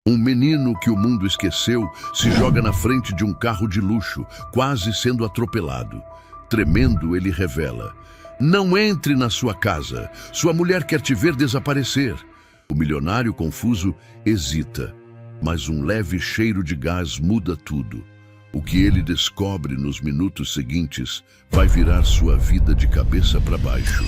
Um menino que o mundo esqueceu se joga na frente de um carro de luxo, quase sendo atropelado. Tremendo, ele revela: "Não entre na sua casa. Sua mulher quer te ver desaparecer." O milionário, confuso, hesita, mas um leve cheiro de gás muda tudo. O que ele descobre nos minutos seguintes vai virar sua vida de cabeça para baixo.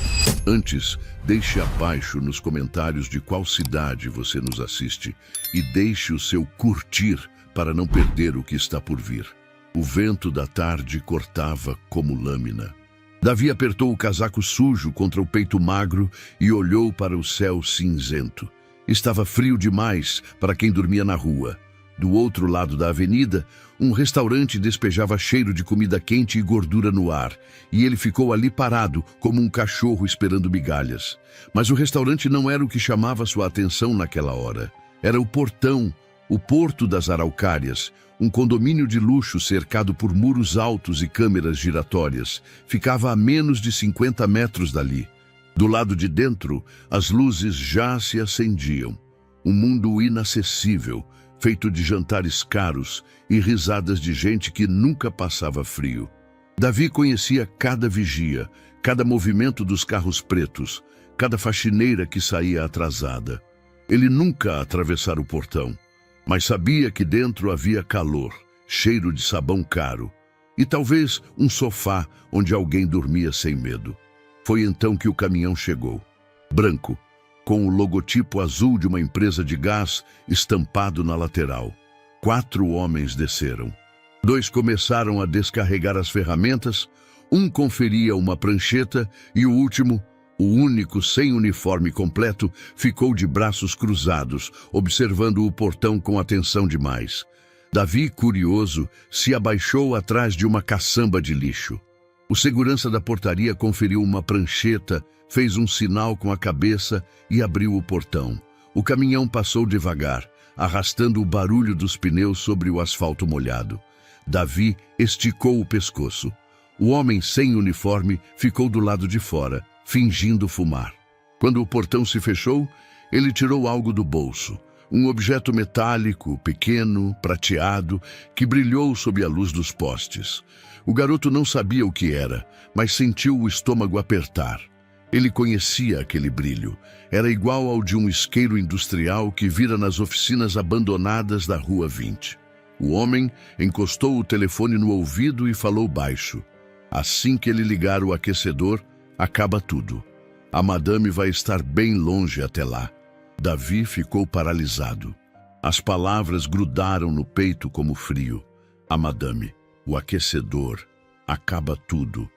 Antes, deixe abaixo nos comentários de qual cidade você nos assiste e deixe o seu curtir para não perder o que está por vir. O vento da tarde cortava como lâmina. Davi apertou o casaco sujo contra o peito magro e olhou para o céu cinzento. Estava frio demais para quem dormia na rua. Do outro lado da avenida, um restaurante despejava cheiro de comida quente e gordura no ar, e ele ficou ali parado, como um cachorro esperando migalhas. Mas o restaurante não era o que chamava sua atenção naquela hora. Era o Portão, o Porto das Araucárias, um condomínio de luxo cercado por muros altos e câmeras giratórias. Ficava a menos de 50 metros dali. Do lado de dentro, as luzes já se acendiam. Um mundo inacessível, feito de jantares caros e risadas de gente que nunca passava frio. Davi conhecia cada vigia, cada movimento dos carros pretos, cada faxineira que saía atrasada. Ele nunca atravessara o portão, mas sabia que dentro havia calor, cheiro de sabão caro e talvez um sofá onde alguém dormia sem medo. Foi então que o caminhão chegou, branco, com o logotipo azul de uma empresa de gás estampado na lateral. 4 homens desceram. 2 começaram a descarregar as ferramentas, um conferia uma prancheta e o último, o único sem uniforme completo, ficou de braços cruzados, observando o portão com atenção demais. Davi, curioso, se abaixou atrás de uma caçamba de lixo. O segurança da portaria conferiu uma prancheta, fez um sinal com a cabeça e abriu o portão. O caminhão passou devagar, arrastando o barulho dos pneus sobre o asfalto molhado. Davi esticou o pescoço. O homem sem uniforme ficou do lado de fora, fingindo fumar. Quando o portão se fechou, ele tirou algo do bolso. Um objeto metálico, pequeno, prateado, que brilhou sob a luz dos postes. O garoto não sabia o que era, mas sentiu o estômago apertar. Ele conhecia aquele brilho. Era igual ao de um isqueiro industrial que vira nas oficinas abandonadas da Rua 20. O homem encostou o telefone no ouvido e falou baixo: "Assim que ele ligar o aquecedor, acaba tudo. A madame vai estar bem longe até lá." Davi ficou paralisado. As palavras grudaram no peito como frio. A madame, o aquecedor, acaba tudo.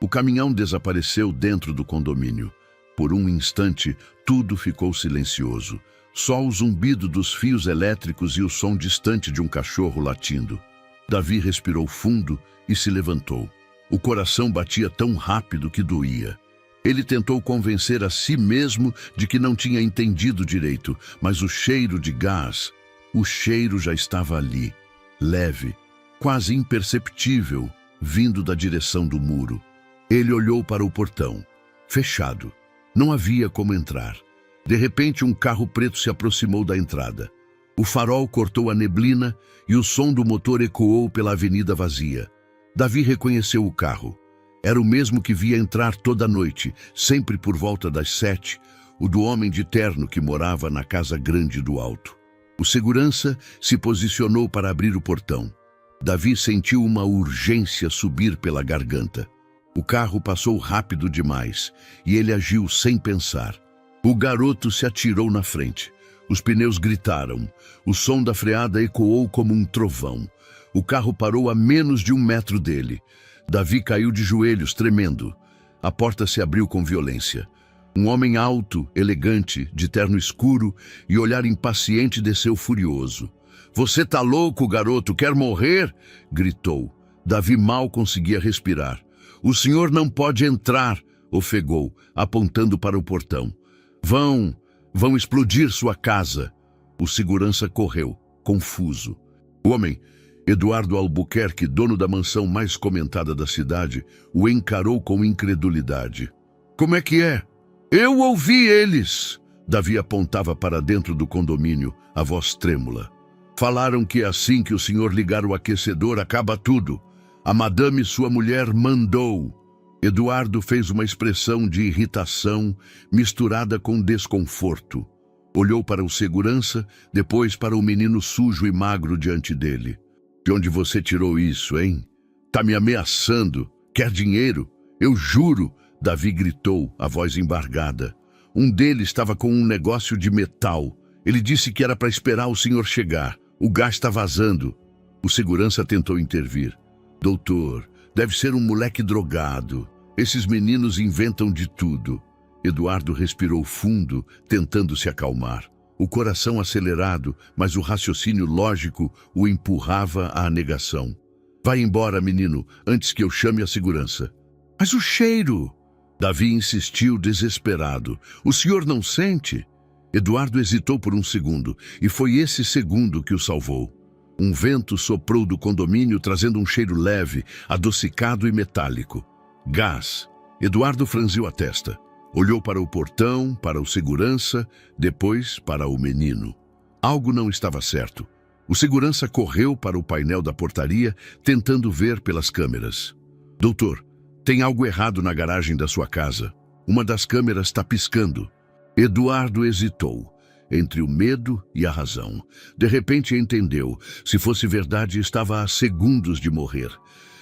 O caminhão desapareceu dentro do condomínio. Por um instante, tudo ficou silencioso. Só o zumbido dos fios elétricos e o som distante de um cachorro latindo. Davi respirou fundo e se levantou. O coração batia tão rápido que doía. Ele tentou convencer a si mesmo de que não tinha entendido direito, mas o cheiro de gás, o cheiro já estava ali, leve, quase imperceptível, vindo da direção do muro. Ele olhou para o portão, fechado. Não havia como entrar. De repente, um carro preto se aproximou da entrada. O farol cortou a neblina e o som do motor ecoou pela avenida vazia. Davi reconheceu o carro. Era o mesmo que via entrar toda noite, sempre por volta das 7, o do homem de terno que morava na casa grande do alto. O segurança se posicionou para abrir o portão. Davi sentiu uma urgência subir pela garganta. O carro passou rápido demais e ele agiu sem pensar. O garoto se atirou na frente. Os pneus gritaram. O som da freada ecoou como um trovão. O carro parou a menos de 1 metro dele. Davi caiu de joelhos, tremendo. A porta se abriu com violência. Um homem alto, elegante, de terno escuro e olhar impaciente desceu furioso. "Você tá louco, garoto? Quer morrer?" gritou. Davi mal conseguia respirar. "O senhor não pode entrar", ofegou, apontando para o portão. Vão explodir sua casa." O segurança correu, confuso. O homem, Eduardo Albuquerque, dono da mansão mais comentada da cidade, o encarou com incredulidade. "Como é que é?" "Eu ouvi eles!" Davi apontava para dentro do condomínio, a voz trêmula. Falaram que assim que o senhor ligar o aquecedor, acaba tudo. A madame, sua mulher, mandou. Eduardo fez uma expressão de irritação misturada com desconforto. Olhou para o segurança, depois para o menino sujo e magro diante dele. De onde você tirou isso, hein? Tá me ameaçando? Quer dinheiro? Eu juro, Davi gritou, a voz embargada. Um deles estava com um negócio de metal. Ele disse que era para esperar o senhor chegar. O gás está vazando. O segurança tentou intervir. Doutor, deve ser um moleque drogado. Esses meninos inventam de tudo. Eduardo respirou fundo, tentando se acalmar. O coração acelerado, mas o raciocínio lógico o empurrava à negação. Vai embora, menino, antes que eu chame a segurança. Mas o cheiro! Davi insistiu desesperado. O senhor não sente? Eduardo hesitou por um segundo, e foi esse segundo que o salvou. Um vento soprou do condomínio, trazendo um cheiro leve, adocicado e metálico. Gás. Eduardo franziu a testa. Olhou para o portão, para o segurança, depois para o menino. Algo não estava certo. O segurança correu para o painel da portaria, tentando ver pelas câmeras. Doutor, tem algo errado na garagem da sua casa. Uma das câmeras está piscando. Eduardo hesitou, entre o medo e a razão. De repente entendeu. Se fosse verdade, estava a segundos de morrer.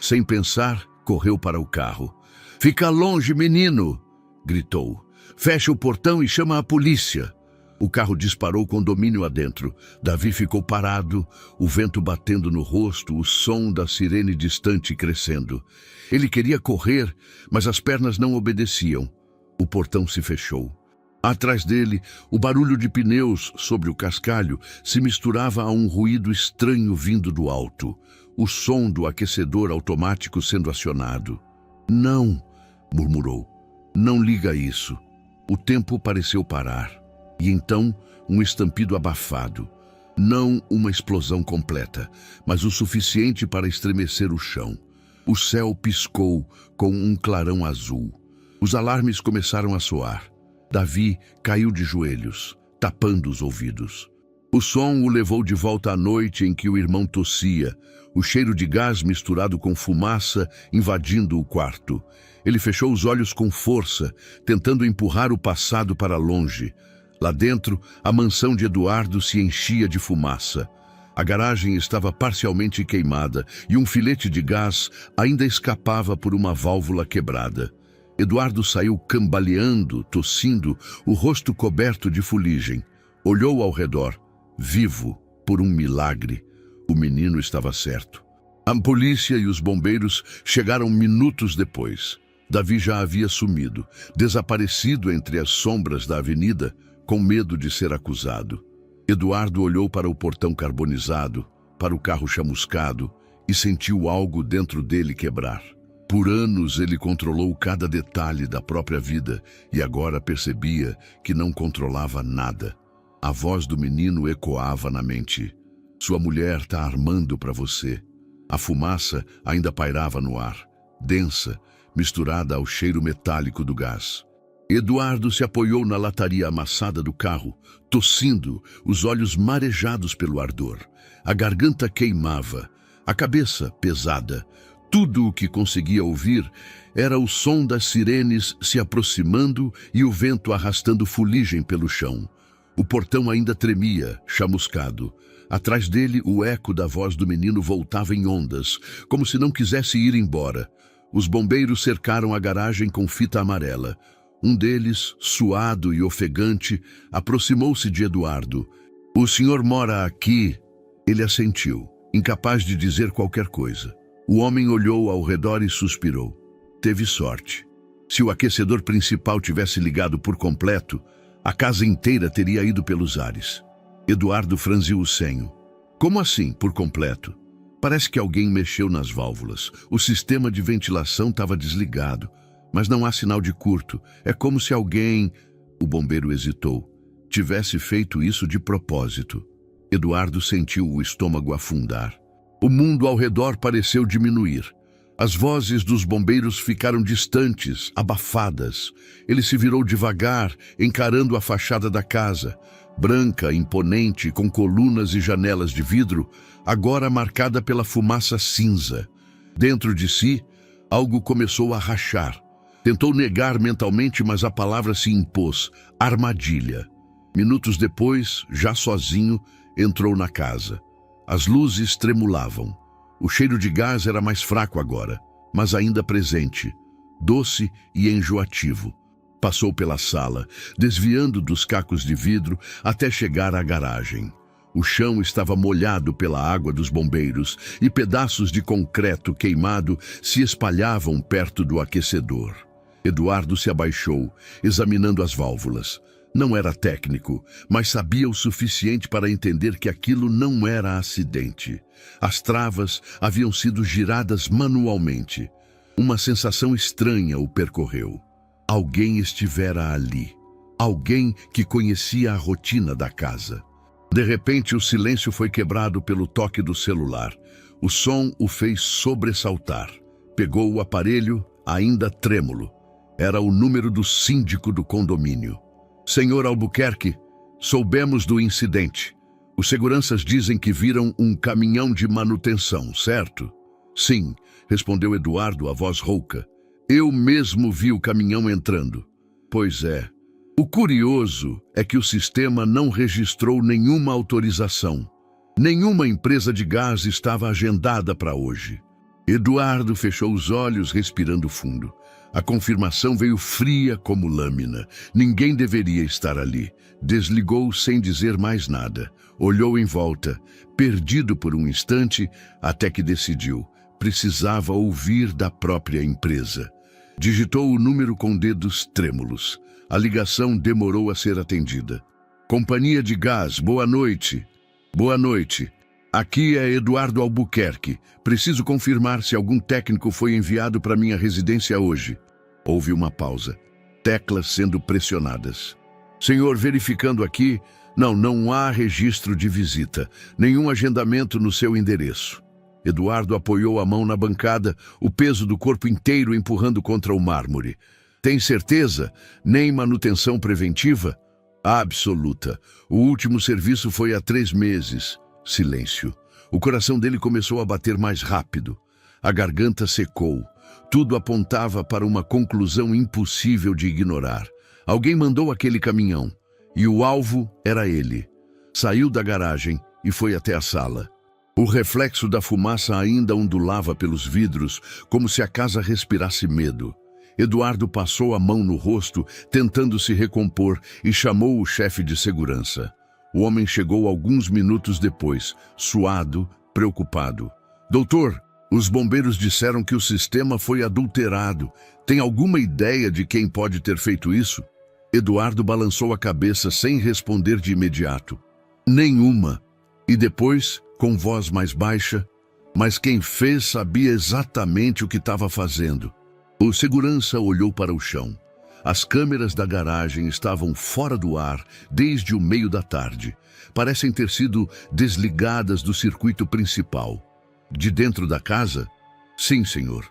Sem pensar, correu para o carro. Fica longe, menino! Gritou. Fecha o portão e chama a polícia. O carro disparou condomínio adentro. Davi ficou parado, o vento batendo no rosto, o som da sirene distante crescendo. Ele queria correr, mas as pernas não obedeciam. O portão se fechou. Atrás dele, o barulho de pneus sobre o cascalho se misturava a um ruído estranho vindo do alto. O som do aquecedor automático sendo acionado. Não, murmurou. Não liga isso. O tempo pareceu parar. E então, um estampido abafado. Não uma explosão completa, mas o suficiente para estremecer o chão. O céu piscou com um clarão azul. Os alarmes começaram a soar. Davi caiu de joelhos, tapando os ouvidos. O som o levou de volta à noite em que o irmão tossia, o cheiro de gás misturado com fumaça invadindo o quarto. Ele fechou os olhos com força, tentando empurrar o passado para longe. Lá dentro, a mansão de Eduardo se enchia de fumaça. A garagem estava parcialmente queimada e um filete de gás ainda escapava por uma válvula quebrada. Eduardo saiu cambaleando, tossindo, o rosto coberto de fuligem. Olhou ao redor, vivo, por um milagre. O menino estava certo. A polícia e os bombeiros chegaram minutos depois. Davi já havia sumido, desaparecido entre as sombras da avenida, com medo de ser acusado. Eduardo olhou para o portão carbonizado, para o carro chamuscado, e sentiu algo dentro dele quebrar. Por anos ele controlou cada detalhe da própria vida e agora percebia que não controlava nada. A voz do menino ecoava na mente. Sua mulher está armando para você. A fumaça ainda pairava no ar, densa, misturada ao cheiro metálico do gás. Eduardo se apoiou na lataria amassada do carro, tossindo, os olhos marejados pelo ardor. A garganta queimava, a cabeça pesada. Tudo o que conseguia ouvir era o som das sirenes se aproximando e o vento arrastando fuligem pelo chão. O portão ainda tremia, chamuscado. Atrás dele, o eco da voz do menino voltava em ondas, como se não quisesse ir embora. Os bombeiros cercaram a garagem com fita amarela. Um deles, suado e ofegante, aproximou-se de Eduardo. O senhor mora aqui? Ele assentiu, incapaz de dizer qualquer coisa. O homem olhou ao redor e suspirou. Teve sorte. Se o aquecedor principal tivesse ligado por completo, a casa inteira teria ido pelos ares. Eduardo franziu o senho. Como assim, por completo? Parece que alguém mexeu nas válvulas. O sistema de ventilação estava desligado, mas não há sinal de curto. É como se alguém, o bombeiro hesitou, tivesse feito isso de propósito. Eduardo sentiu o estômago afundar. O mundo ao redor pareceu diminuir. As vozes dos bombeiros ficaram distantes, abafadas. Ele se virou devagar, encarando a fachada da casa, branca, imponente, com colunas e janelas de vidro, agora marcada pela fumaça cinza. Dentro de si, algo começou a rachar. Tentou negar mentalmente, mas a palavra se impôs: armadilha. Minutos depois, já sozinho, entrou na casa. As luzes tremulavam. O cheiro de gás era mais fraco agora, mas ainda presente, doce e enjoativo. Passou pela sala, desviando dos cacos de vidro até chegar à garagem. O chão estava molhado pela água dos bombeiros e pedaços de concreto queimado se espalhavam perto do aquecedor. Eduardo se abaixou, examinando as válvulas. Não era técnico, mas sabia o suficiente para entender que aquilo não era acidente. As travas haviam sido giradas manualmente. Uma sensação estranha o percorreu. Alguém estivera ali. Alguém que conhecia a rotina da casa. De repente, o silêncio foi quebrado pelo toque do celular. O som o fez sobressaltar. Pegou o aparelho, ainda trêmulo. Era o número do síndico do condomínio. Senhor Albuquerque, soubemos do incidente. Os seguranças dizem que viram um caminhão de manutenção, certo? Sim, respondeu Eduardo, a voz rouca. Eu mesmo vi o caminhão entrando. Pois é. O curioso é que o sistema não registrou nenhuma autorização. Nenhuma empresa de gás estava agendada para hoje. Eduardo fechou os olhos, respirando fundo. A confirmação veio fria como lâmina. Ninguém deveria estar ali. Desligou sem dizer mais nada. Olhou em volta, perdido por um instante, até que decidiu. Precisava ouvir da própria empresa. Digitou o número com dedos trêmulos. A ligação demorou a ser atendida. Companhia de gás, boa noite. Boa noite. Aqui é Eduardo Albuquerque. Preciso confirmar se algum técnico foi enviado para minha residência hoje. Houve uma pausa. Teclas sendo pressionadas. Senhor, verificando aqui, não há registro de visita. Nenhum agendamento no seu endereço. Eduardo apoiou a mão na bancada, o peso do corpo inteiro empurrando contra o mármore. Tem certeza? Nem manutenção preventiva? Absoluta. O último serviço foi há 3 meses. Silêncio. O coração dele começou a bater mais rápido. A garganta secou. Tudo apontava para uma conclusão impossível de ignorar. Alguém mandou aquele caminhão. E o alvo era ele. Saiu da garagem e foi até a sala. O reflexo da fumaça ainda ondulava pelos vidros, como se a casa respirasse medo. Eduardo passou a mão no rosto, tentando se recompor, e chamou o chefe de segurança. O homem chegou alguns minutos depois, suado, preocupado. Doutor, os bombeiros disseram que o sistema foi adulterado. Tem alguma ideia de quem pode ter feito isso? Eduardo balançou a cabeça sem responder de imediato. Nenhuma. E depois, com voz mais baixa, mas quem fez sabia exatamente o que estava fazendo. O segurança olhou para o chão. As câmeras da garagem estavam fora do ar desde o meio da tarde. Parecem ter sido desligadas do circuito principal. De dentro da casa? Sim, senhor.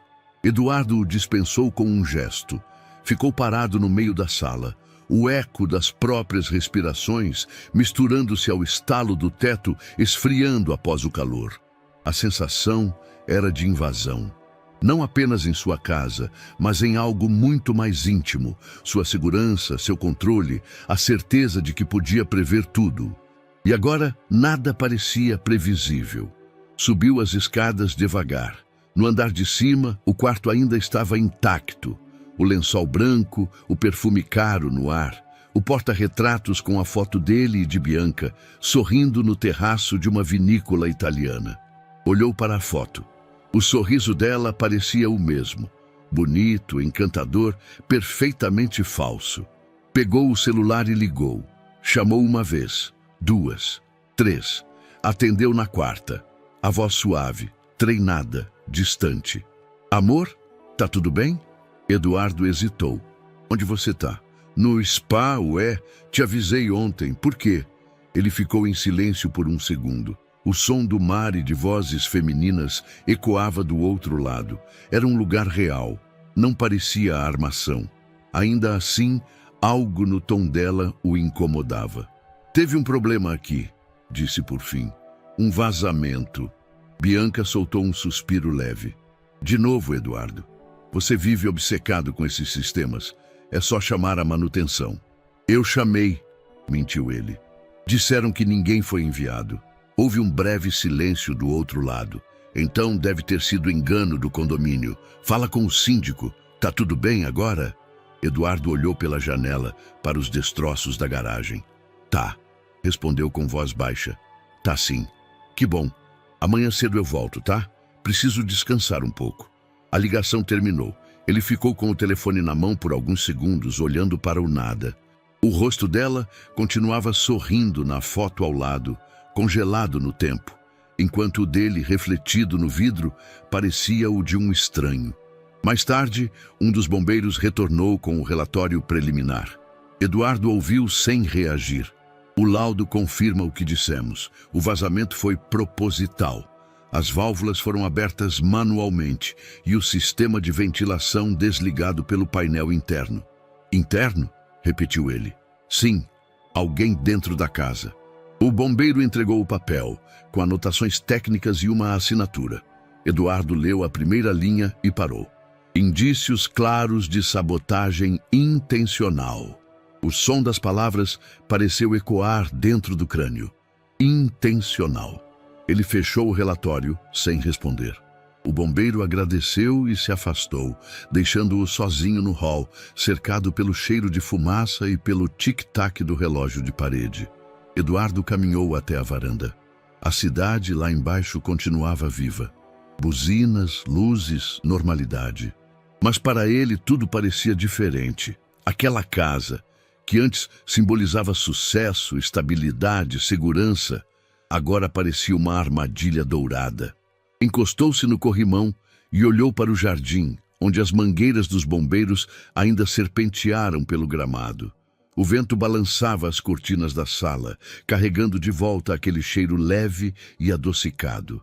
Eduardo o dispensou com um gesto. Ficou parado no meio da sala. O eco das próprias respirações, misturando-se ao estalo do teto, esfriando após o calor. A sensação era de invasão. Não apenas em sua casa, mas em algo muito mais íntimo. Sua segurança, seu controle, a certeza de que podia prever tudo. E agora nada parecia previsível. Subiu as escadas devagar. No andar de cima, o quarto ainda estava intacto. O lençol branco, o perfume caro no ar, o porta-retratos com a foto dele e de Bianca, sorrindo no terraço de uma vinícola italiana. Olhou para a foto. O sorriso dela parecia o mesmo. Bonito, encantador, perfeitamente falso. Pegou o celular e ligou. Chamou uma vez, 2, 3. Atendeu na 4ª. A voz suave, treinada, distante. Amor, tá tudo bem? Eduardo hesitou. Onde você tá? No spa, ué? Te avisei ontem. Por quê? Ele ficou em silêncio por um segundo. O som do mar e de vozes femininas ecoava do outro lado. Era um lugar real. Não parecia armação. Ainda assim, algo no tom dela o incomodava. Teve um problema aqui, disse por fim. Um vazamento. Bianca soltou um suspiro leve. De novo, Eduardo. Você vive obcecado com esses sistemas. É só chamar a manutenção. Eu chamei, mentiu ele. Disseram que ninguém foi enviado. Houve um breve silêncio do outro lado. Então deve ter sido engano do condomínio. Fala com o síndico. Tá tudo bem agora? Eduardo olhou pela janela para os destroços da garagem. Tá, respondeu com voz baixa. Tá sim. Que bom. Amanhã cedo eu volto, tá? Preciso descansar um pouco. A ligação terminou. Ele ficou com o telefone na mão por alguns segundos, olhando para o nada. O rosto dela continuava sorrindo na foto ao lado, congelado no tempo, enquanto o dele, refletido no vidro, parecia o de um estranho. Mais tarde, um dos bombeiros retornou com o relatório preliminar. Eduardo ouviu sem reagir. O laudo confirma o que dissemos. O vazamento foi proposital. As válvulas foram abertas manualmente e o sistema de ventilação desligado pelo painel interno. Interno? Repetiu ele. Sim, alguém dentro da casa. O bombeiro entregou o papel, com anotações técnicas e uma assinatura. Eduardo leu a primeira linha e parou. Indícios claros de sabotagem intencional. O som das palavras pareceu ecoar dentro do crânio. Intencional. Ele fechou o relatório sem responder. O bombeiro agradeceu e se afastou, deixando-o sozinho no hall, cercado pelo cheiro de fumaça e pelo tic-tac do relógio de parede. Eduardo caminhou até a varanda. A cidade lá embaixo continuava viva. Buzinas, luzes, normalidade. Mas para ele tudo parecia diferente. Aquela casa, que antes simbolizava sucesso, estabilidade, segurança, agora parecia uma armadilha dourada. Encostou-se no corrimão e olhou para o jardim, onde as mangueiras dos bombeiros ainda serpentearam pelo gramado. O vento balançava as cortinas da sala, carregando de volta aquele cheiro leve e adocicado.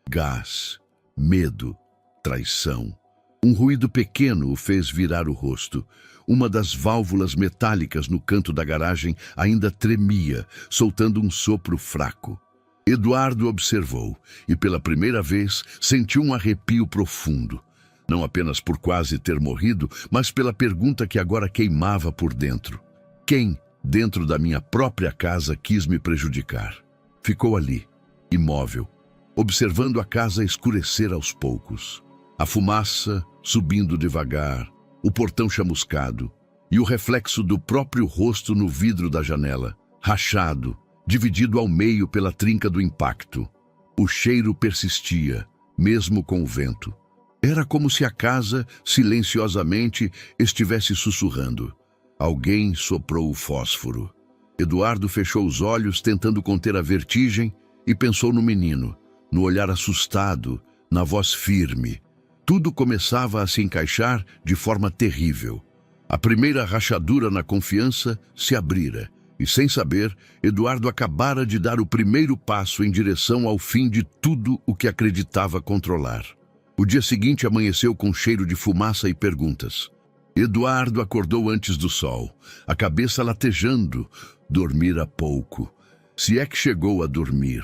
Gás, medo, traição. Um ruído pequeno o fez virar o rosto. Uma das válvulas metálicas no canto da garagem ainda tremia, soltando um sopro fraco. Eduardo observou e, pela primeira vez, sentiu um arrepio profundo. Não apenas por quase ter morrido, mas pela pergunta que agora queimava por dentro. Quem, dentro da minha própria casa, quis me prejudicar? Ficou ali, imóvel, observando a casa escurecer aos poucos. A fumaça subindo devagar, o portão chamuscado e o reflexo do próprio rosto no vidro da janela, rachado, dividido ao meio pela trinca do impacto. O cheiro persistia, mesmo com o vento. Era como se a casa, silenciosamente, estivesse sussurrando. Alguém soprou o fósforo. Eduardo fechou os olhos, tentando conter a vertigem, e pensou no menino, no olhar assustado, na voz firme. Tudo começava a se encaixar de forma terrível. A primeira rachadura na confiança se abrira, e sem saber, Eduardo acabara de dar o primeiro passo em direção ao fim de tudo o que acreditava controlar. O dia seguinte amanheceu com cheiro de fumaça e perguntas. Eduardo acordou antes do sol, a cabeça latejando, dormira pouco. Se é que chegou a dormir.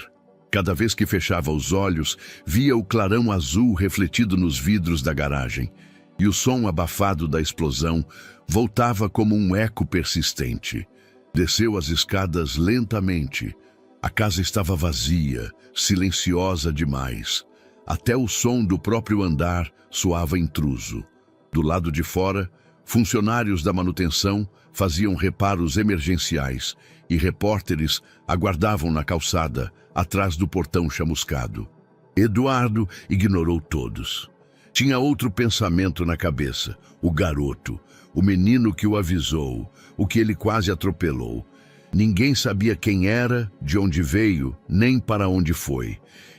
Cada vez que fechava os olhos, via o clarão azul refletido nos vidros da garagem, e o som abafado da explosão voltava como um eco persistente. Desceu as escadas lentamente. A casa estava vazia, silenciosa demais. Até o som do próprio andar soava intruso. Do lado de fora, funcionários da manutenção faziam reparos emergenciais e repórteres aguardavam na calçada, atrás do portão chamuscado. Eduardo ignorou todos. Tinha outro pensamento na cabeça: o garoto, o menino que o avisou, o que ele quase atropelou. Ninguém sabia quem era, de onde veio, nem para onde foi.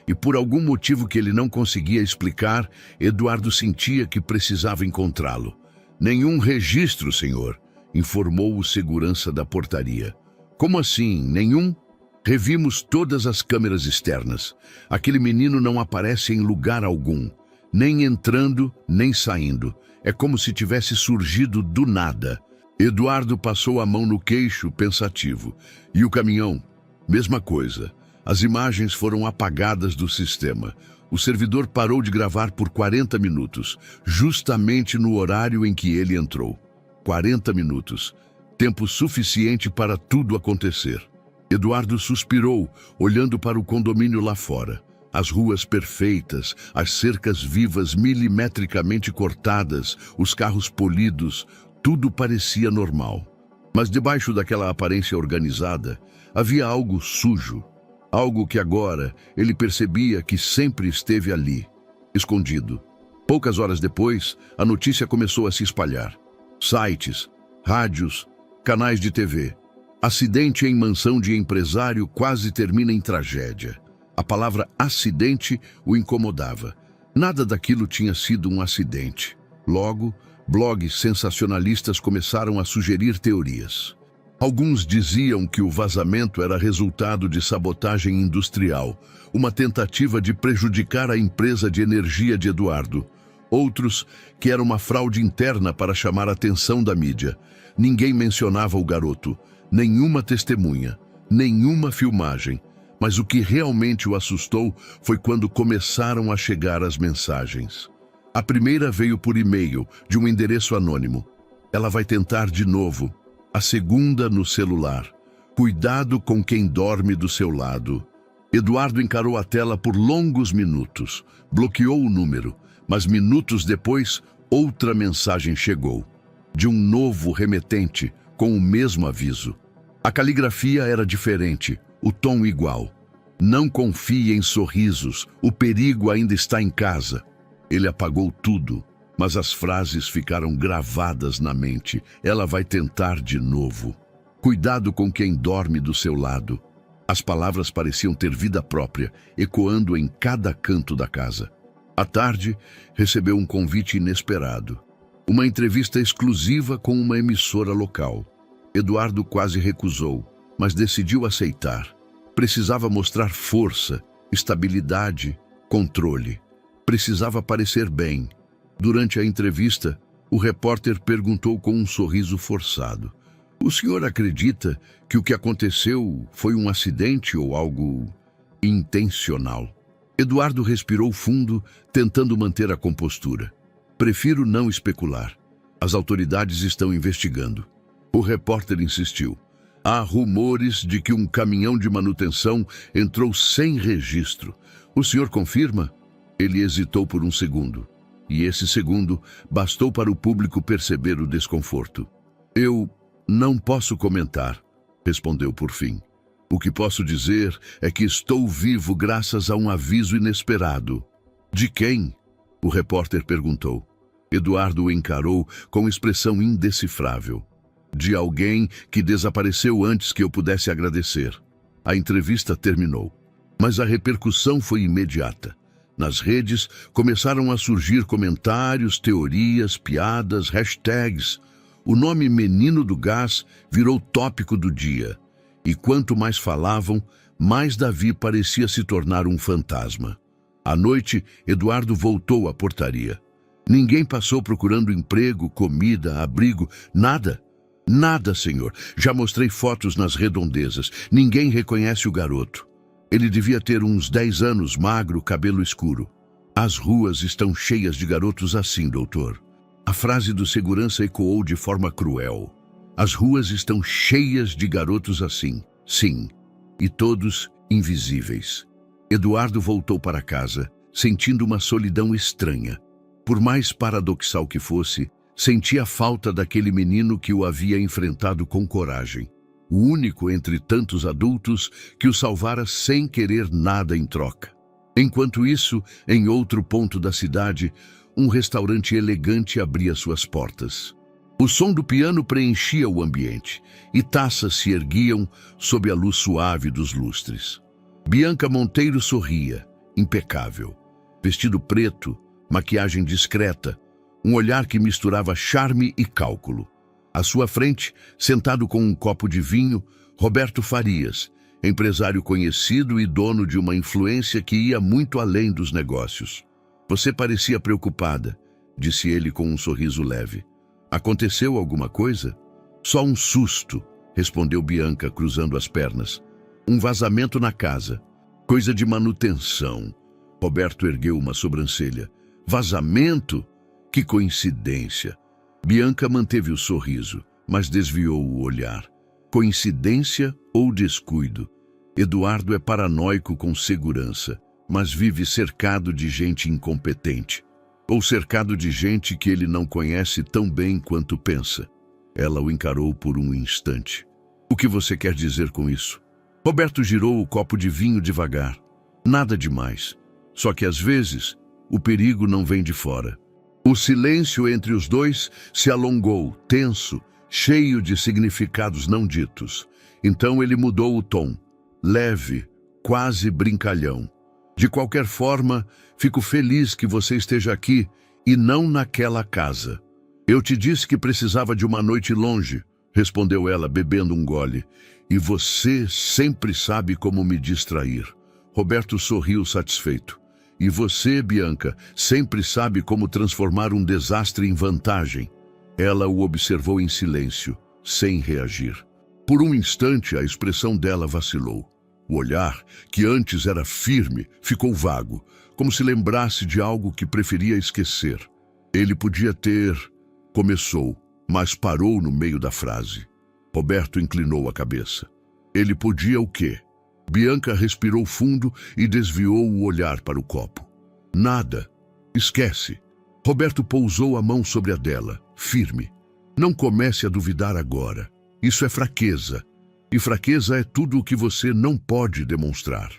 E por algum motivo que ele não conseguia explicar, Eduardo sentia que precisava encontrá-lo. Nenhum registro, senhor, informou o segurança da portaria. Como assim, nenhum? Revimos todas as câmeras externas. Aquele menino não aparece em lugar algum, nem entrando, nem saindo. É como se tivesse surgido do nada. Eduardo passou a mão no queixo, pensativo. E o caminhão? Mesma coisa. As imagens foram apagadas do sistema. O servidor parou de gravar por 40 minutos, justamente no horário em que ele entrou. 40 minutos. Tempo suficiente para tudo acontecer. Eduardo suspirou, olhando para o condomínio lá fora. As ruas perfeitas, as cercas vivas milimetricamente cortadas, os carros polidos, tudo parecia normal. Mas debaixo daquela aparência organizada, havia algo sujo. Algo que agora ele percebia que sempre esteve ali, escondido. Poucas horas depois, a notícia começou a se espalhar. Sites, rádios, canais de TV. Acidente em mansão de empresário quase termina em tragédia. A palavra acidente o incomodava. Nada daquilo tinha sido um acidente. Logo, blogs sensacionalistas começaram a sugerir teorias. Alguns diziam que o vazamento era resultado de sabotagem industrial, uma tentativa de prejudicar a empresa de energia de Eduardo. Outros, que era uma fraude interna para chamar a atenção da mídia. Ninguém mencionava o garoto, nenhuma testemunha, nenhuma filmagem. Mas o que realmente o assustou foi quando começaram a chegar as mensagens. A primeira veio por e-mail, de um endereço anônimo. Ela vai tentar de novo. A segunda no celular. Cuidado com quem dorme do seu lado. Eduardo encarou a tela por longos minutos. Bloqueou o número, mas minutos depois, outra mensagem chegou. De um novo remetente, com o mesmo aviso. A caligrafia era diferente, o tom igual. Não confie em sorrisos, o perigo ainda está em casa. Ele apagou tudo. Mas as frases ficaram gravadas na mente. Ela vai tentar de novo. Cuidado com quem dorme do seu lado. As palavras pareciam ter vida própria, ecoando em cada canto da casa. À tarde, recebeu um convite inesperado. Uma entrevista exclusiva com uma emissora local. Eduardo quase recusou, mas decidiu aceitar. Precisava mostrar força, estabilidade, controle. Precisava parecer bem. Durante a entrevista, o repórter perguntou com um sorriso forçado: "O senhor acredita que o que aconteceu foi um acidente ou algo intencional?" Eduardo respirou fundo, tentando manter a compostura. "Prefiro não especular. As autoridades estão investigando." O repórter insistiu: "Há rumores de que um caminhão de manutenção entrou sem registro. O senhor confirma?" Ele hesitou por um segundo. E esse segundo bastou para o público perceber o desconforto. "Eu não posso comentar", respondeu por fim. "O que posso dizer é que estou vivo graças a um aviso inesperado." "De quem?" o repórter perguntou. Eduardo o encarou com expressão indecifrável. "De alguém que desapareceu antes que eu pudesse agradecer." A entrevista terminou, mas a repercussão foi imediata. Nas redes começaram a surgir comentários, teorias, piadas, hashtags. O nome Menino do Gás virou tópico do dia. E quanto mais falavam, mais Davi parecia se tornar um fantasma. À noite, Eduardo voltou à portaria. Ninguém passou procurando emprego, comida, abrigo, nada. "Nada, senhor. Já mostrei fotos nas redondezas. Ninguém reconhece o garoto. Ele devia ter uns 10 anos, magro, cabelo escuro." "As ruas estão cheias de garotos assim, doutor." A frase do segurança ecoou de forma cruel. "As ruas estão cheias de garotos assim." Sim, e todos invisíveis. Eduardo voltou para casa, sentindo uma solidão estranha. Por mais paradoxal que fosse, sentia a falta daquele menino que o havia enfrentado com coragem. O único entre tantos adultos que o salvara sem querer nada em troca. Enquanto isso, em outro ponto da cidade, um restaurante elegante abria suas portas. O som do piano preenchia o ambiente, e taças se erguiam sob a luz suave dos lustres. Bianca Monteiro sorria, impecável. Vestido preto, maquiagem discreta, um olhar que misturava charme e cálculo. À sua frente, sentado com um copo de vinho, Roberto Farias, empresário conhecido e dono de uma influência que ia muito além dos negócios. Você parecia preocupada, disse ele com um sorriso leve. Aconteceu alguma coisa? Só um susto, respondeu Bianca, cruzando as pernas. Um vazamento na casa. Coisa de manutenção. Roberto ergueu uma sobrancelha. Vazamento? Que coincidência. Bianca manteve o sorriso, mas desviou o olhar. Coincidência ou descuido? Eduardo é paranoico com segurança, mas vive cercado de gente incompetente. Ou cercado de gente que ele não conhece tão bem quanto pensa. Ela o encarou por um instante. O que você quer dizer com isso? Roberto girou o copo de vinho devagar. Nada demais. Só que às vezes, o perigo não vem de fora. O silêncio entre os dois se alongou, tenso, cheio de significados não ditos. Então ele mudou o tom, leve, quase brincalhão. De qualquer forma, fico feliz que você esteja aqui e não naquela casa. Eu te disse que precisava de uma noite longe, respondeu ela, bebendo um gole. E você sempre sabe como me distrair. Roberto sorriu satisfeito. E você, Bianca, sempre sabe como transformar um desastre em vantagem. Ela o observou em silêncio, sem reagir. Por um instante, a expressão dela vacilou. O olhar, que antes era firme, ficou vago, como se lembrasse de algo que preferia esquecer. Ele podia ter... Começou, mas parou no meio da frase. Roberto inclinou a cabeça. Ele podia o quê? Bianca respirou fundo e desviou o olhar para o copo. Nada. Esquece. Roberto pousou a mão sobre a dela, firme. Não comece a duvidar agora. Isso é fraqueza. E fraqueza é tudo o que você não pode demonstrar.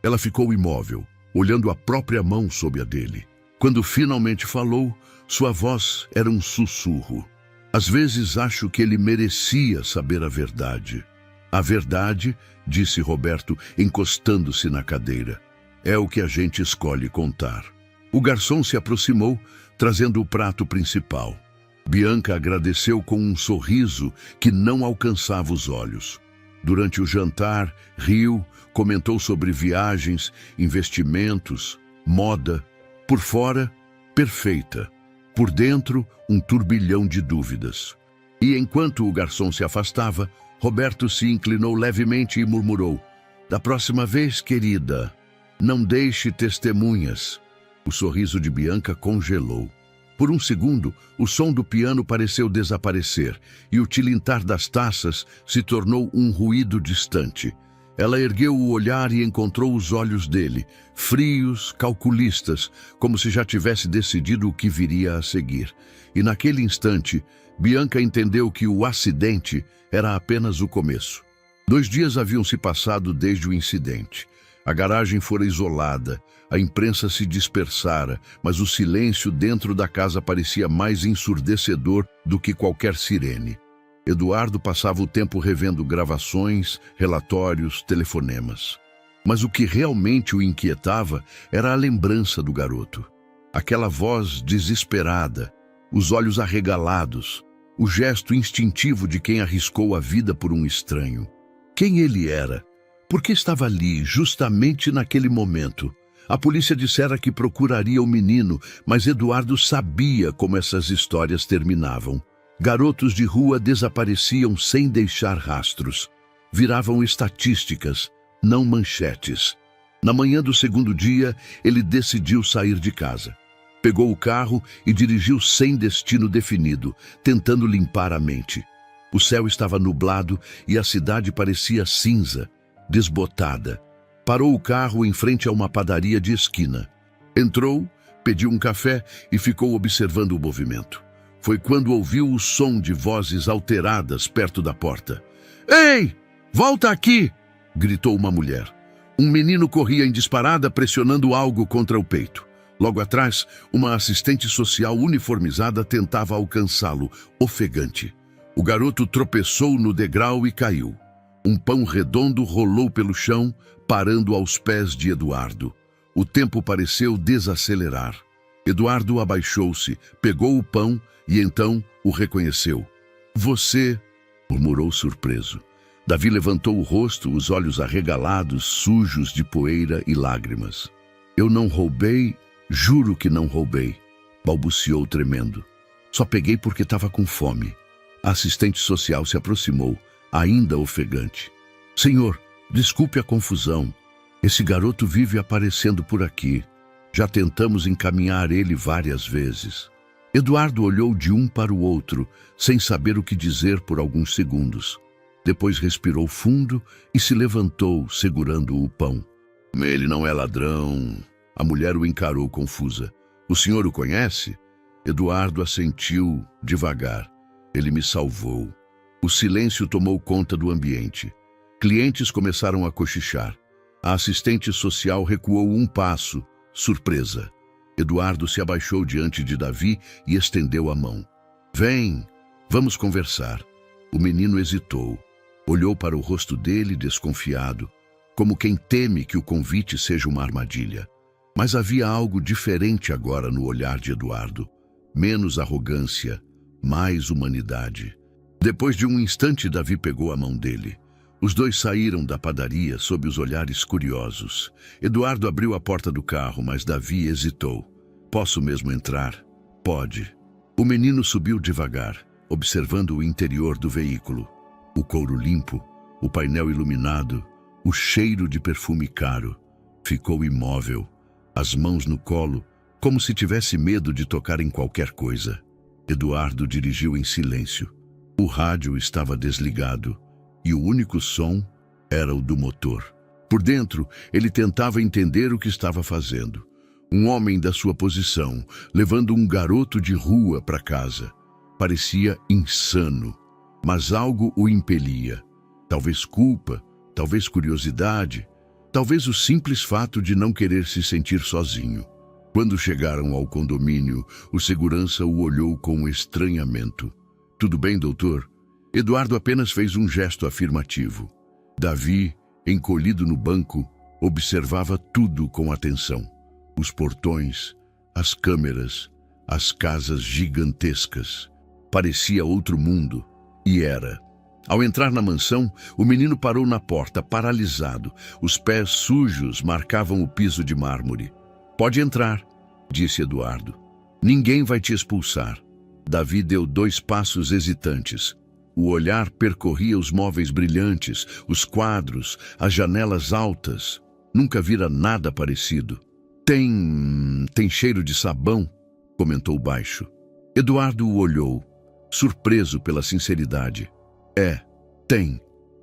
Ela ficou imóvel, olhando a própria mão sob a dele. Quando finalmente falou, sua voz era um sussurro. Às vezes acho que ele merecia saber a verdade. A verdade, disse Roberto, encostando-se na cadeira, é o que a gente escolhe contar. O garçom se aproximou, trazendo o prato principal. Bianca agradeceu com um sorriso que não alcançava os olhos. Durante o jantar, riu, comentou sobre viagens, investimentos, moda. Por fora, perfeita. Por dentro, um turbilhão de dúvidas. E enquanto o garçom se afastava, Roberto se inclinou levemente e murmurou: da próxima vez, querida, não deixe testemunhas. O sorriso de Bianca congelou. Por um segundo, o som do piano pareceu desaparecer e o tilintar das taças se tornou um ruído distante. Ela ergueu o olhar e encontrou os olhos dele, frios, calculistas, como se já tivesse decidido o que viria a seguir. E naquele instante, Bianca entendeu que o acidente era apenas o começo. 2 dias haviam se passado desde o incidente. A garagem fora isolada, a imprensa se dispersara, mas o silêncio dentro da casa parecia mais ensurdecedor do que qualquer sirene. Eduardo passava o tempo revendo gravações, relatórios, telefonemas. Mas o que realmente o inquietava era a lembrança do garoto. Aquela voz desesperada, os olhos arregalados, o gesto instintivo de quem arriscou a vida por um estranho. Quem ele era? Por que estava ali, justamente naquele momento? A polícia dissera que procuraria o menino, mas Eduardo sabia como essas histórias terminavam. Garotos de rua desapareciam sem deixar rastros. Viravam estatísticas, não manchetes. Na manhã do segundo dia, ele decidiu sair de casa. Pegou o carro e dirigiu sem destino definido, tentando limpar a mente. O céu estava nublado e a cidade parecia cinza, desbotada. Parou o carro em frente a uma padaria de esquina. Entrou, pediu um café e ficou observando o movimento. Foi quando ouviu o som de vozes alteradas perto da porta. "Ei, volta aqui!" gritou uma mulher. Um menino corria em disparada, pressionando algo contra o peito. Logo atrás, uma assistente social uniformizada tentava alcançá-lo, ofegante. O garoto tropeçou no degrau e caiu. Um pão redondo rolou pelo chão, parando aos pés de Eduardo. O tempo pareceu desacelerar. Eduardo abaixou-se, pegou o pão e então o reconheceu. "Você", murmurou surpreso. Davi levantou o rosto, os olhos arregalados, sujos de poeira e lágrimas. Eu não roubei, juro que não roubei, balbuciou tremendo. Só peguei porque estava com fome. A assistente social se aproximou, ainda ofegante. Senhor, desculpe a confusão. Esse garoto vive aparecendo por aqui. Já tentamos encaminhar ele várias vezes. Eduardo olhou de um para o outro, sem saber o que dizer por alguns segundos. Depois respirou fundo e se levantou, segurando o pão. Ele não é ladrão. A mulher o encarou confusa. O senhor o conhece? Eduardo assentiu devagar. Ele me salvou. O silêncio tomou conta do ambiente. Clientes começaram a cochichar. A assistente social recuou um passo, surpresa. Eduardo se abaixou diante de Davi e estendeu a mão. Vem, vamos conversar. O menino hesitou. Olhou para o rosto dele desconfiado, como quem teme que o convite seja uma armadilha. Mas havia algo diferente agora no olhar de Eduardo. Menos arrogância, mais humanidade. Depois de um instante, Davi pegou a mão dele. Os dois saíram da padaria sob os olhares curiosos. Eduardo abriu a porta do carro, mas Davi hesitou. Posso mesmo entrar? Pode. O menino subiu devagar, observando o interior do veículo. O couro limpo, o painel iluminado, o cheiro de perfume caro. Ficou imóvel, as mãos no colo, como se tivesse medo de tocar em qualquer coisa. Eduardo dirigiu em silêncio. O rádio estava desligado e o único som era o do motor. Por dentro, ele tentava entender o que estava fazendo. Um homem da sua posição, levando um garoto de rua para casa. Parecia insano. Mas algo o impelia. Talvez culpa, talvez curiosidade, talvez o simples fato de não querer se sentir sozinho. Quando chegaram ao condomínio, o segurança o olhou com estranhamento. Tudo bem, doutor? Eduardo apenas fez um gesto afirmativo. Davi, encolhido no banco, observava tudo com atenção. Os portões, as câmeras, as casas gigantescas. Parecia outro mundo. E era. Ao entrar na mansão, o menino parou na porta, paralisado. Os pés sujos marcavam o piso de mármore. Pode entrar, disse Eduardo. Ninguém vai te expulsar. Davi deu 2 passos hesitantes. O olhar percorria os móveis brilhantes, os quadros, as janelas altas. Nunca vira nada parecido. Tem cheiro de sabão, comentou baixo. Eduardo o olhou, surpreso pela sinceridade. Tem.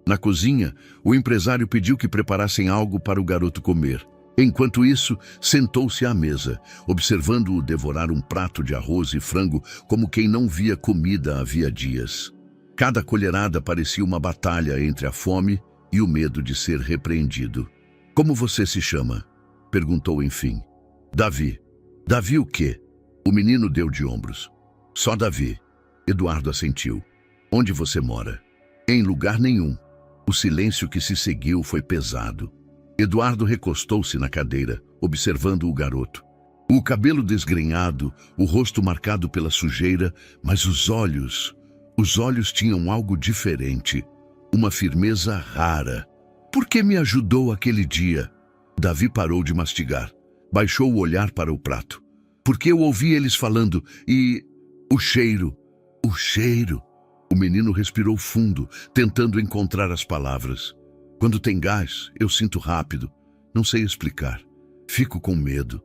Na cozinha, o empresário pediu que preparassem algo para o garoto comer. Enquanto isso, sentou-se à mesa, observando-o devorar um prato de arroz e frango como quem não via comida havia dias. Cada colherada parecia uma batalha entre a fome e o medo de ser repreendido. Como você se chama? Perguntou enfim. Davi. Davi o quê? O menino deu de ombros. Só Davi. Eduardo assentiu. Onde você mora? Em lugar nenhum. O silêncio que se seguiu foi pesado. Eduardo recostou-se na cadeira, observando o garoto. O cabelo desgrenhado, o rosto marcado pela sujeira, mas os olhos tinham algo diferente, uma firmeza rara. Por que me ajudou aquele dia? Davi parou de mastigar, baixou o olhar para o prato. Porque eu ouvi eles falando e... O cheiro. O menino respirou fundo, tentando encontrar as palavras. Quando tem gás, eu sinto rápido. Não sei explicar. Fico com medo.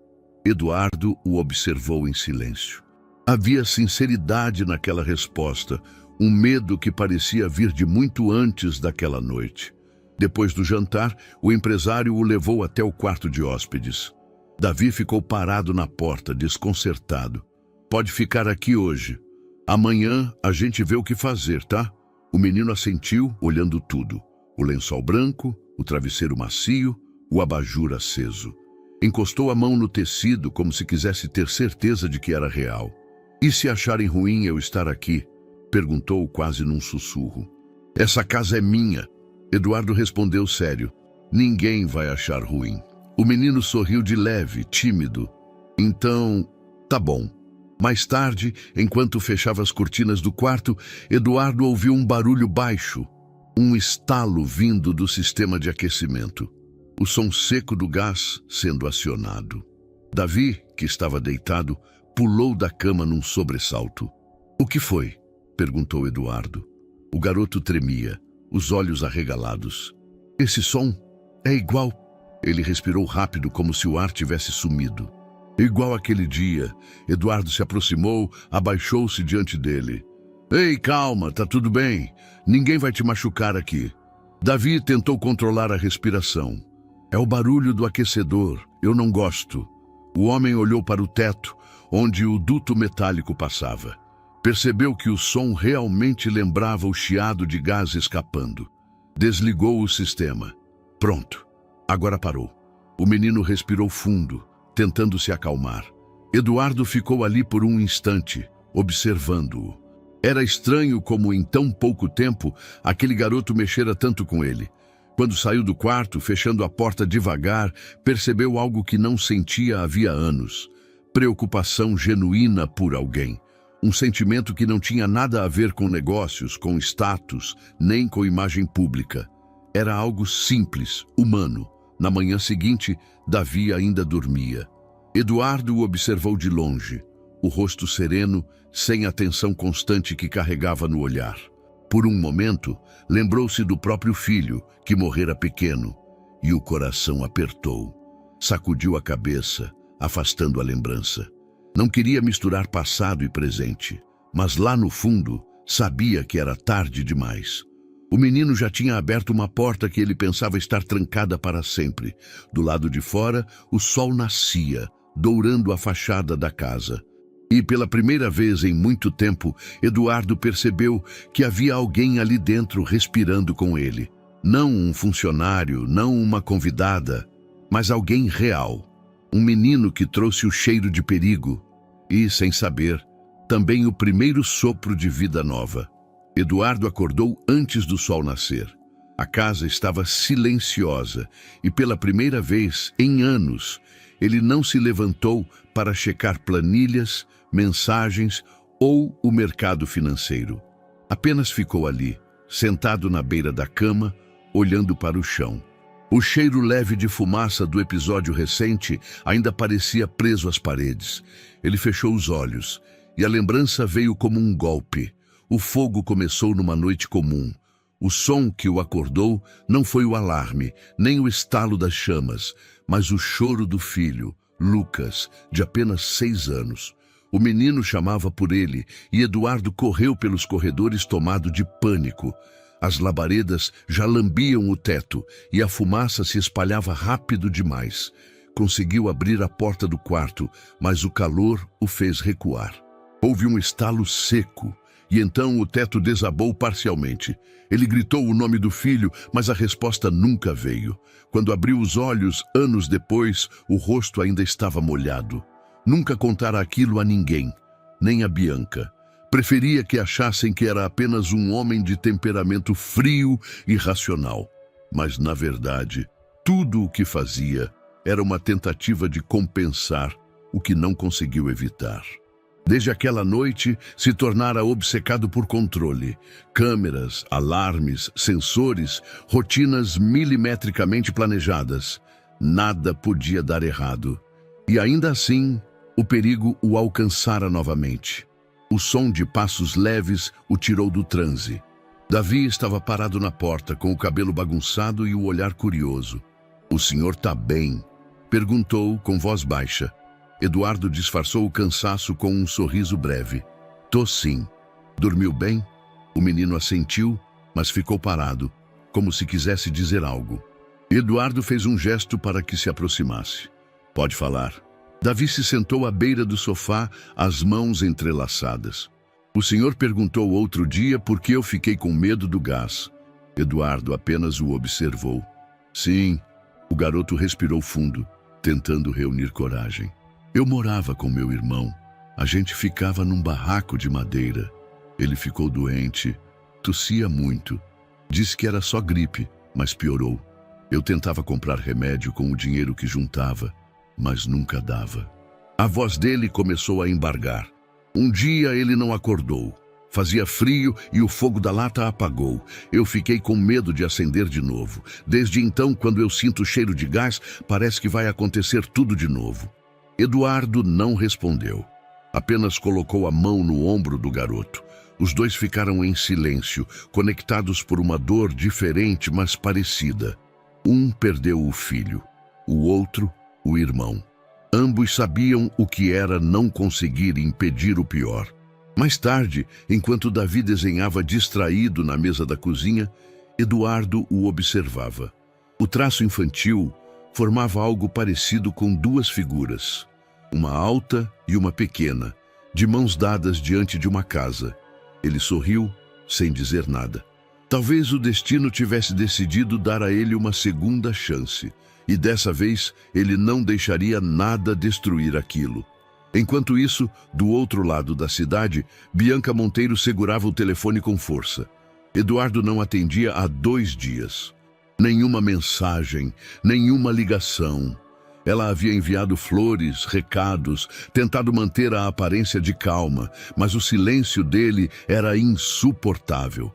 Eduardo o observou em silêncio. Havia sinceridade naquela resposta, um medo que parecia vir de muito antes daquela noite. Depois do jantar, o empresário o levou até o quarto de hóspedes. Davi ficou parado na porta, desconcertado. Pode ficar aqui hoje. Amanhã a gente vê o que fazer, tá? O menino assentiu, olhando tudo. O lençol branco, o travesseiro macio, o abajur aceso. Encostou a mão no tecido como se quisesse ter certeza de que era real. E se acharem ruim eu estar aqui? Perguntou quase num sussurro. Essa casa é minha. Eduardo respondeu sério. Ninguém vai achar ruim. O menino sorriu de leve, tímido. Então, tá bom. Mais tarde, enquanto fechava as cortinas do quarto, Eduardo ouviu um barulho baixo. Um estalo vindo do sistema de aquecimento. O som seco do gás sendo acionado. Davi, que estava deitado, pulou da cama num sobressalto. "O que foi?" perguntou Eduardo. O garoto tremia, os olhos arregalados. "Esse som é igual." Ele respirou rápido, como se o ar tivesse sumido. Igual aquele dia. Eduardo se aproximou, abaixou-se diante dele. "Ei, calma, tá tudo bem. Ninguém vai te machucar aqui." Davi tentou controlar a respiração. "É o barulho do aquecedor. Eu não gosto." O homem olhou para o teto, onde o duto metálico passava. Percebeu que o som realmente lembrava o chiado de gás escapando. Desligou o sistema. Pronto. Agora parou. O menino respirou fundo, tentando se acalmar. Eduardo ficou ali por um instante, observando-o. Era estranho como em tão pouco tempo aquele garoto mexera tanto com ele. Quando saiu do quarto, fechando a porta devagar, percebeu algo que não sentia havia anos. Preocupação genuína por alguém. Um sentimento que não tinha nada a ver com negócios, com status, nem com imagem pública. Era algo simples, humano. Na manhã seguinte, Davi ainda dormia. Eduardo o observou de longe, o rosto sereno, sem a tensão constante que carregava no olhar. Por um momento, lembrou-se do próprio filho, que morrera pequeno, e o coração apertou. Sacudiu a cabeça, afastando a lembrança. Não queria misturar passado e presente, mas lá no fundo, sabia que era tarde demais. O menino já tinha aberto uma porta que ele pensava estar trancada para sempre. Do lado de fora, o sol nascia, dourando a fachada da casa. E pela primeira vez em muito tempo, Eduardo percebeu que havia alguém ali dentro respirando com ele. Não um funcionário, não uma convidada, mas alguém real. Um menino que trouxe o cheiro de perigo e, sem saber, também o primeiro sopro de vida nova. Eduardo acordou antes do sol nascer. A casa estava silenciosa e pela primeira vez em anos, ele não se levantou para checar planilhas, mensagens ou o mercado financeiro. Apenas ficou ali, sentado na beira da cama, olhando para o chão. O cheiro leve de fumaça do episódio recente ainda parecia preso às paredes. Ele fechou os olhos e a lembrança veio como um golpe. O fogo começou numa noite comum. O som que o acordou não foi o alarme, nem o estalo das chamas, mas o choro do filho, Lucas, de apenas 6 anos. O menino chamava por ele e Eduardo correu pelos corredores tomado de pânico. As labaredas já lambiam o teto e a fumaça se espalhava rápido demais. Conseguiu abrir a porta do quarto, mas o calor o fez recuar. Houve um estalo seco. E então o teto desabou parcialmente. Ele gritou o nome do filho, mas a resposta nunca veio. Quando abriu os olhos, anos depois, o rosto ainda estava molhado. Nunca contara aquilo a ninguém, nem a Bianca. Preferia que achassem que era apenas um homem de temperamento frio e racional. Mas, na verdade, tudo o que fazia era uma tentativa de compensar o que não conseguiu evitar. Desde aquela noite, se tornara obcecado por controle. Câmeras, alarmes, sensores, rotinas milimetricamente planejadas. Nada podia dar errado. E ainda assim, o perigo o alcançara novamente. O som de passos leves o tirou do transe. Davi estava parado na porta, com o cabelo bagunçado e o olhar curioso. "O senhor tá bem?" perguntou com voz baixa. Eduardo disfarçou o cansaço com um sorriso breve. "Tô sim." "Dormiu bem?" O menino assentiu, mas ficou parado, como se quisesse dizer algo. Eduardo fez um gesto para que se aproximasse. "Pode falar." Davi se sentou à beira do sofá, as mãos entrelaçadas. "O senhor perguntou outro dia por que eu fiquei com medo do gás." Eduardo apenas o observou. "Sim." O garoto respirou fundo, tentando reunir coragem. "Eu morava com meu irmão. A gente ficava num barraco de madeira. Ele ficou doente, tossia muito. Disse que era só gripe, mas piorou. Eu tentava comprar remédio com o dinheiro que juntava, mas nunca dava." A voz dele começou a embargar. Um dia ele não acordou. Fazia frio e o fogo da lata apagou. Eu fiquei com medo de acender de novo. Desde então, quando eu sinto o cheiro de gás, parece que vai acontecer tudo de novo. Eduardo não respondeu. Apenas colocou a mão no ombro do garoto. Os dois ficaram em silêncio, conectados por uma dor diferente, mas parecida. Um perdeu o filho, o outro, o irmão. Ambos sabiam o que era não conseguir impedir o pior. Mais tarde, enquanto Davi desenhava distraído na mesa da cozinha, Eduardo o observava. O traço infantil formava algo parecido com duas figuras, uma alta e uma pequena, de mãos dadas diante de uma casa. Ele sorriu, sem dizer nada. Talvez o destino tivesse decidido dar a ele uma segunda chance, e dessa vez ele não deixaria nada destruir aquilo. Enquanto isso, do outro lado da cidade, Bianca Monteiro segurava o telefone com força. Eduardo não atendia há 2 dias. Nenhuma mensagem, nenhuma ligação. Ela havia enviado flores, recados, tentado manter a aparência de calma, mas o silêncio dele era insuportável.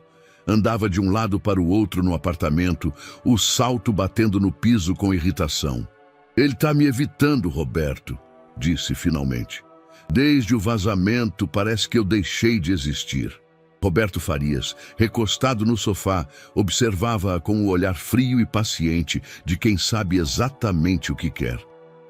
Andava de um lado para o outro no apartamento, o salto batendo no piso com irritação. "Ele está me evitando, Roberto", disse finalmente. "Desde o vazamento, parece que eu deixei de existir." Roberto Farias, recostado no sofá, observava-a com o olhar frio e paciente de quem sabe exatamente o que quer.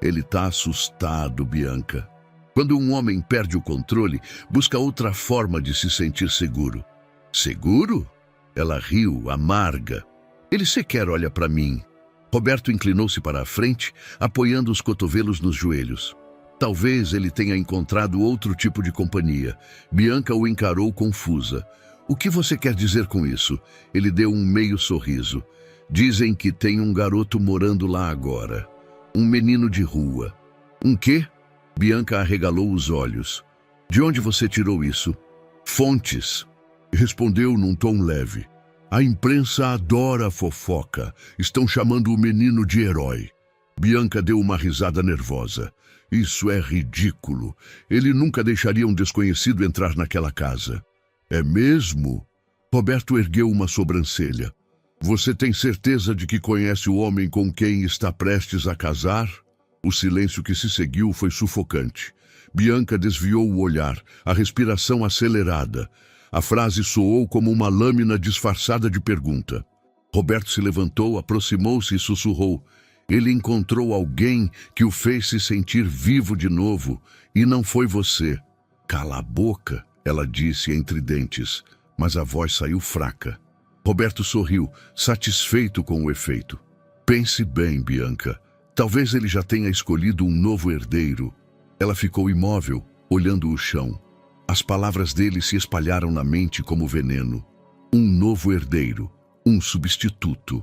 "Ele está assustado, Bianca. Quando um homem perde o controle, busca outra forma de se sentir seguro." "Seguro?" Ela riu, amarga. "Ele sequer olha para mim." Roberto inclinou-se para a frente, apoiando os cotovelos nos joelhos. Talvez ele tenha encontrado outro tipo de companhia. Bianca o encarou confusa. "O que você quer dizer com isso?" Ele deu um meio sorriso. "Dizem que tem um garoto morando lá agora. Um menino de rua." "Um quê?" Bianca arregalou os olhos. "De onde você tirou isso?" "Fontes." Respondeu num tom leve. "A imprensa adora a fofoca. Estão chamando o menino de herói." Bianca deu uma risada nervosa. "Isso é ridículo. Ele nunca deixaria um desconhecido entrar naquela casa." "É mesmo?" Roberto ergueu uma sobrancelha. "Você tem certeza de que conhece o homem com quem está prestes a casar?" O silêncio que se seguiu foi sufocante. Bianca desviou o olhar, a respiração acelerada. A frase soou como uma lâmina disfarçada de pergunta. Roberto se levantou, aproximou-se e sussurrou. "Ele encontrou alguém que o fez se sentir vivo de novo, e não foi você." "Cala a boca", ela disse entre dentes, mas a voz saiu fraca. Roberto sorriu, satisfeito com o efeito. "Pense bem, Bianca. Talvez ele já tenha escolhido um novo herdeiro." Ela ficou imóvel, olhando o chão. As palavras dele se espalharam na mente como veneno. Um novo herdeiro, um substituto.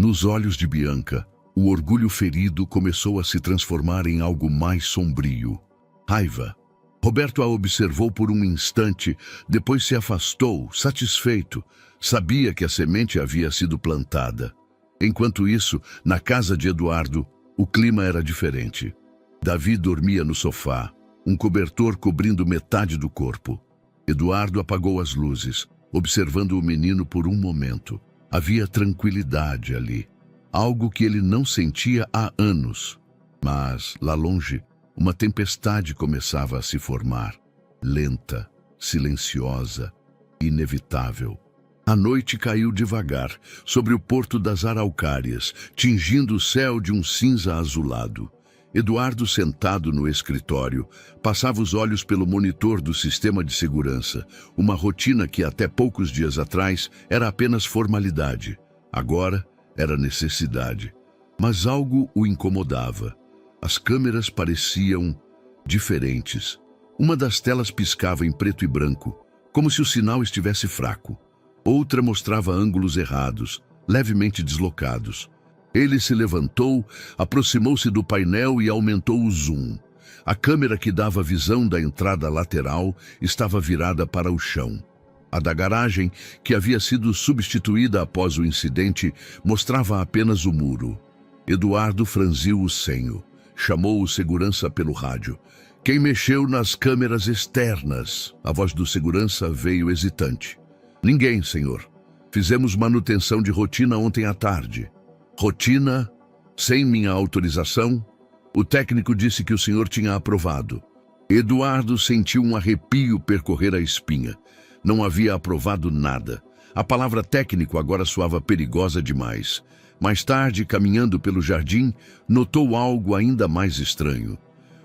Nos olhos de Bianca, o orgulho ferido começou a se transformar em algo mais sombrio. Raiva. Roberto a observou por um instante, depois se afastou, satisfeito. Sabia que a semente havia sido plantada. Enquanto isso, na casa de Eduardo, o clima era diferente. Davi dormia no sofá, um cobertor cobrindo metade do corpo. Eduardo apagou as luzes, observando o menino por um momento. Havia tranquilidade ali, algo que ele não sentia há anos. Mas, lá longe, uma tempestade começava a se formar, lenta, silenciosa, inevitável. A noite caiu devagar sobre o porto das Araucárias, tingindo o céu de um cinza azulado. Eduardo, sentado no escritório, passava os olhos pelo monitor do sistema de segurança, uma rotina que até poucos dias atrás era apenas formalidade. Agora era necessidade. Mas algo o incomodava. As câmeras pareciam diferentes. Uma das telas piscava em preto e branco, como se o sinal estivesse fraco. Outra mostrava ângulos errados, levemente deslocados. Ele se levantou, aproximou-se do painel e aumentou o zoom. A câmera que dava visão da entrada lateral estava virada para o chão. A da garagem, que havia sido substituída após o incidente, mostrava apenas o muro. Eduardo franziu o senho. Chamou o segurança pelo rádio. Quem mexeu nas câmeras externas? A voz do segurança veio hesitante. Ninguém, senhor. Fizemos manutenção de rotina ontem à tarde. Rotina? Sem minha autorização? O técnico disse que o senhor tinha aprovado. Eduardo sentiu um arrepio percorrer a espinha. Não havia aprovado nada. A palavra técnico agora soava perigosa demais. Mais tarde, caminhando pelo jardim, notou algo ainda mais estranho.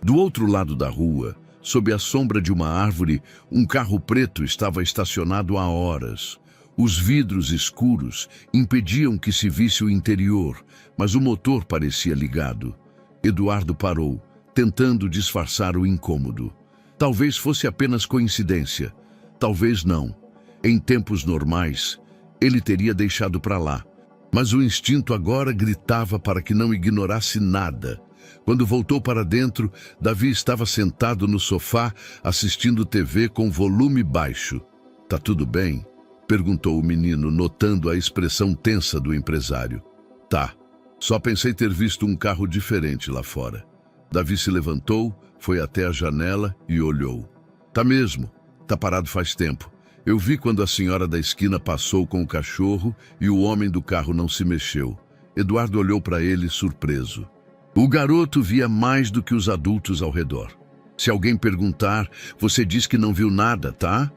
Do outro lado da rua, sob a sombra de uma árvore, um carro preto estava estacionado há horas. Os vidros escuros impediam que se visse o interior, mas o motor parecia ligado. Eduardo parou, tentando disfarçar o incômodo. Talvez fosse apenas coincidência. Talvez não. Em tempos normais, ele teria deixado para lá. Mas o instinto agora gritava para que não ignorasse nada. Quando voltou para dentro, Davi estava sentado no sofá, assistindo TV com volume baixo. "Tá tudo bem?" perguntou o menino, notando a expressão tensa do empresário. "Tá. Só pensei ter visto um carro diferente lá fora." Davi se levantou, foi até a janela e olhou. "Tá mesmo. Tá parado faz tempo. Eu vi quando a senhora da esquina passou com o cachorro e o homem do carro não se mexeu." Eduardo olhou para ele surpreso. O garoto via mais do que os adultos ao redor. "Se alguém perguntar, você diz que não viu nada, tá?"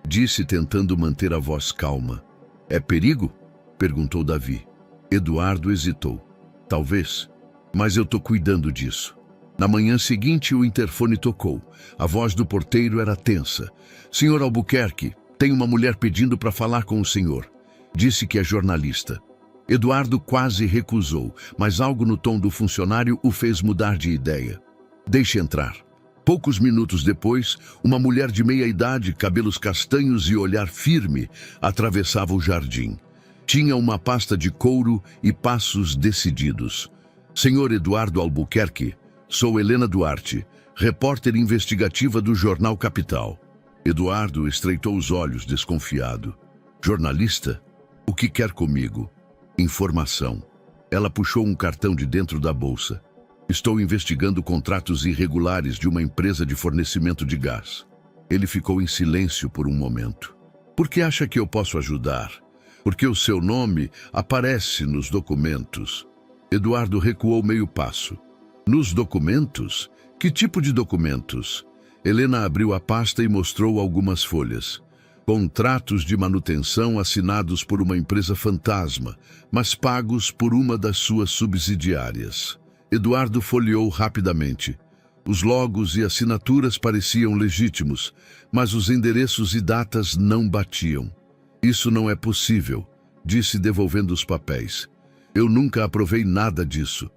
disse, tentando manter a voz calma. "É perigo?" perguntou Davi. Eduardo hesitou. "Talvez, mas eu tô cuidando disso." Na manhã seguinte, o interfone tocou. A voz do porteiro era tensa. "Senhor Albuquerque, tem uma mulher pedindo para falar com o senhor." Disse que é jornalista. Eduardo quase recusou, mas algo no tom do funcionário o fez mudar de ideia. "Deixe entrar." Poucos minutos depois, uma mulher de meia-idade, cabelos castanhos e olhar firme, atravessava o jardim. Tinha uma pasta de couro e passos decididos. "Senhor Eduardo Albuquerque, sou Helena Duarte, repórter investigativa do Jornal Capital." Eduardo estreitou os olhos, desconfiado. "Jornalista? O que quer comigo?" "Informação." Ela puxou um cartão de dentro da bolsa. "Estou investigando contratos irregulares de uma empresa de fornecimento de gás." Ele ficou em silêncio por um momento. "Por que acha que eu posso ajudar?" "Porque o seu nome aparece nos documentos." Eduardo recuou meio passo. "Nos documentos? Que tipo de documentos?" Helena abriu a pasta e mostrou algumas folhas. Contratos de manutenção assinados por uma empresa fantasma, mas pagos por uma das suas subsidiárias. Eduardo folheou rapidamente. Os logos e assinaturas pareciam legítimos, mas os endereços e datas não batiam. "Isso não é possível", disse, devolvendo os papéis. "Eu nunca aprovei nada disso."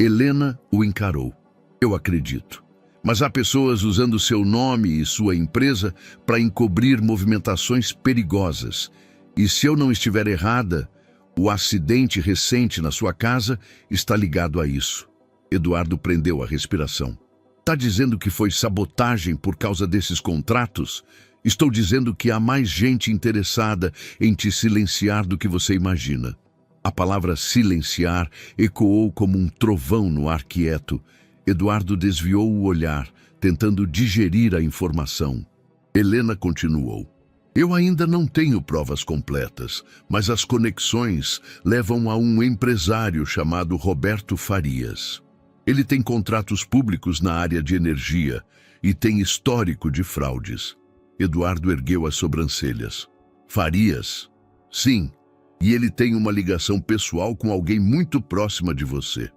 Helena o encarou. "Eu acredito. Mas há pessoas usando seu nome e sua empresa para encobrir movimentações perigosas. E se eu não estiver errada, o acidente recente na sua casa está ligado a isso." Eduardo prendeu a respiração. "Tá dizendo que foi sabotagem por causa desses contratos? Estou dizendo que há mais gente interessada em te silenciar do que você imagina." A palavra silenciar ecoou como um trovão no ar quieto. Eduardo desviou o olhar, tentando digerir a informação. Helena continuou. "Eu ainda não tenho provas completas, mas as conexões levam a um empresário chamado Roberto Farias. Ele tem contratos públicos na área de energia e tem histórico de fraudes." Eduardo ergueu as sobrancelhas. "Farias?" "Sim, e ele tem uma ligação pessoal com alguém muito próxima de você."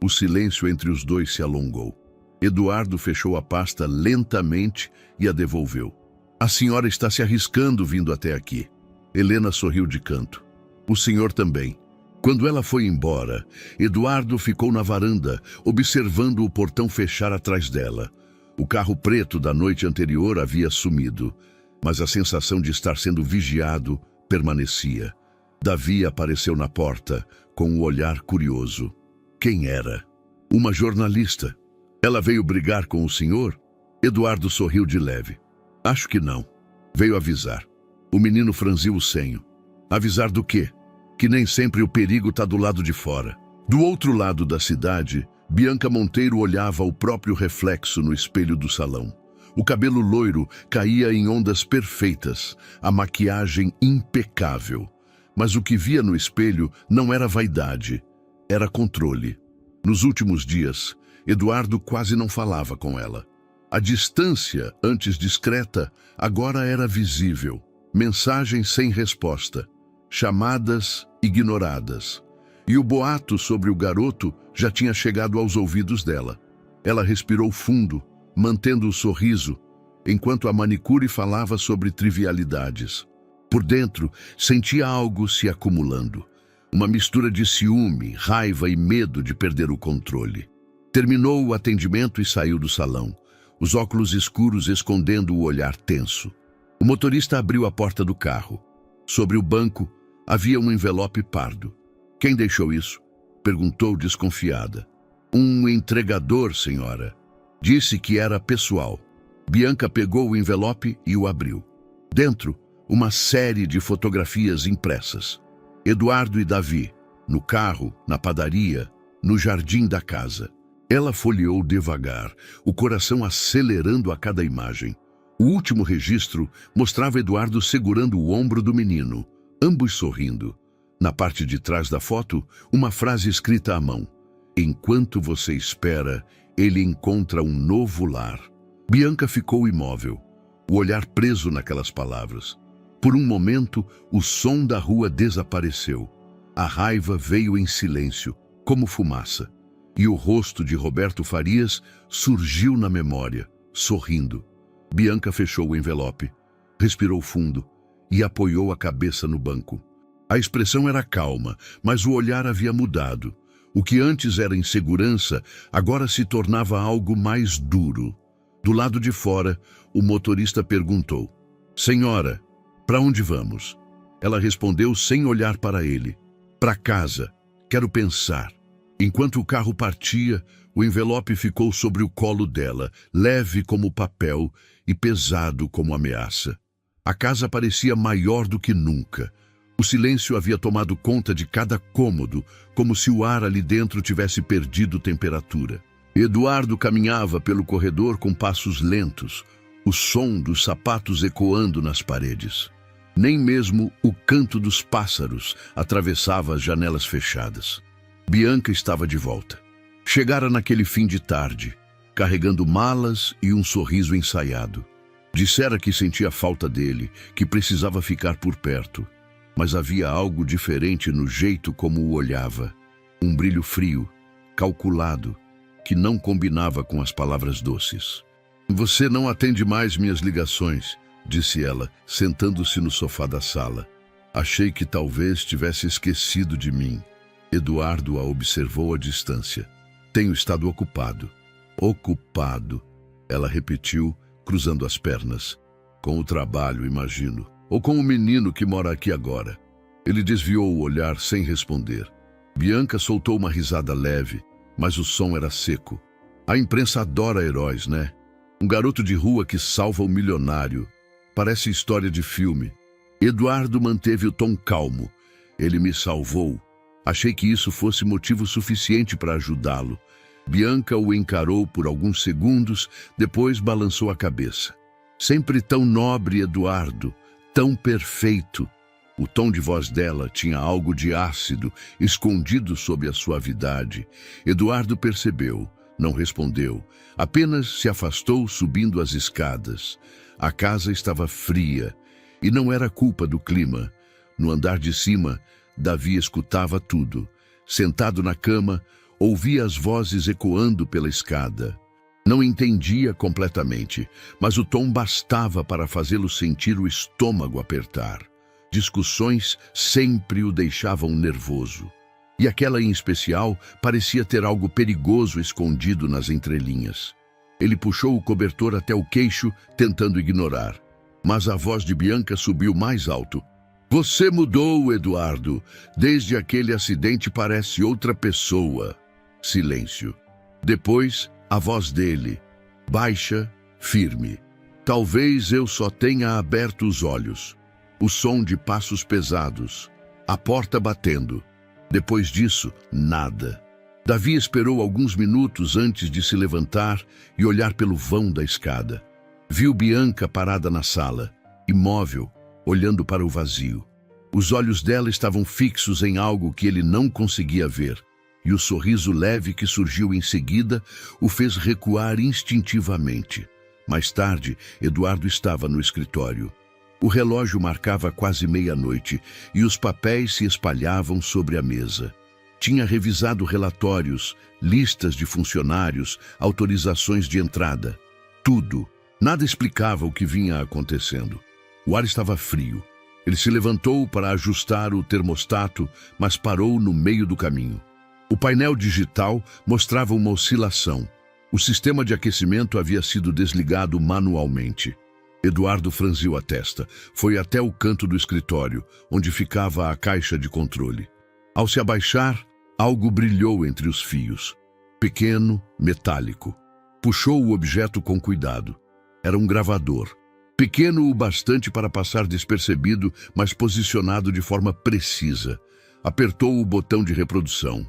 O silêncio entre os dois se alongou. Eduardo fechou a pasta lentamente e a devolveu. "A senhora está se arriscando vindo até aqui." Helena sorriu de canto. "O senhor também." Quando ela foi embora, Eduardo ficou na varanda, observando o portão fechar atrás dela. O carro preto da noite anterior havia sumido, mas a sensação de estar sendo vigiado permanecia. Davi apareceu na porta, com um olhar curioso. Quem era? "Uma jornalista." "Ela veio brigar com o senhor?" Eduardo sorriu de leve. "Acho que não. Veio avisar." O menino franziu o senho. "Avisar do quê?" "Que nem sempre o perigo está do lado de fora." Do outro lado da cidade, Bianca Monteiro olhava o próprio reflexo no espelho do salão. O cabelo loiro caía em ondas perfeitas, a maquiagem impecável. Mas o que via no espelho não era vaidade, era controle. Nos últimos dias, Eduardo quase não falava com ela. A distância, antes discreta, agora era visível. Mensagens sem resposta, chamadas ignoradas. E o boato sobre o garoto já tinha chegado aos ouvidos dela. Ela respirou fundo, mantendo o sorriso, enquanto a manicure falava sobre trivialidades. Por dentro, sentia algo se acumulando. Uma mistura de ciúme, raiva e medo de perder o controle. Terminou o atendimento e saiu do salão, os óculos escuros escondendo o olhar tenso. O motorista abriu a porta do carro. Sobre o banco, havia um envelope pardo. "Quem deixou isso?" perguntou desconfiada. "Um entregador, senhora. Disse que era pessoal." Bianca pegou o envelope e o abriu. Dentro, uma série de fotografias impressas. Eduardo e Davi, no carro, na padaria, no jardim da casa. Ela folheou devagar, o coração acelerando a cada imagem. O último registro mostrava Eduardo segurando o ombro do menino, ambos sorrindo. Na parte de trás da foto, uma frase escrita à mão: "Enquanto você espera, ele encontra um novo lar." Bianca ficou imóvel, o olhar preso naquelas palavras. Por um momento, o som da rua desapareceu. A raiva veio em silêncio, como fumaça. E o rosto de Roberto Farias surgiu na memória, sorrindo. Bianca fechou o envelope, respirou fundo e apoiou a cabeça no banco. A expressão era calma, mas o olhar havia mudado. O que antes era insegurança, agora se tornava algo mais duro. Do lado de fora, o motorista perguntou: "Senhora, para onde vamos?" Ela respondeu sem olhar para ele: "Para casa. Quero pensar." Enquanto o carro partia, o envelope ficou sobre o colo dela, leve como papel e pesado como ameaça. A casa parecia maior do que nunca. O silêncio havia tomado conta de cada cômodo, como se o ar ali dentro tivesse perdido temperatura. Eduardo caminhava pelo corredor com passos lentos, o som dos sapatos ecoando nas paredes. Nem mesmo o canto dos pássaros atravessava as janelas fechadas. Bianca estava de volta. Chegara naquele fim de tarde, carregando malas e um sorriso ensaiado. Dissera que sentia falta dele, que precisava ficar por perto. Mas havia algo diferente no jeito como o olhava. Um brilho frio, calculado, que não combinava com as palavras doces. "Você não atende mais minhas ligações", disse ela, sentando-se no sofá da sala. "Achei que talvez tivesse esquecido de mim." Eduardo a observou à distância. "Tenho estado ocupado." "Ocupado", ela repetiu, cruzando as pernas. "Com o trabalho, imagino. Ou com o menino que mora aqui agora." Ele desviou o olhar sem responder. Bianca soltou uma risada leve, mas o som era seco. "A imprensa adora heróis, né? Um garoto de rua que salva o milionário. Parece história de filme." Eduardo manteve o tom calmo. "Ele me salvou. Achei que isso fosse motivo suficiente para ajudá-lo." Bianca o encarou por alguns segundos, depois balançou a cabeça. "Sempre tão nobre, Eduardo. Tão perfeito." O tom de voz dela tinha algo de ácido, escondido sob a suavidade. Eduardo percebeu, não respondeu, apenas se afastou subindo as escadas. A casa estava fria, e não era culpa do clima. No andar de cima, Davi escutava tudo. Sentado na cama, ouvia as vozes ecoando pela escada. Não entendia completamente, mas o tom bastava para fazê-lo sentir o estômago apertar. Discussões sempre o deixavam nervoso. E aquela em especial parecia ter algo perigoso escondido nas entrelinhas. Ele puxou o cobertor até o queixo, tentando ignorar. Mas a voz de Bianca subiu mais alto. "Você mudou, Eduardo. Desde aquele acidente parece outra pessoa." Silêncio. Depois, a voz dele, baixa, firme. "Talvez eu só tenha aberto os olhos." O som de passos pesados. A porta batendo. Depois disso, nada. Davi esperou alguns minutos antes de se levantar e olhar pelo vão da escada. Viu Bianca parada na sala, imóvel, olhando para o vazio. Os olhos dela estavam fixos em algo que ele não conseguia ver, e o sorriso leve que surgiu em seguida o fez recuar instintivamente. Mais tarde, Eduardo estava no escritório. O relógio marcava quase meia-noite e os papéis se espalhavam sobre a mesa. Tinha revisado relatórios, listas de funcionários, autorizações de entrada. Tudo. Nada explicava o que vinha acontecendo. O ar estava frio. Ele se levantou para ajustar o termostato, mas parou no meio do caminho. O painel digital mostrava uma oscilação. O sistema de aquecimento havia sido desligado manualmente. Eduardo franziu a testa. Foi até o canto do escritório, onde ficava a caixa de controle. Ao se abaixar, algo brilhou entre os fios. Pequeno, metálico. Puxou o objeto com cuidado. Era um gravador. Pequeno o bastante para passar despercebido, mas posicionado de forma precisa. Apertou o botão de reprodução.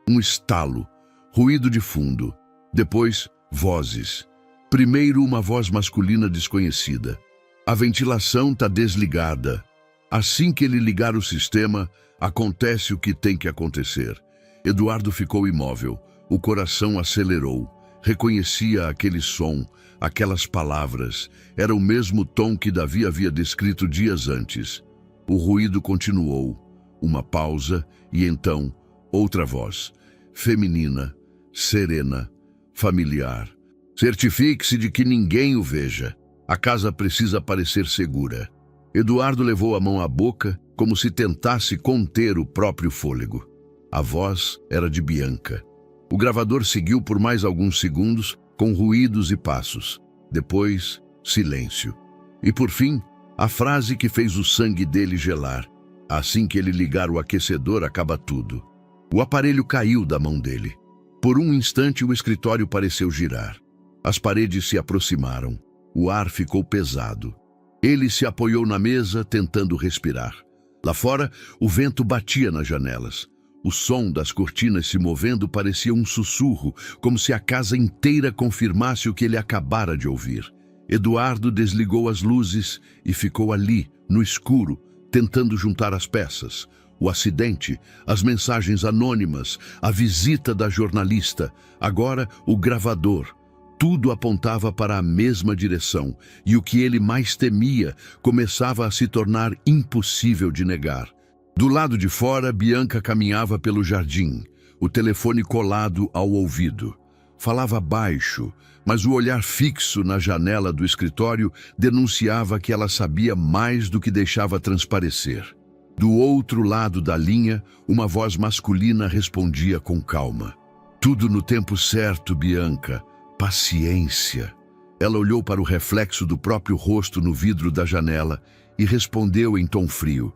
Um estalo. Ruído de fundo. Depois, vozes. Primeiro, uma voz masculina desconhecida. A ventilação está desligada. Assim que ele ligar o sistema, acontece o que tem que acontecer. Eduardo ficou imóvel. O coração acelerou. Reconhecia aquele som, aquelas palavras. Era o mesmo tom que Davi havia descrito dias antes. O ruído continuou. Uma pausa e então, outra voz. Feminina, serena, familiar. Certifique-se de que ninguém o veja. A casa precisa parecer segura. Eduardo levou a mão à boca, como se tentasse conter o próprio fôlego. A voz era de Bianca. O gravador seguiu por mais alguns segundos, com ruídos e passos. Depois, silêncio. E por fim, a frase que fez o sangue dele gelar. Assim que ele ligar o aquecedor, acaba tudo. O aparelho caiu da mão dele. Por um instante, o escritório pareceu girar. As paredes se aproximaram. O ar ficou pesado. Ele se apoiou na mesa, tentando respirar. Lá fora, o vento batia nas janelas. O som das cortinas se movendo parecia um sussurro, como se a casa inteira confirmasse o que ele acabara de ouvir. Eduardo desligou as luzes e ficou ali, no escuro, tentando juntar as peças. O acidente, as mensagens anônimas, a visita da jornalista, agora o gravador. Tudo apontava para a mesma direção, e o que ele mais temia começava a se tornar impossível de negar. Do lado de fora, Bianca caminhava pelo jardim, o telefone colado ao ouvido. Falava baixo, mas o olhar fixo na janela do escritório denunciava que ela sabia mais do que deixava transparecer. Do outro lado da linha, uma voz masculina respondia com calma. Tudo no tempo certo, Bianca. Paciência. Ela olhou para o reflexo do próprio rosto no vidro da janela e respondeu em tom frio.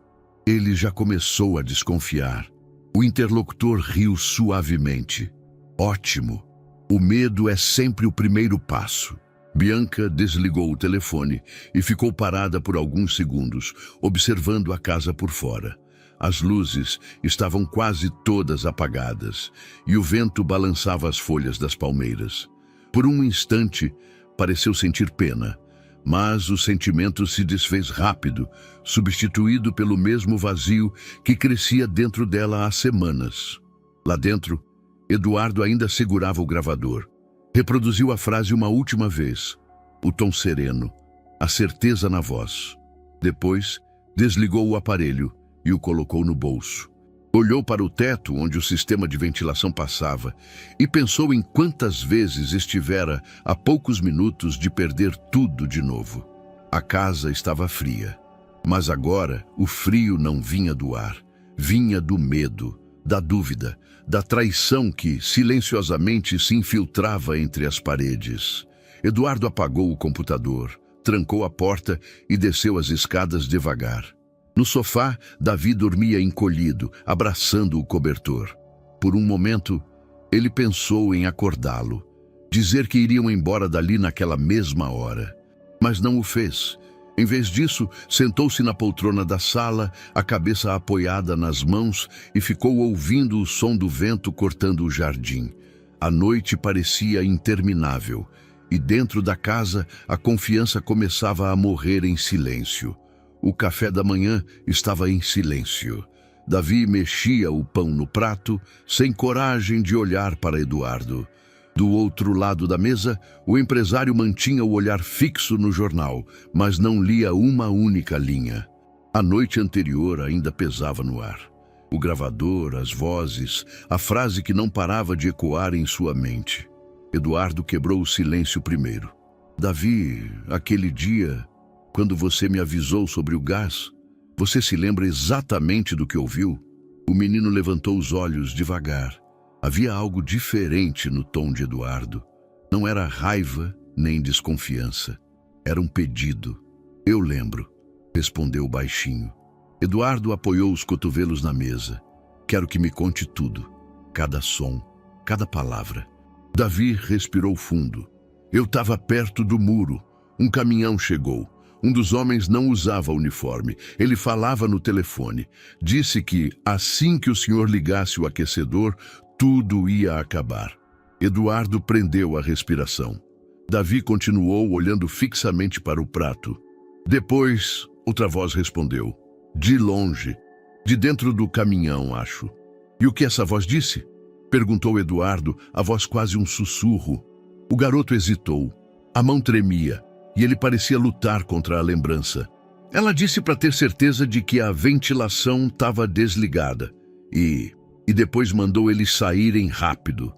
Ele já começou a desconfiar. O interlocutor riu suavemente. Ótimo. O medo é sempre o primeiro passo. Bianca desligou o telefone e ficou parada por alguns segundos, observando a casa por fora. As luzes estavam quase todas apagadas e o vento balançava as folhas das palmeiras. Por um instante, pareceu sentir pena, mas o sentimento se desfez rápido, substituído pelo mesmo vazio que crescia dentro dela há semanas. Lá dentro, Eduardo ainda segurava o gravador. Reproduziu a frase uma última vez, o tom sereno, a certeza na voz. Depois, desligou o aparelho e o colocou no bolso. Olhou para o teto onde o sistema de ventilação passava e pensou em quantas vezes estivera a poucos minutos de perder tudo de novo. A casa estava fria, mas agora o frio não vinha do ar, vinha do medo, da dúvida, da traição que silenciosamente se infiltrava entre as paredes. Eduardo apagou o computador, trancou a porta e desceu as escadas devagar. No sofá, Davi dormia encolhido, abraçando o cobertor. Por um momento, ele pensou em acordá-lo, dizer que iriam embora dali naquela mesma hora. Mas não o fez. Em vez disso, sentou-se na poltrona da sala, a cabeça apoiada nas mãos, e ficou ouvindo o som do vento cortando o jardim. A noite parecia interminável, e dentro da casa a confiança começava a morrer em silêncio. O café da manhã estava em silêncio. Davi mexia o pão no prato, sem coragem de olhar para Eduardo. Do outro lado da mesa, o empresário mantinha o olhar fixo no jornal, mas não lia uma única linha. A noite anterior ainda pesava no ar. O gravador, as vozes, a frase que não parava de ecoar em sua mente. Eduardo quebrou o silêncio primeiro. Davi, aquele dia, quando você me avisou sobre o gás, você se lembra exatamente do que ouviu? O menino levantou os olhos devagar. Havia algo diferente no tom de Eduardo. Não era raiva nem desconfiança. Era um pedido. Eu lembro, respondeu baixinho. Eduardo apoiou os cotovelos na mesa. Quero que me conte tudo. Cada som, cada palavra. Davi respirou fundo. Eu estava perto do muro. Um caminhão chegou. Um dos homens não usava uniforme. Ele falava no telefone. Disse que, assim que o senhor ligasse o aquecedor, tudo ia acabar. Eduardo prendeu a respiração. Davi continuou olhando fixamente para o prato. Depois, outra voz respondeu. De longe. De dentro do caminhão, acho. E o que essa voz disse? Perguntou Eduardo, a voz quase um sussurro. O garoto hesitou. A mão tremia, e ele parecia lutar contra a lembrança. Ela disse para ter certeza de que a ventilação estava desligada. E depois mandou eles saírem rápido.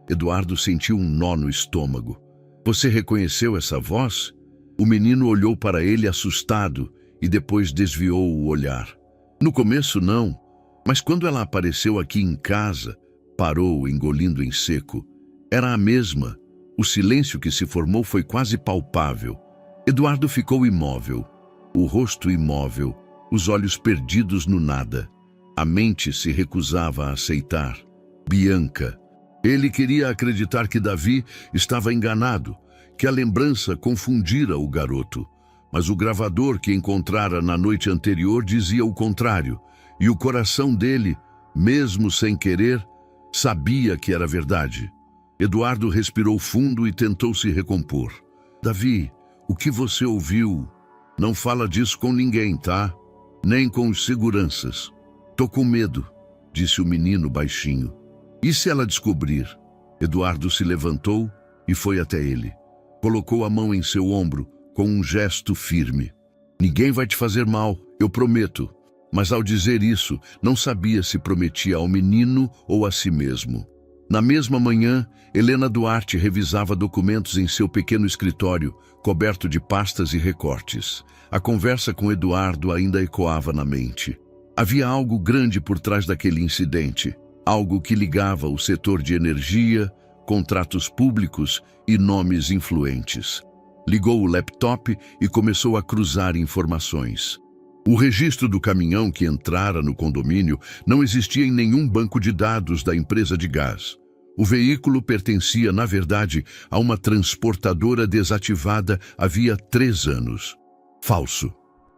Eduardo sentiu um nó no estômago. Você reconheceu essa voz? O menino olhou para ele assustado e depois desviou o olhar. No começo não, mas quando ela apareceu aqui em casa, parou, engolindo em seco. Era a mesma. O silêncio que se formou foi quase palpável. Eduardo ficou imóvel, o rosto imóvel, os olhos perdidos no nada. A mente se recusava a aceitar. Bianca. Ele queria acreditar que Davi estava enganado, que a lembrança confundira o garoto. Mas o gravador que encontrara na noite anterior dizia o contrário, e o coração dele, mesmo sem querer, sabia que era verdade. Eduardo respirou fundo e tentou se recompor. Davi, o que você ouviu? Não fala disso com ninguém, tá? Nem com os seguranças. Tô com medo, disse o menino baixinho. E se ela descobrir? Eduardo se levantou e foi até ele. Colocou a mão em seu ombro com um gesto firme. Ninguém vai te fazer mal, eu prometo. Mas ao dizer isso, não sabia se prometia ao menino ou a si mesmo. Na mesma manhã, Helena Duarte revisava documentos em seu pequeno escritório, coberto de pastas e recortes. A conversa com Eduardo ainda ecoava na mente. Havia algo grande por trás daquele incidente, algo que ligava o setor de energia, contratos públicos e nomes influentes. Ligou o laptop e começou a cruzar informações. O registro do caminhão que entrara no condomínio não existia em nenhum banco de dados da empresa de gás. O veículo pertencia, na verdade, a uma transportadora desativada havia 3 anos. Falso,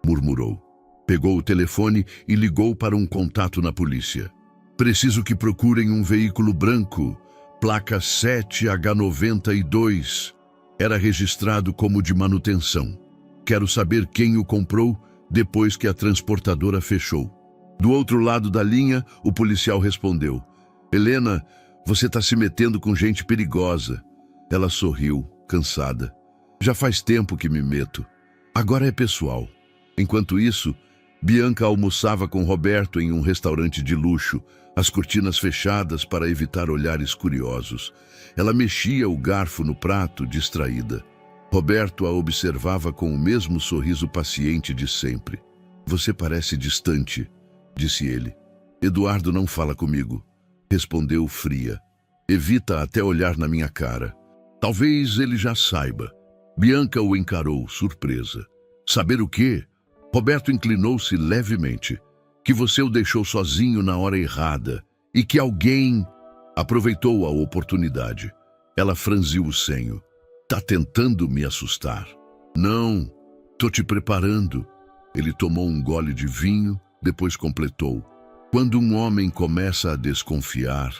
murmurou. Pegou o telefone e ligou para um contato na polícia. Preciso que procurem um veículo branco, placa 7H92. Era registrado como de manutenção. Quero saber quem o comprou depois que a transportadora fechou. Do outro lado da linha, o policial respondeu. Helena, você está se metendo com gente perigosa. Ela sorriu, cansada. Já faz tempo que me meto. Agora é pessoal. Enquanto isso, Bianca almoçava com Roberto em um restaurante de luxo, as cortinas fechadas para evitar olhares curiosos. Ela mexia o garfo no prato, distraída. Roberto a observava com o mesmo sorriso paciente de sempre. Você parece distante, disse ele. Eduardo não fala comigo, respondeu fria. Evita até olhar na minha cara. Talvez ele já saiba. Bianca o encarou, surpresa. Saber o quê? Roberto inclinou-se levemente. Que você o deixou sozinho na hora errada e que alguém aproveitou a oportunidade. Ela franziu o senho. Tá tentando me assustar. Não, Tô te preparando. Ele tomou um gole de vinho, depois completou. Quando um homem começa a desconfiar,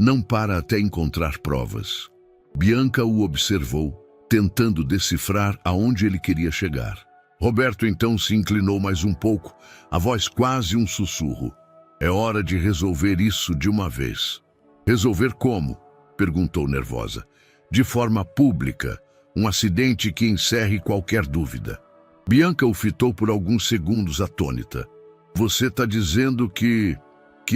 não para até encontrar provas. Bianca o observou, tentando decifrar aonde ele queria chegar. Roberto então se inclinou mais um pouco, a voz quase um sussurro. É hora de resolver isso de uma vez. Resolver como? Perguntou nervosa. De forma pública, um acidente que encerre qualquer dúvida. Bianca o fitou por alguns segundos atônita. Você está dizendo que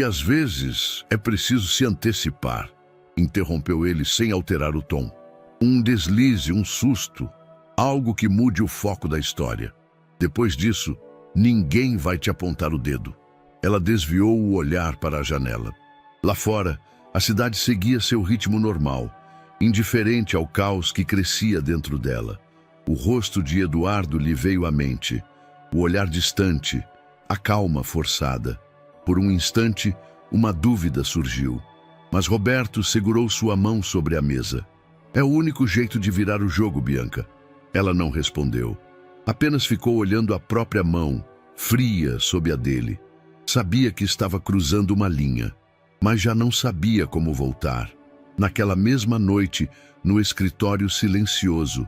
às vezes é preciso se antecipar, interrompeu ele sem alterar o tom. Um deslize, um susto, algo que mude o foco da história. Depois disso, ninguém vai te apontar o dedo. Ela desviou o olhar para a janela. Lá fora, a cidade seguia seu ritmo normal, indiferente ao caos que crescia dentro dela. O rosto de Eduardo lhe veio à mente, o olhar distante, a calma forçada. Por um instante, uma dúvida surgiu, mas Roberto segurou sua mão sobre a mesa. É o único jeito de virar o jogo, Bianca. Ela não respondeu. Apenas ficou olhando a própria mão, fria sob a dele. Sabia que estava cruzando uma linha, mas já não sabia como voltar. Naquela mesma noite, no escritório silencioso,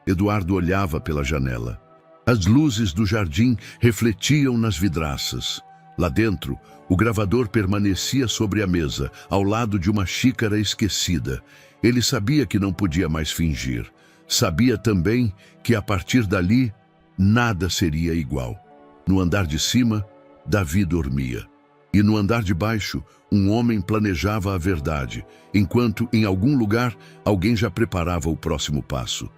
Eduardo olhava pela janela. As luzes do jardim refletiam nas vidraças. Lá dentro, o gravador permanecia sobre a mesa, ao lado de uma xícara esquecida. Ele sabia que não podia mais fingir. Sabia também que, a partir dali, nada seria igual. No andar de cima, Davi dormia. E no andar de baixo, um homem planejava a verdade, enquanto, em algum lugar, alguém já preparava o próximo passo.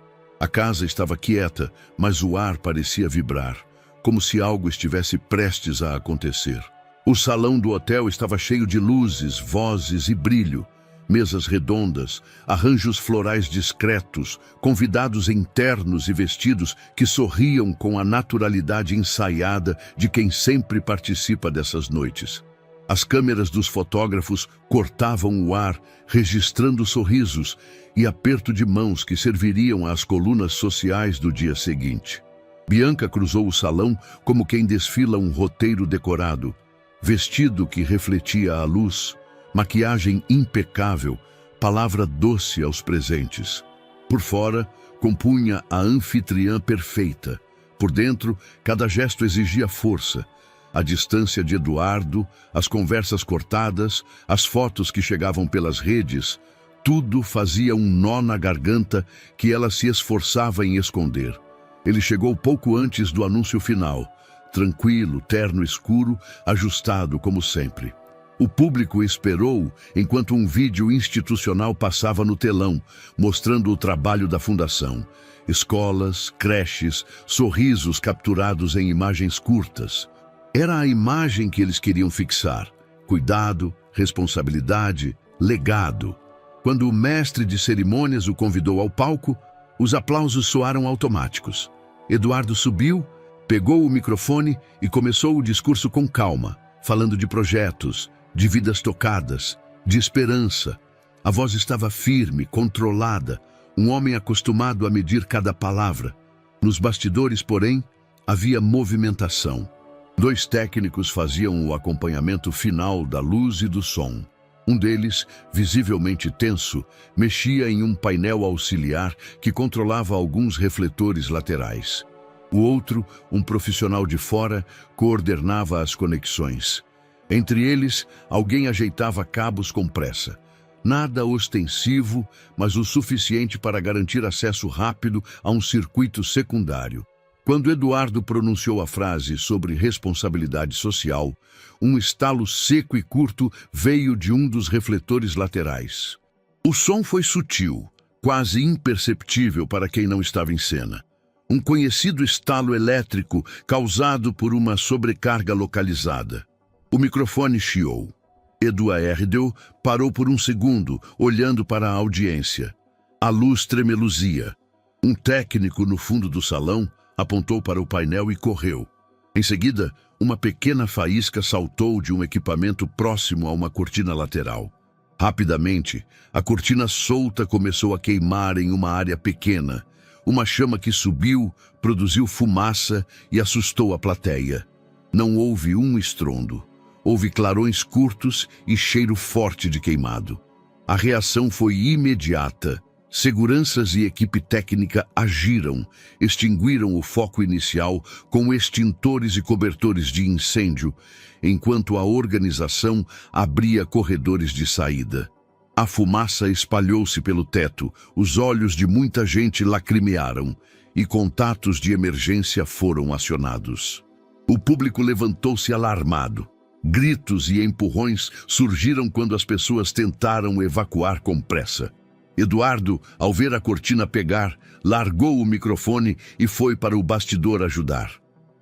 A casa estava quieta, mas o ar parecia vibrar, como se algo estivesse prestes a acontecer. O salão do hotel estava cheio de luzes, vozes e brilho, mesas redondas, arranjos florais discretos, convidados internos e vestidos que sorriam com a naturalidade ensaiada de quem sempre participa dessas noites. As câmeras dos fotógrafos cortavam o ar, registrando sorrisos e aperto de mãos que serviriam às colunas sociais do dia seguinte. Bianca cruzou o salão como quem desfila um roteiro decorado, vestido que refletia a luz, maquiagem impecável, palavra doce aos presentes. Por fora, compunha a anfitriã perfeita. Por dentro, cada gesto exigia força. A distância de Eduardo, as conversas cortadas, as fotos que chegavam pelas redes, tudo fazia um nó na garganta que ela se esforçava em esconder. Ele chegou pouco antes do anúncio final, tranquilo, terno escuro, ajustado como sempre. O público esperou enquanto um vídeo institucional passava no telão, mostrando o trabalho da fundação. Escolas, creches, sorrisos capturados em imagens curtas. Era a imagem que eles queriam fixar. Cuidado, responsabilidade, legado. Quando o mestre de cerimônias o convidou ao palco, os aplausos soaram automáticos. Eduardo subiu, pegou o microfone e começou o discurso com calma, falando de projetos, de vidas tocadas, de esperança. A voz estava firme, controlada, um homem acostumado a medir cada palavra. Nos bastidores, porém, havia movimentação. 2 técnicos faziam o acompanhamento final da luz e do som. Um deles, visivelmente tenso, mexia em um painel auxiliar que controlava alguns refletores laterais. O outro, um profissional de fora, coordenava as conexões. Entre eles, alguém ajeitava cabos com pressa. Nada ostensivo, mas o suficiente para garantir acesso rápido a um circuito secundário. Quando Eduardo pronunciou a frase sobre responsabilidade social, um estalo seco e curto veio de um dos refletores laterais. O som foi sutil, quase imperceptível para quem não estava em cena. Um conhecido estalo elétrico causado por uma sobrecarga localizada. O microfone chiou. Eduardo parou por um segundo, olhando para a audiência. A luz tremeluzia. Um técnico no fundo do salão apontou para o painel e correu. Em seguida, uma pequena faísca saltou de um equipamento próximo a uma cortina lateral. Rapidamente, a cortina solta começou a queimar em uma área pequena. Uma chama que subiu, produziu fumaça e assustou a plateia. Não houve um estrondo. Houve clarões curtos e cheiro forte de queimado. A reação foi imediata. Seguranças e equipe técnica agiram, extinguiram o foco inicial com extintores e cobertores de incêndio, enquanto a organização abria corredores de saída. A fumaça espalhou-se pelo teto, os olhos de muita gente lacrimearam e contatos de emergência foram acionados. O público levantou-se alarmado. Gritos e empurrões surgiram quando as pessoas tentaram evacuar com pressa. Eduardo, ao ver a cortina pegar, largou o microfone e foi para o bastidor ajudar.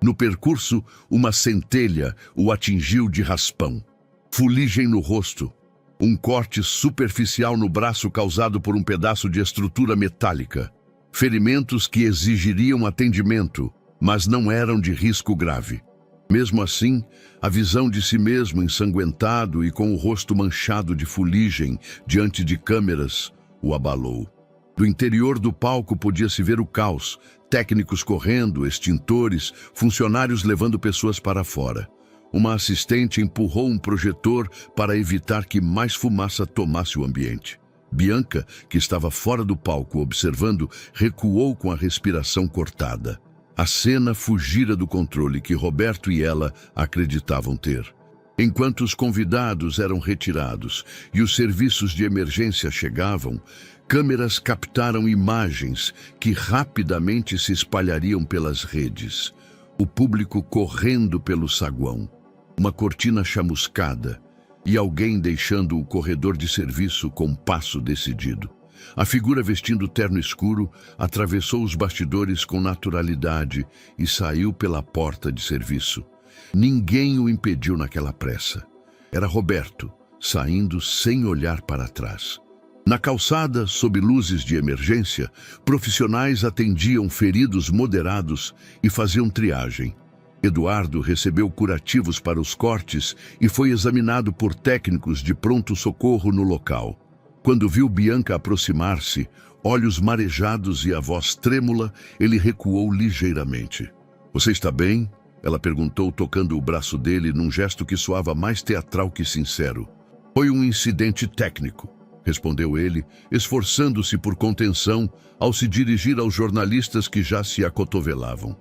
No percurso, uma centelha o atingiu de raspão. Fuligem no rosto. Um corte superficial no braço causado por um pedaço de estrutura metálica. Ferimentos que exigiriam atendimento, mas não eram de risco grave. Mesmo assim, a visão de si mesmo ensanguentado e com o rosto manchado de fuligem diante de câmeras o abalou. Do interior do palco podia-se ver o caos, técnicos correndo, extintores, funcionários levando pessoas para fora. Uma assistente empurrou um projetor para evitar que mais fumaça tomasse o ambiente. Bianca, que estava fora do palco observando, recuou com a respiração cortada. A cena fugira do controle que Roberto e ela acreditavam ter. Enquanto os convidados eram retirados e os serviços de emergência chegavam, câmeras captaram imagens que rapidamente se espalhariam pelas redes. O público correndo pelo saguão, uma cortina chamuscada e alguém deixando o corredor de serviço com passo decidido. A figura vestindo terno escuro atravessou os bastidores com naturalidade e saiu pela porta de serviço. Ninguém o impediu naquela pressa. Era Roberto, saindo sem olhar para trás. Na calçada, sob luzes de emergência, profissionais atendiam feridos moderados e faziam triagem. Eduardo recebeu curativos para os cortes e foi examinado por técnicos de pronto-socorro no local. Quando viu Bianca aproximar-se, olhos marejados e a voz trêmula, ele recuou ligeiramente. "Você está bem?" Ela perguntou, tocando o braço dele num gesto que soava mais teatral que sincero. "Foi um incidente técnico", respondeu ele, esforçando-se por contenção ao se dirigir aos jornalistas que já se acotovelavam.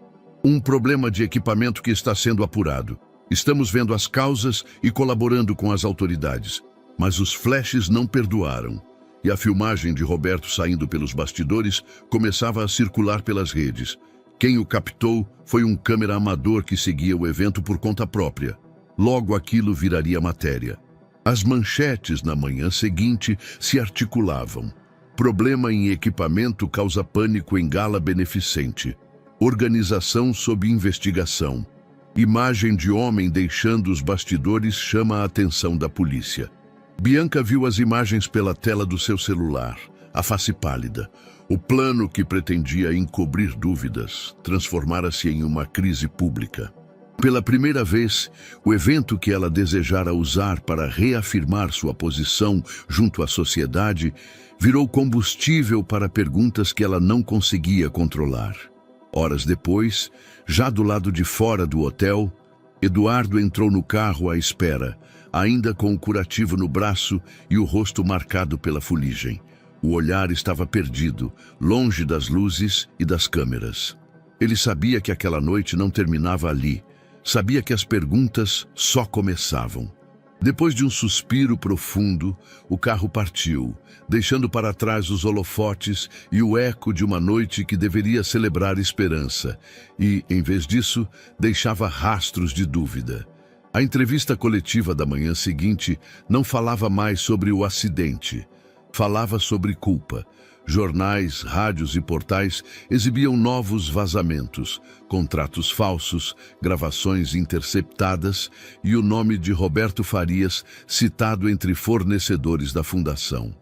"Um problema de equipamento que está sendo apurado. Estamos vendo as causas e colaborando com as autoridades. Mas os flashes não perdoaram, e a filmagem de Roberto saindo pelos bastidores começava a circular pelas redes. Quem o captou foi um câmera amador que seguia o evento por conta própria. Logo aquilo viraria matéria. As manchetes na manhã seguinte se articulavam. Problema em equipamento causa pânico em gala beneficente. Organização sob investigação. Imagem de homem deixando os bastidores chama a atenção da polícia. Bianca viu as imagens pela tela do seu celular, a face pálida. O plano que pretendia encobrir dúvidas transformara-se em uma crise pública. Pela primeira vez, o evento que ela desejara usar para reafirmar sua posição junto à sociedade virou combustível para perguntas que ela não conseguia controlar. Horas depois, já do lado de fora do hotel, Eduardo entrou no carro à espera, ainda com o curativo no braço e o rosto marcado pela fuligem. O olhar estava perdido, longe das luzes e das câmeras. Ele sabia que aquela noite não terminava ali. Sabia que as perguntas só começavam. Depois de um suspiro profundo, o carro partiu, deixando para trás os holofotes e o eco de uma noite que deveria celebrar esperança, e, em vez disso, deixava rastros de dúvida. A entrevista coletiva da manhã seguinte não falava mais sobre o acidente. Falava sobre culpa. Jornais, rádios e portais exibiam novos vazamentos, contratos falsos, gravações interceptadas e o nome de Roberto Farias citado entre fornecedores da fundação.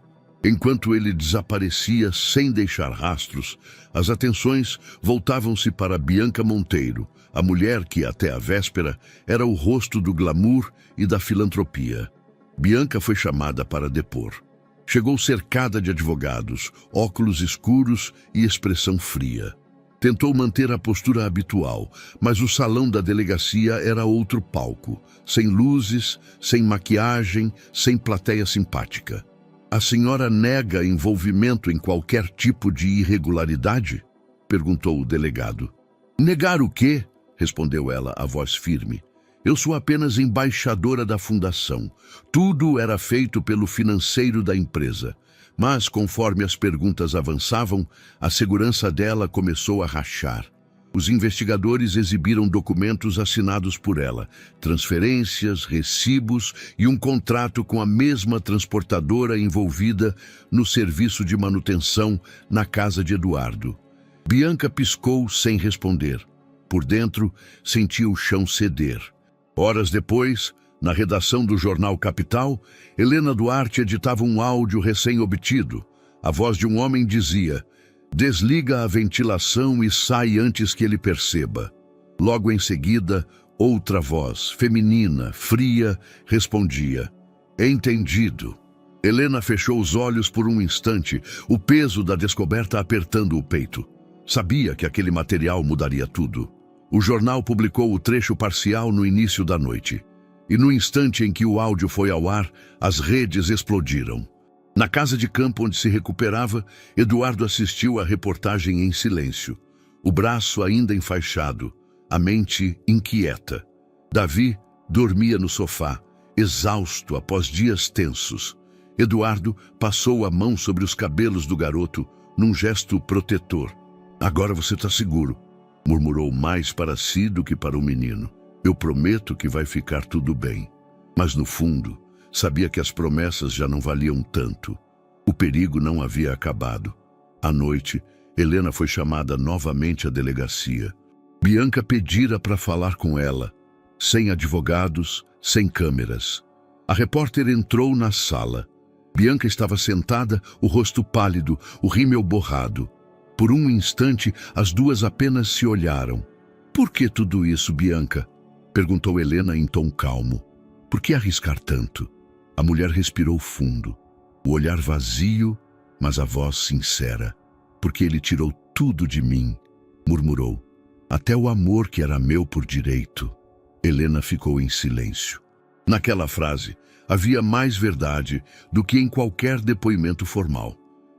Enquanto ele desaparecia sem deixar rastros, as atenções voltavam-se para Bianca Monteiro, a mulher que, até a véspera, era o rosto do glamour e da filantropia. Bianca foi chamada para depor. Chegou cercada de advogados, óculos escuros e expressão fria. Tentou manter a postura habitual, mas o salão da delegacia era outro palco, sem luzes, sem maquiagem, sem plateia simpática. A senhora nega envolvimento em qualquer tipo de irregularidade? Perguntou o delegado. Negar o quê? Respondeu ela, a voz firme. Eu sou apenas embaixadora da fundação. Tudo era feito pelo financeiro da empresa. Mas, conforme as perguntas avançavam, a segurança dela começou a rachar. Os investigadores exibiram documentos assinados por ela, transferências, recibos e um contrato com a mesma transportadora envolvida no serviço de manutenção na casa de Eduardo. Bianca piscou sem responder. Por dentro, sentia o chão ceder. Horas depois, na redação do jornal Capital, Helena Duarte editava um áudio recém-obtido. A voz de um homem dizia: desliga a ventilação e sai antes que ele perceba. Logo em seguida, outra voz, feminina, fria, respondia: entendido. Helena fechou os olhos por um instante, o peso da descoberta apertando o peito. Sabia que aquele material mudaria tudo. O jornal publicou o trecho parcial no início da noite. E no instante em que o áudio foi ao ar, as redes explodiram. Na casa de campo onde se recuperava, Eduardo assistiu à reportagem em silêncio, o braço ainda enfaixado, a mente inquieta. Davi dormia no sofá, exausto após dias tensos. Eduardo passou a mão sobre os cabelos do garoto, num gesto protetor. Agora você está seguro, murmurou mais para si do que para o menino. Eu prometo que vai ficar tudo bem. Mas no fundo, sabia que as promessas já não valiam tanto. O perigo não havia acabado. À noite, Helena foi chamada novamente à delegacia. Bianca pedira para falar com ela, sem advogados, sem câmeras. A repórter entrou na sala. Bianca estava sentada, o rosto pálido, o rímel borrado. Por um instante, as duas apenas se olharam. Por que tudo isso, Bianca? Perguntou Helena em tom calmo. Por que arriscar tanto? A mulher respirou fundo. O olhar vazio, mas a voz sincera. Porque ele tirou tudo de mim, murmurou. Até o amor que era meu por direito. Helena ficou em silêncio. Naquela frase, havia mais verdade do que em qualquer depoimento formal.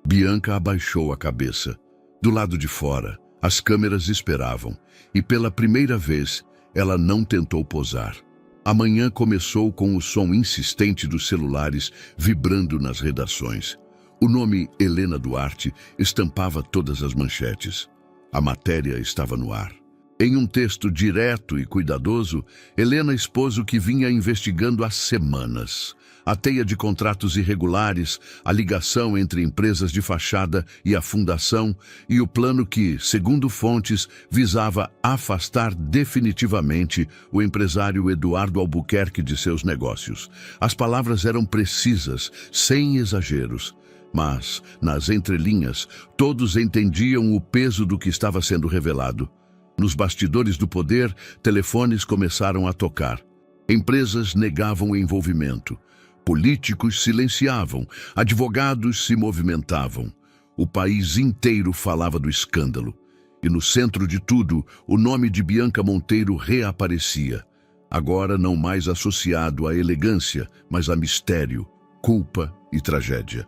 Bianca abaixou a cabeça. Do lado de fora, as câmeras esperavam, e pela primeira vez, ela não tentou posar. A manhã começou com o som insistente dos celulares vibrando nas redações. O nome Helena Duarte estampava todas as manchetes. A matéria estava no ar. Em um texto direto e cuidadoso, Helena expôs o que vinha investigando há semanas. A teia de contratos irregulares, a ligação entre empresas de fachada e a fundação e o plano que, segundo fontes, visava afastar definitivamente o empresário Eduardo Albuquerque de seus negócios. As palavras eram precisas, sem exageros. Mas, nas entrelinhas, todos entendiam o peso do que estava sendo revelado. Nos bastidores do poder, telefones começaram a tocar. Empresas negavam o envolvimento. Políticos silenciavam, advogados se movimentavam. O país inteiro falava do escândalo. E no centro de tudo, o nome de Bianca Monteiro reaparecia. Agora não mais associado à elegância, mas a mistério, culpa e tragédia.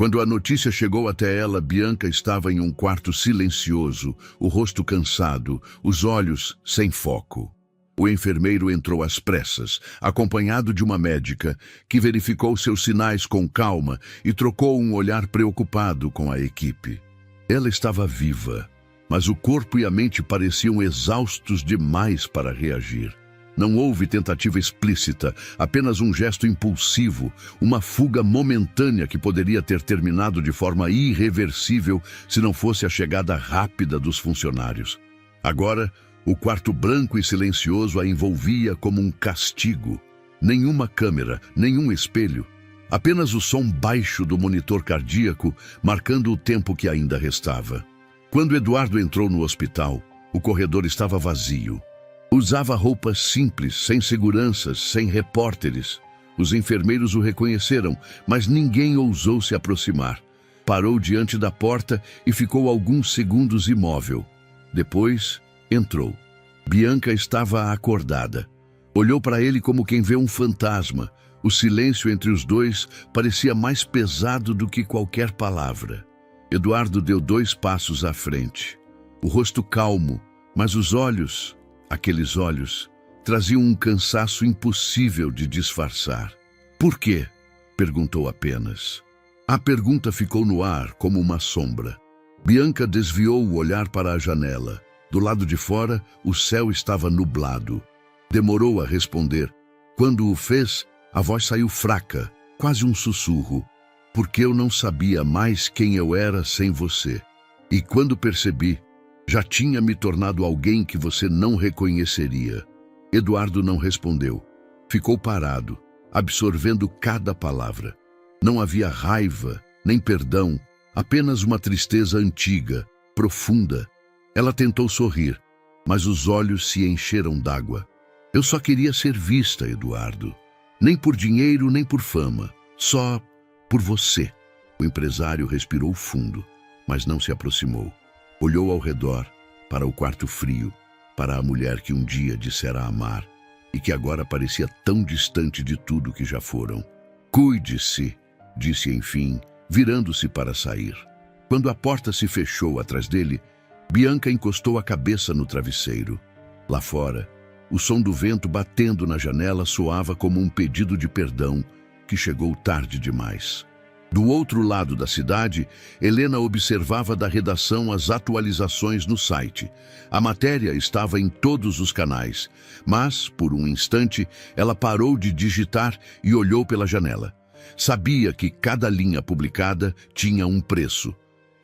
Quando a notícia chegou até ela, Bianca estava em um quarto silencioso, o rosto cansado, os olhos sem foco. O enfermeiro entrou às pressas, acompanhado de uma médica, que verificou seus sinais com calma e trocou um olhar preocupado com a equipe. Ela estava viva, mas o corpo e a mente pareciam exaustos demais para reagir. Não houve tentativa explícita, apenas um gesto impulsivo, uma fuga momentânea que poderia ter terminado de forma irreversível se não fosse a chegada rápida dos funcionários. Agora, o quarto branco e silencioso a envolvia como um castigo. Nenhuma câmera, nenhum espelho. Apenas o som baixo do monitor cardíaco, marcando o tempo que ainda restava. Quando Eduardo entrou no hospital, o corredor estava vazio. Usava roupas simples, sem seguranças, sem repórteres. Os enfermeiros o reconheceram, mas ninguém ousou se aproximar. Parou diante da porta e ficou alguns segundos imóvel. Depois, entrou. Bianca estava acordada. Olhou para ele como quem vê um fantasma. O silêncio entre os dois parecia mais pesado do que qualquer palavra. Eduardo deu 2 passos à frente. O rosto calmo, mas os olhos, aqueles olhos, traziam um cansaço impossível de disfarçar. "Por quê?" perguntou apenas. A pergunta ficou no ar como uma sombra. Bianca desviou o olhar para a janela. Do lado de fora, o céu estava nublado. Demorou a responder. Quando o fez, a voz saiu fraca, quase um sussurro. "Porque eu não sabia mais quem eu era sem você. E quando percebi, já tinha me tornado alguém que você não reconheceria." Eduardo não respondeu. Ficou parado, absorvendo cada palavra. Não havia raiva, nem perdão, apenas uma tristeza antiga, profunda. Ela tentou sorrir, mas os olhos se encheram d'água. "Eu só queria ser vista, Eduardo. Nem por dinheiro, nem por fama. Só por você." O empresário respirou fundo, mas não se aproximou. Olhou ao redor, para o quarto frio, para a mulher que um dia dissera amar e que agora parecia tão distante de tudo que já foram. "Cuide-se", disse enfim, virando-se para sair. Quando a porta se fechou atrás dele, Bianca encostou a cabeça no travesseiro. Lá fora, o som do vento batendo na janela soava como um pedido de perdão que chegou tarde demais. Do outro lado da cidade, Helena observava da redação as atualizações no site. A matéria estava em todos os canais, mas, por um instante, ela parou de digitar e olhou pela janela. Sabia que cada linha publicada tinha um preço.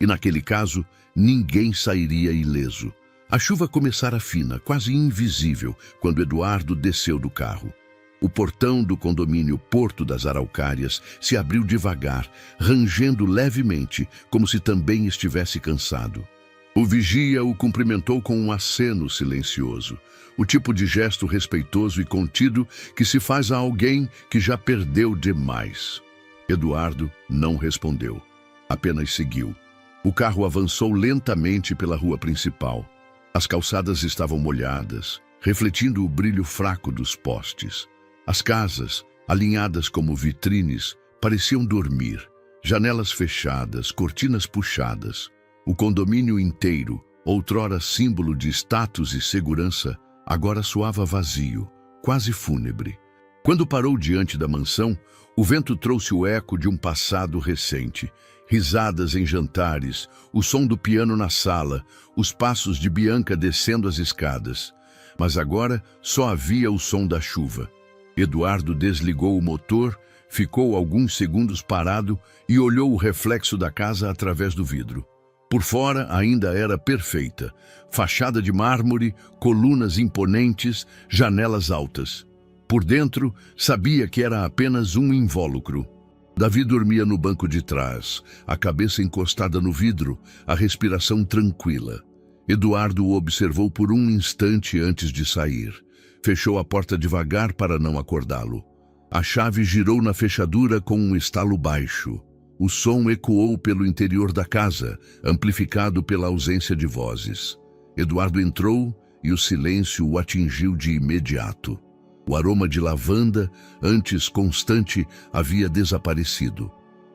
E naquele caso, ninguém sairia ileso. A chuva começara fina, quase invisível, quando Eduardo desceu do carro. O portão do condomínio Porto das Araucárias se abriu devagar, rangendo levemente, como se também estivesse cansado. O vigia o cumprimentou com um aceno silencioso, o tipo de gesto respeitoso e contido que se faz a alguém que já perdeu demais. Eduardo não respondeu, apenas seguiu. O carro avançou lentamente pela rua principal. As calçadas estavam molhadas, refletindo o brilho fraco dos postes. As casas, alinhadas como vitrines, pareciam dormir. Janelas fechadas, cortinas puxadas. O condomínio inteiro, outrora símbolo de status e segurança, agora soava vazio, quase fúnebre. Quando parou diante da mansão, o vento trouxe o eco de um passado recente. Risadas em jantares, o som do piano na sala, os passos de Bianca descendo as escadas. Mas agora só havia o som da chuva. Eduardo desligou o motor, ficou alguns segundos parado e olhou o reflexo da casa através do vidro. Por fora ainda era perfeita. Fachada de mármore, colunas imponentes, janelas altas. Por dentro, sabia que era apenas um invólucro. Davi dormia no banco de trás, a cabeça encostada no vidro, a respiração tranquila. Eduardo o observou por um instante antes de sair. Fechou a porta devagar para não acordá-lo. A chave girou na fechadura com um estalo baixo. O som ecoou pelo interior da casa, amplificado pela ausência de vozes. Eduardo entrou e o silêncio o atingiu de imediato. O aroma de lavanda, antes constante, havia desaparecido.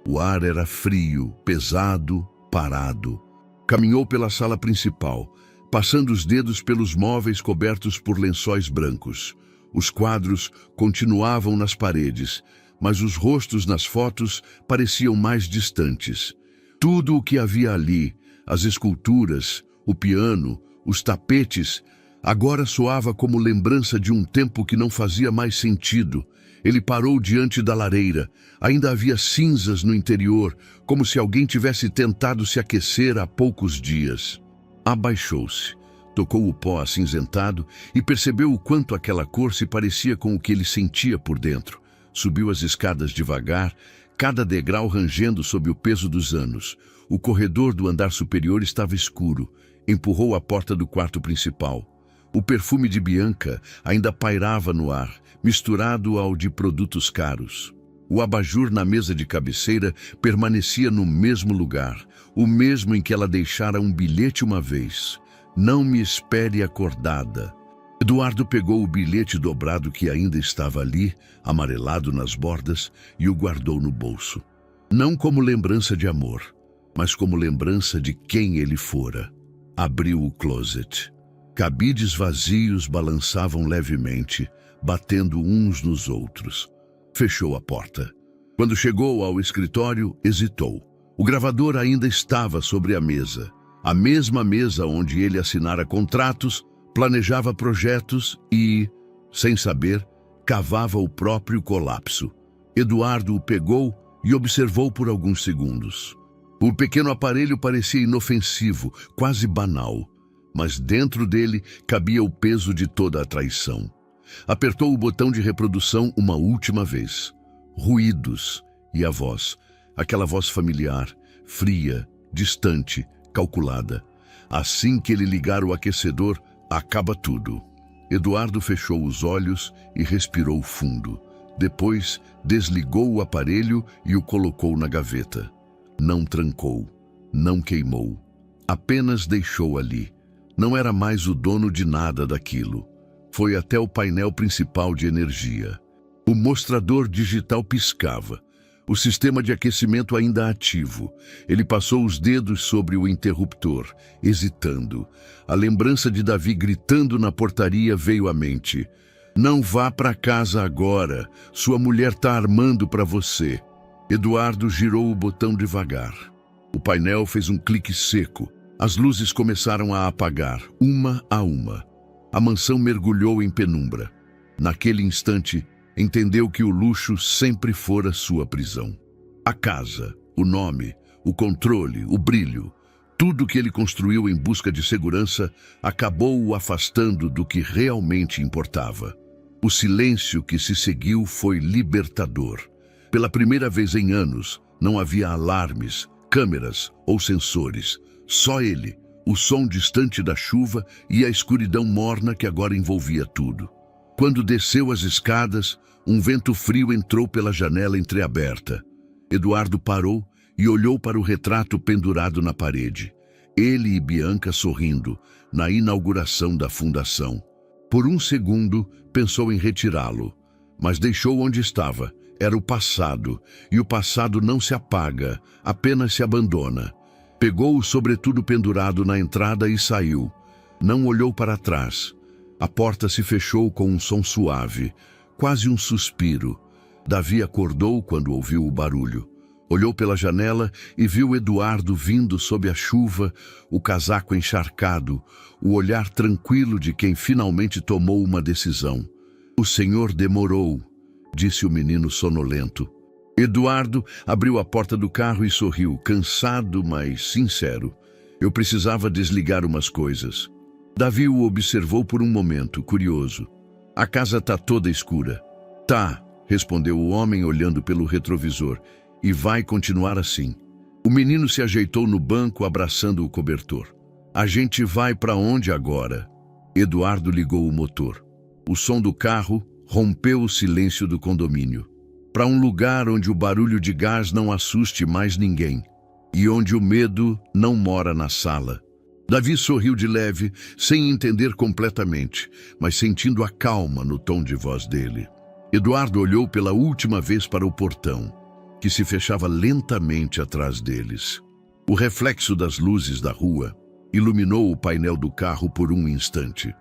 O ar era frio, pesado, parado. Caminhou pela sala principal, passando os dedos pelos móveis cobertos por lençóis brancos. Os quadros continuavam nas paredes, mas os rostos nas fotos pareciam mais distantes. Tudo o que havia ali, as esculturas, o piano, os tapetes, agora soava como lembrança de um tempo que não fazia mais sentido. Ele parou diante da lareira. Ainda havia cinzas no interior, como se alguém tivesse tentado se aquecer há poucos dias. Abaixou-se, tocou o pó acinzentado e percebeu o quanto aquela cor se parecia com o que ele sentia por dentro. Subiu as escadas devagar, cada degrau rangendo sob o peso dos anos. O corredor do andar superior estava escuro. Empurrou a porta do quarto principal. O perfume de Bianca ainda pairava no ar, misturado ao de produtos caros. O abajur na mesa de cabeceira permanecia no mesmo lugar, o mesmo em que ela deixara um bilhete uma vez. Não me espere acordada. Eduardo pegou o bilhete dobrado que ainda estava ali, amarelado nas bordas, e o guardou no bolso. Não como lembrança de amor, mas como lembrança de quem ele fora. Abriu o closet. Cabides vazios balançavam levemente, batendo uns nos outros. Fechou a porta. Quando chegou ao escritório, hesitou. O gravador ainda estava sobre a mesa. A mesma mesa onde ele assinara contratos, planejava projetos e, sem saber, cavava o próprio colapso. Eduardo o pegou e observou por alguns segundos. O pequeno aparelho parecia inofensivo, quase banal, mas dentro dele cabia o peso de toda a traição. Apertou o botão de reprodução uma última vez. Ruídos e a voz, aquela voz familiar, fria, distante, calculada. Assim que ele ligar o aquecedor, acaba tudo. Eduardo fechou os olhos e respirou fundo. Depois, desligou o aparelho e o colocou na gaveta. Não trancou, não queimou, apenas deixou ali. Não era mais o dono de nada daquilo. Foi até o painel principal de energia. O mostrador digital piscava. O sistema de aquecimento ainda ativo. Ele passou os dedos sobre o interruptor, hesitando. A lembrança de Davi gritando na portaria veio à mente. Não vá para casa agora. Sua mulher está armando para você. Eduardo girou o botão devagar. O painel fez um clique seco. As luzes começaram a apagar, uma a uma. A mansão mergulhou em penumbra. Naquele instante, entendeu que o luxo sempre fora sua prisão. A casa, o nome, o controle, o brilho, tudo que ele construiu em busca de segurança acabou o afastando do que realmente importava. O silêncio que se seguiu foi libertador. Pela primeira vez em anos, não havia alarmes, câmeras ou sensores. Só ele, o som distante da chuva e a escuridão morna que agora envolvia tudo. Quando desceu as escadas, um vento frio entrou pela janela entreaberta. Eduardo parou e olhou para o retrato pendurado na parede. Ele e Bianca sorrindo, na inauguração da fundação. Por um segundo, pensou em retirá-lo, mas deixou onde estava. Era o passado, e o passado não se apaga, apenas se abandona. Pegou o sobretudo pendurado na entrada e saiu. Não olhou para trás. A porta se fechou com um som suave, quase um suspiro. Davi acordou quando ouviu o barulho. Olhou pela janela e viu Eduardo vindo sob a chuva, o casaco encharcado, o olhar tranquilo de quem finalmente tomou uma decisão. "O senhor demorou", disse o menino sonolento. Eduardo abriu a porta do carro e sorriu, cansado, mas sincero. "Eu precisava desligar umas coisas." Davi o observou por um momento, curioso. "A casa está toda escura." "Tá", respondeu o homem olhando pelo retrovisor, "e vai continuar assim." O menino se ajeitou no banco, abraçando o cobertor. "A gente vai para onde agora?" Eduardo ligou o motor. O som do carro rompeu o silêncio do condomínio. "Para um lugar onde o barulho de gás não assuste mais ninguém e onde o medo não mora na sala." Davi sorriu de leve, sem entender completamente, mas sentindo a calma no tom de voz dele. Eduardo olhou pela última vez para o portão, que se fechava lentamente atrás deles. O reflexo das luzes da rua iluminou o painel do carro por um instante.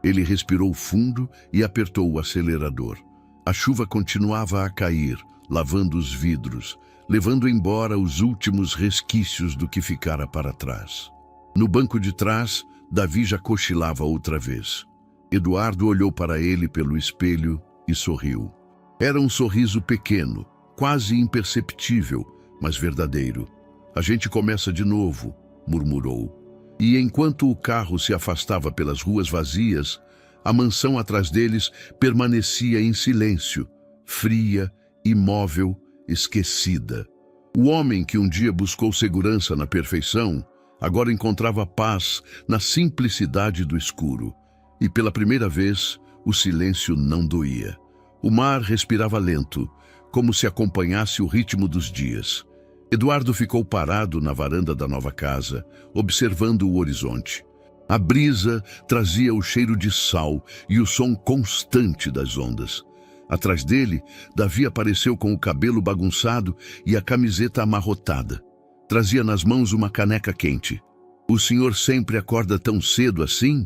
Ele respirou fundo e apertou o acelerador. A chuva continuava a cair, lavando os vidros, levando embora os últimos resquícios do que ficara para trás. No banco de trás, Davi já cochilava outra vez. Eduardo olhou para ele pelo espelho e sorriu. Era um sorriso pequeno, quase imperceptível, mas verdadeiro. "A gente começa de novo", murmurou. E enquanto o carro se afastava pelas ruas vazias, a mansão atrás deles permanecia em silêncio, fria, imóvel, esquecida. O homem que um dia buscou segurança na perfeição, agora encontrava paz na simplicidade do escuro. E pela primeira vez, o silêncio não doía. O mar respirava lento, como se acompanhasse o ritmo dos dias. Eduardo ficou parado na varanda da nova casa, observando o horizonte. A brisa trazia o cheiro de sal e o som constante das ondas. Atrás dele, Davi apareceu com o cabelo bagunçado e a camiseta amarrotada. Trazia nas mãos uma caneca quente. "O senhor sempre acorda tão cedo assim?"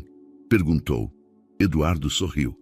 perguntou. Eduardo sorriu.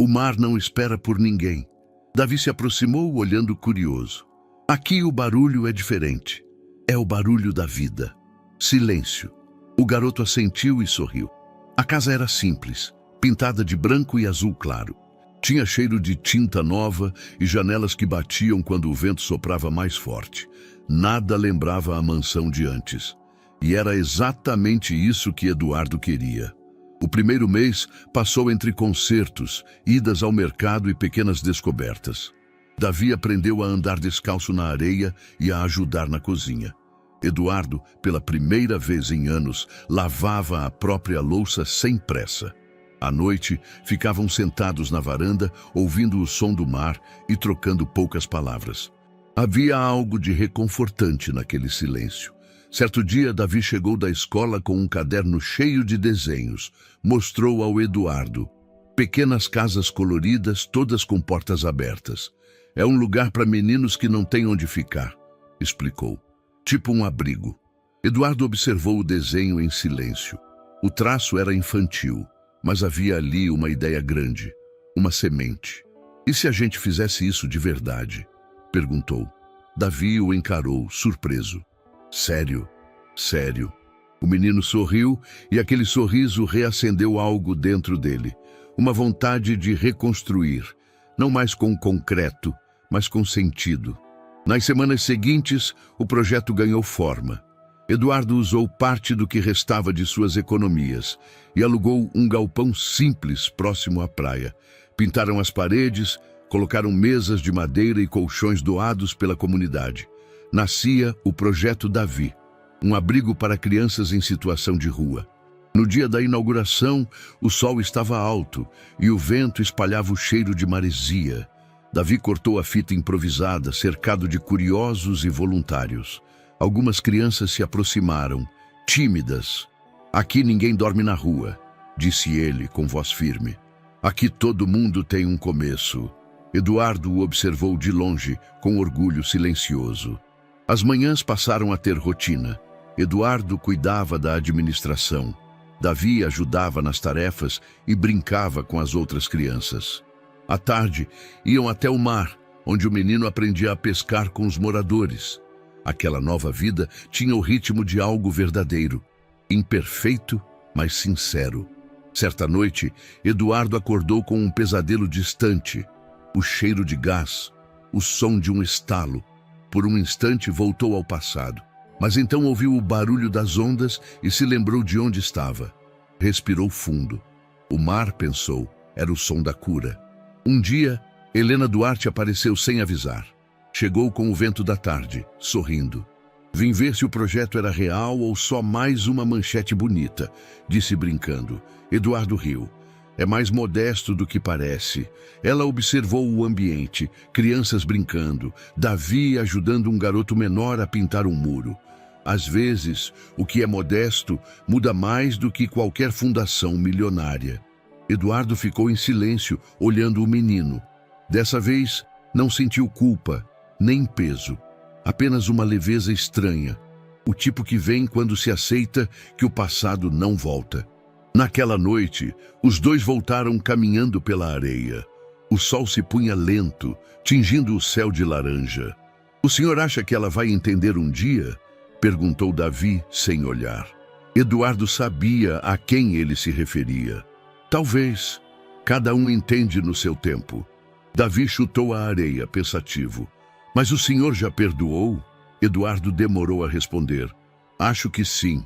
"O mar não espera por ninguém." Davi se aproximou, olhando curioso. "Aqui o barulho é diferente. É o barulho da vida." Silêncio. O garoto assentiu e sorriu. A casa era simples, pintada de branco e azul claro. Tinha cheiro de tinta nova e janelas que batiam quando o vento soprava mais forte. Nada lembrava a mansão de antes. E era exatamente isso que Eduardo queria. O primeiro mês passou entre concertos, idas ao mercado e pequenas descobertas. Davi aprendeu a andar descalço na areia e a ajudar na cozinha. Eduardo, pela primeira vez em anos, lavava a própria louça sem pressa. À noite, ficavam sentados na varanda, ouvindo o som do mar e trocando poucas palavras. Havia algo de reconfortante naquele silêncio. Certo dia, Davi chegou da escola com um caderno cheio de desenhos. Mostrou ao Eduardo. Pequenas casas coloridas, todas com portas abertas. "É um lugar para meninos que não têm onde ficar", explicou. "Tipo um abrigo." Eduardo observou o desenho em silêncio. O traço era infantil, mas havia ali uma ideia grande, uma semente. "E se a gente fizesse isso de verdade?" perguntou. Davi o encarou, surpreso. "Sério? Sério?" O menino sorriu e aquele sorriso reacendeu algo dentro dele. Uma vontade de reconstruir, não mais com concreto, mas com sentido. Nas semanas seguintes, o projeto ganhou forma. Eduardo usou parte do que restava de suas economias e alugou um galpão simples próximo à praia. Pintaram as paredes, colocaram mesas de madeira e colchões doados pela comunidade. Nascia o Projeto Davi, um abrigo para crianças em situação de rua. No dia da inauguração, o sol estava alto e o vento espalhava o cheiro de maresia. Davi cortou a fita improvisada, cercado de curiosos e voluntários. Algumas crianças se aproximaram, tímidas. "Aqui ninguém dorme na rua", disse ele com voz firme. "Aqui todo mundo tem um começo." Eduardo o observou de longe, com orgulho silencioso. As manhãs passaram a ter rotina. Eduardo cuidava da administração. Davi ajudava nas tarefas e brincava com as outras crianças. À tarde, iam até o mar, onde o menino aprendia a pescar com os moradores. Aquela nova vida tinha o ritmo de algo verdadeiro, imperfeito, mas sincero. Certa noite, Eduardo acordou com um pesadelo distante. O cheiro de gás, o som de um estalo. Por um instante voltou ao passado, mas então ouviu o barulho das ondas e se lembrou de onde estava. Respirou fundo. O mar, pensou, era o som da cura. Um dia, Helena Duarte apareceu sem avisar. Chegou com o vento da tarde, sorrindo. "Vim ver se o projeto era real ou só mais uma manchete bonita", disse brincando. Eduardo riu. "É mais modesto do que parece." Ela observou o ambiente, crianças brincando, Davi ajudando um garoto menor a pintar um muro. Às vezes, o que é modesto muda mais do que qualquer fundação milionária. Eduardo ficou em silêncio, olhando o menino. Dessa vez, não sentiu culpa, nem peso. Apenas uma leveza estranha, o tipo que vem quando se aceita que o passado não volta. Naquela noite, os dois voltaram caminhando pela areia. O sol se punha lento, tingindo o céu de laranja. "O senhor acha que ela vai entender um dia?" perguntou Davi, sem olhar. Eduardo sabia a quem ele se referia. "Talvez. Cada um entende no seu tempo." Davi chutou a areia, pensativo. "Mas o senhor já perdoou?" Eduardo demorou a responder. "Acho que sim."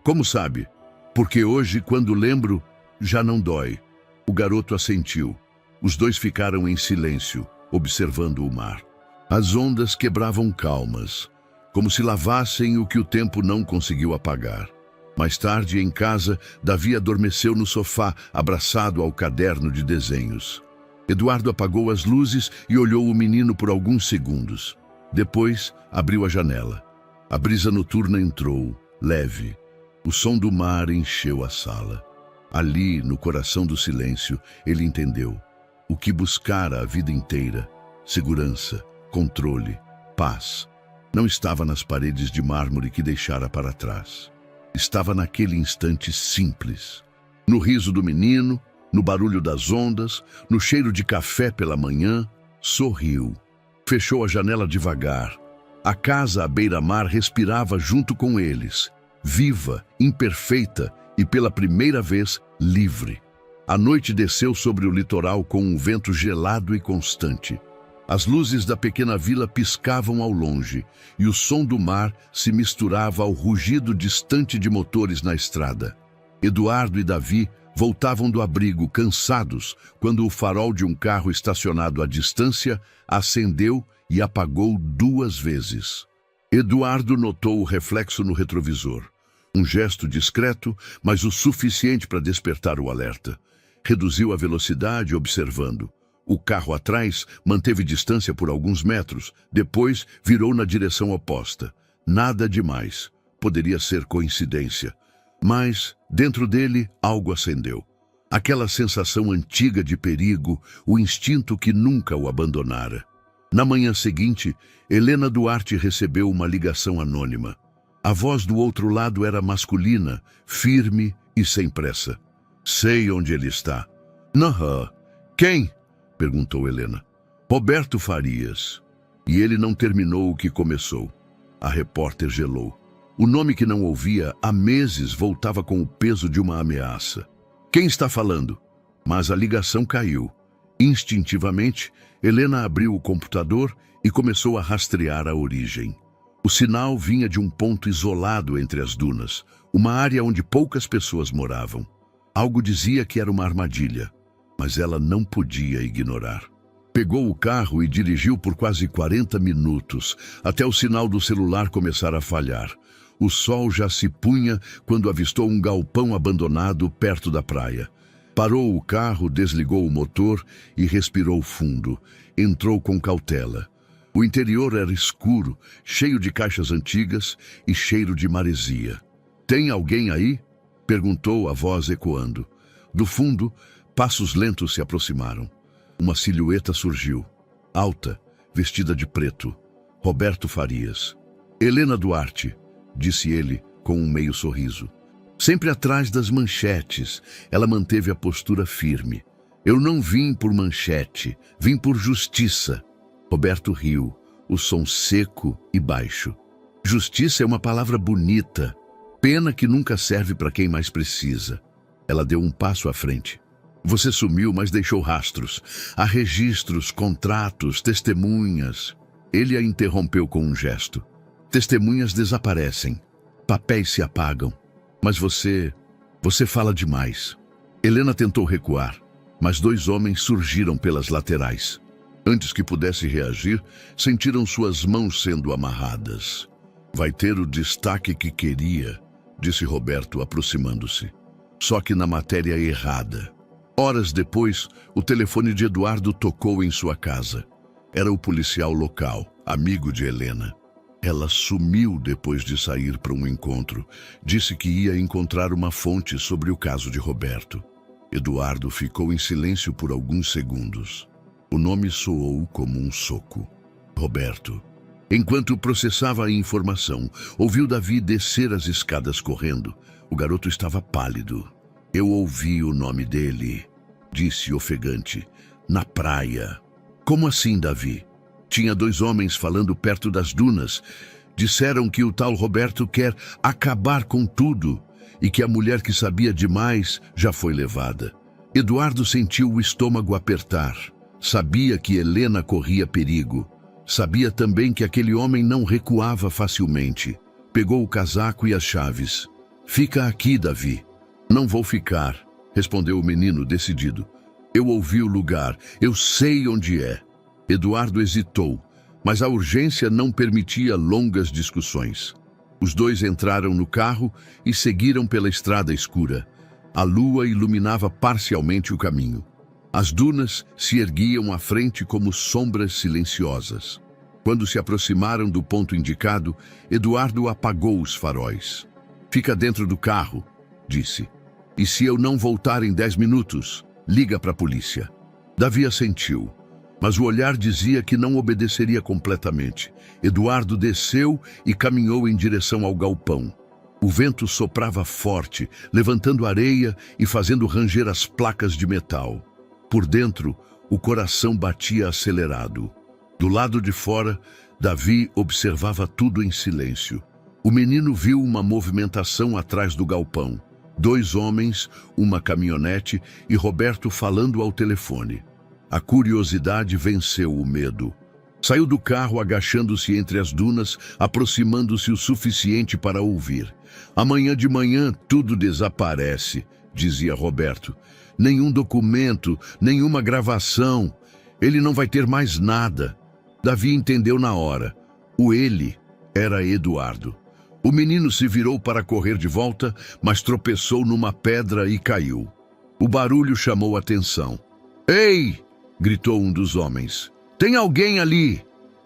"Como sabe?" "Porque hoje, quando lembro, já não dói." O garoto assentiu. Os dois ficaram em silêncio, observando o mar. As ondas quebravam calmas, como se lavassem o que o tempo não conseguiu apagar. Mais tarde, em casa, Davi adormeceu no sofá, abraçado ao caderno de desenhos. Eduardo apagou as luzes e olhou o menino por alguns segundos. Depois, abriu a janela. A brisa noturna entrou, leve. O som do mar encheu a sala. Ali, no coração do silêncio, ele entendeu o que buscara a vida inteira: segurança, controle, paz. Não estava nas paredes de mármore que deixara para trás. Estava naquele instante simples. No riso do menino, no barulho das ondas, no cheiro de café pela manhã, sorriu. Fechou a janela devagar. A casa à beira-mar respirava junto com eles, viva, imperfeita e, pela primeira vez, livre. A noite desceu sobre o litoral com um vento gelado e constante. As luzes da pequena vila piscavam ao longe e o som do mar se misturava ao rugido distante de motores na estrada. Eduardo e Davi voltavam do abrigo, cansados, quando o farol de um carro estacionado à distância acendeu e apagou 2 vezes. Eduardo notou o reflexo no retrovisor. Um gesto discreto, mas o suficiente para despertar o alerta. Reduziu a velocidade, observando. O carro atrás manteve distância por alguns metros, depois virou na direção oposta. Nada demais. Poderia ser coincidência. Mas, dentro dele, algo acendeu. Aquela sensação antiga de perigo, o instinto que nunca o abandonara. Na manhã seguinte, Helena Duarte recebeu uma ligação anônima. A voz do outro lado era masculina, firme e sem pressa. Sei onde ele está. Nahã. Quem? Perguntou Helena. Roberto Farias. E ele não terminou o que começou. A repórter gelou. O nome que não ouvia há meses voltava com o peso de uma ameaça. Quem está falando? Mas a ligação caiu. Instintivamente, Helena abriu o computador e começou a rastrear a origem. O sinal vinha de um ponto isolado entre as dunas, uma área onde poucas pessoas moravam. Algo dizia que era uma armadilha, mas ela não podia ignorar. Pegou o carro e dirigiu por quase 40 minutos, até o sinal do celular começar a falhar. O sol já se punha quando avistou um galpão abandonado perto da praia. Parou o carro, desligou o motor e respirou fundo. Entrou com cautela. O interior era escuro, cheio de caixas antigas e cheiro de maresia. Tem alguém aí? Perguntou a voz ecoando. Do fundo, passos lentos se aproximaram. Uma silhueta surgiu, alta, vestida de preto. Roberto Farias. Helena Duarte, disse ele com um meio sorriso. Sempre atrás das manchetes, ela manteve a postura firme. Eu não vim por manchete, vim por justiça. Roberto riu, o som seco e baixo. Justiça é uma palavra bonita, pena que nunca serve para quem mais precisa. Ela deu um passo à frente. Você sumiu, mas deixou rastros. Há registros, contratos, testemunhas. Ele a interrompeu com um gesto. Testemunhas desaparecem. Papéis se apagam. Mas você fala demais. Helena tentou recuar, mas 2 homens surgiram pelas laterais. Antes que pudesse reagir, sentiram suas mãos sendo amarradas. Vai ter o destaque que queria, disse Roberto, aproximando-se. Só que na matéria errada. Horas depois, o telefone de Eduardo tocou em sua casa. Era o policial local, amigo de Helena. Ela sumiu depois de sair para um encontro. Disse que ia encontrar uma fonte sobre o caso de Roberto. Eduardo ficou em silêncio por alguns segundos. O nome soou como um soco. Roberto. Enquanto processava a informação, ouviu Davi descer as escadas correndo. O garoto estava pálido. Eu ouvi o nome dele, disse ofegante. Na praia. Como assim, Davi? Tinha 2 homens falando perto das dunas. Disseram que o tal Roberto quer acabar com tudo e que a mulher que sabia demais já foi levada. Eduardo sentiu o estômago apertar. Sabia que Helena corria perigo. Sabia também que aquele homem não recuava facilmente. Pegou o casaco e as chaves. Fica aqui, Davi. Não vou ficar, respondeu o menino decidido. Eu ouvi o lugar, eu sei onde é. Eduardo hesitou, mas a urgência não permitia longas discussões. Os dois entraram no carro e seguiram pela estrada escura. A lua iluminava parcialmente o caminho. As dunas se erguiam à frente como sombras silenciosas. Quando se aproximaram do ponto indicado, Eduardo apagou os faróis. "Fica dentro do carro", disse. "E se eu não voltar em 10 minutos, liga para a polícia." Davi assentiu, mas o olhar dizia que não obedeceria completamente. Eduardo desceu e caminhou em direção ao galpão. O vento soprava forte, levantando areia e fazendo ranger as placas de metal. Por dentro, o coração batia acelerado. Do lado de fora, Davi observava tudo em silêncio. O menino viu uma movimentação atrás do galpão. 2 homens, uma caminhonete e Roberto falando ao telefone. A curiosidade venceu o medo. Saiu do carro agachando-se entre as dunas, aproximando-se o suficiente para ouvir. "Amanhã de manhã tudo desaparece", dizia Roberto. "Nenhum documento, nenhuma gravação. Ele não vai ter mais nada." Davi entendeu na hora. O ele era Eduardo. O menino se virou para correr de volta, mas tropeçou numa pedra e caiu. O barulho chamou a atenção. "Ei!" gritou um dos homens. "Tem alguém ali!"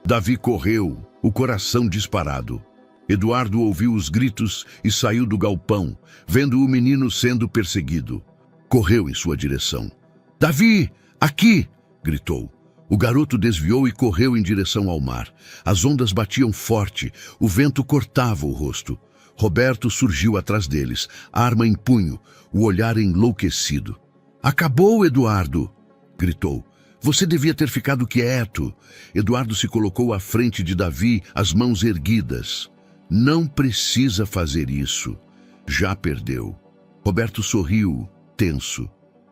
Davi correu, o coração disparado. Eduardo ouviu os gritos e saiu do galpão, vendo o menino sendo perseguido. Correu em sua direção. "Davi, aqui!" gritou. O garoto desviou e correu em direção ao mar. As ondas batiam forte, o vento cortava o rosto. Roberto surgiu atrás deles, arma em punho, o olhar enlouquecido. "Acabou, Eduardo!" gritou. "Você devia ter ficado quieto." Eduardo se colocou à frente de Davi, as mãos erguidas. "Não precisa fazer isso. Já perdeu." Roberto sorriu, tenso.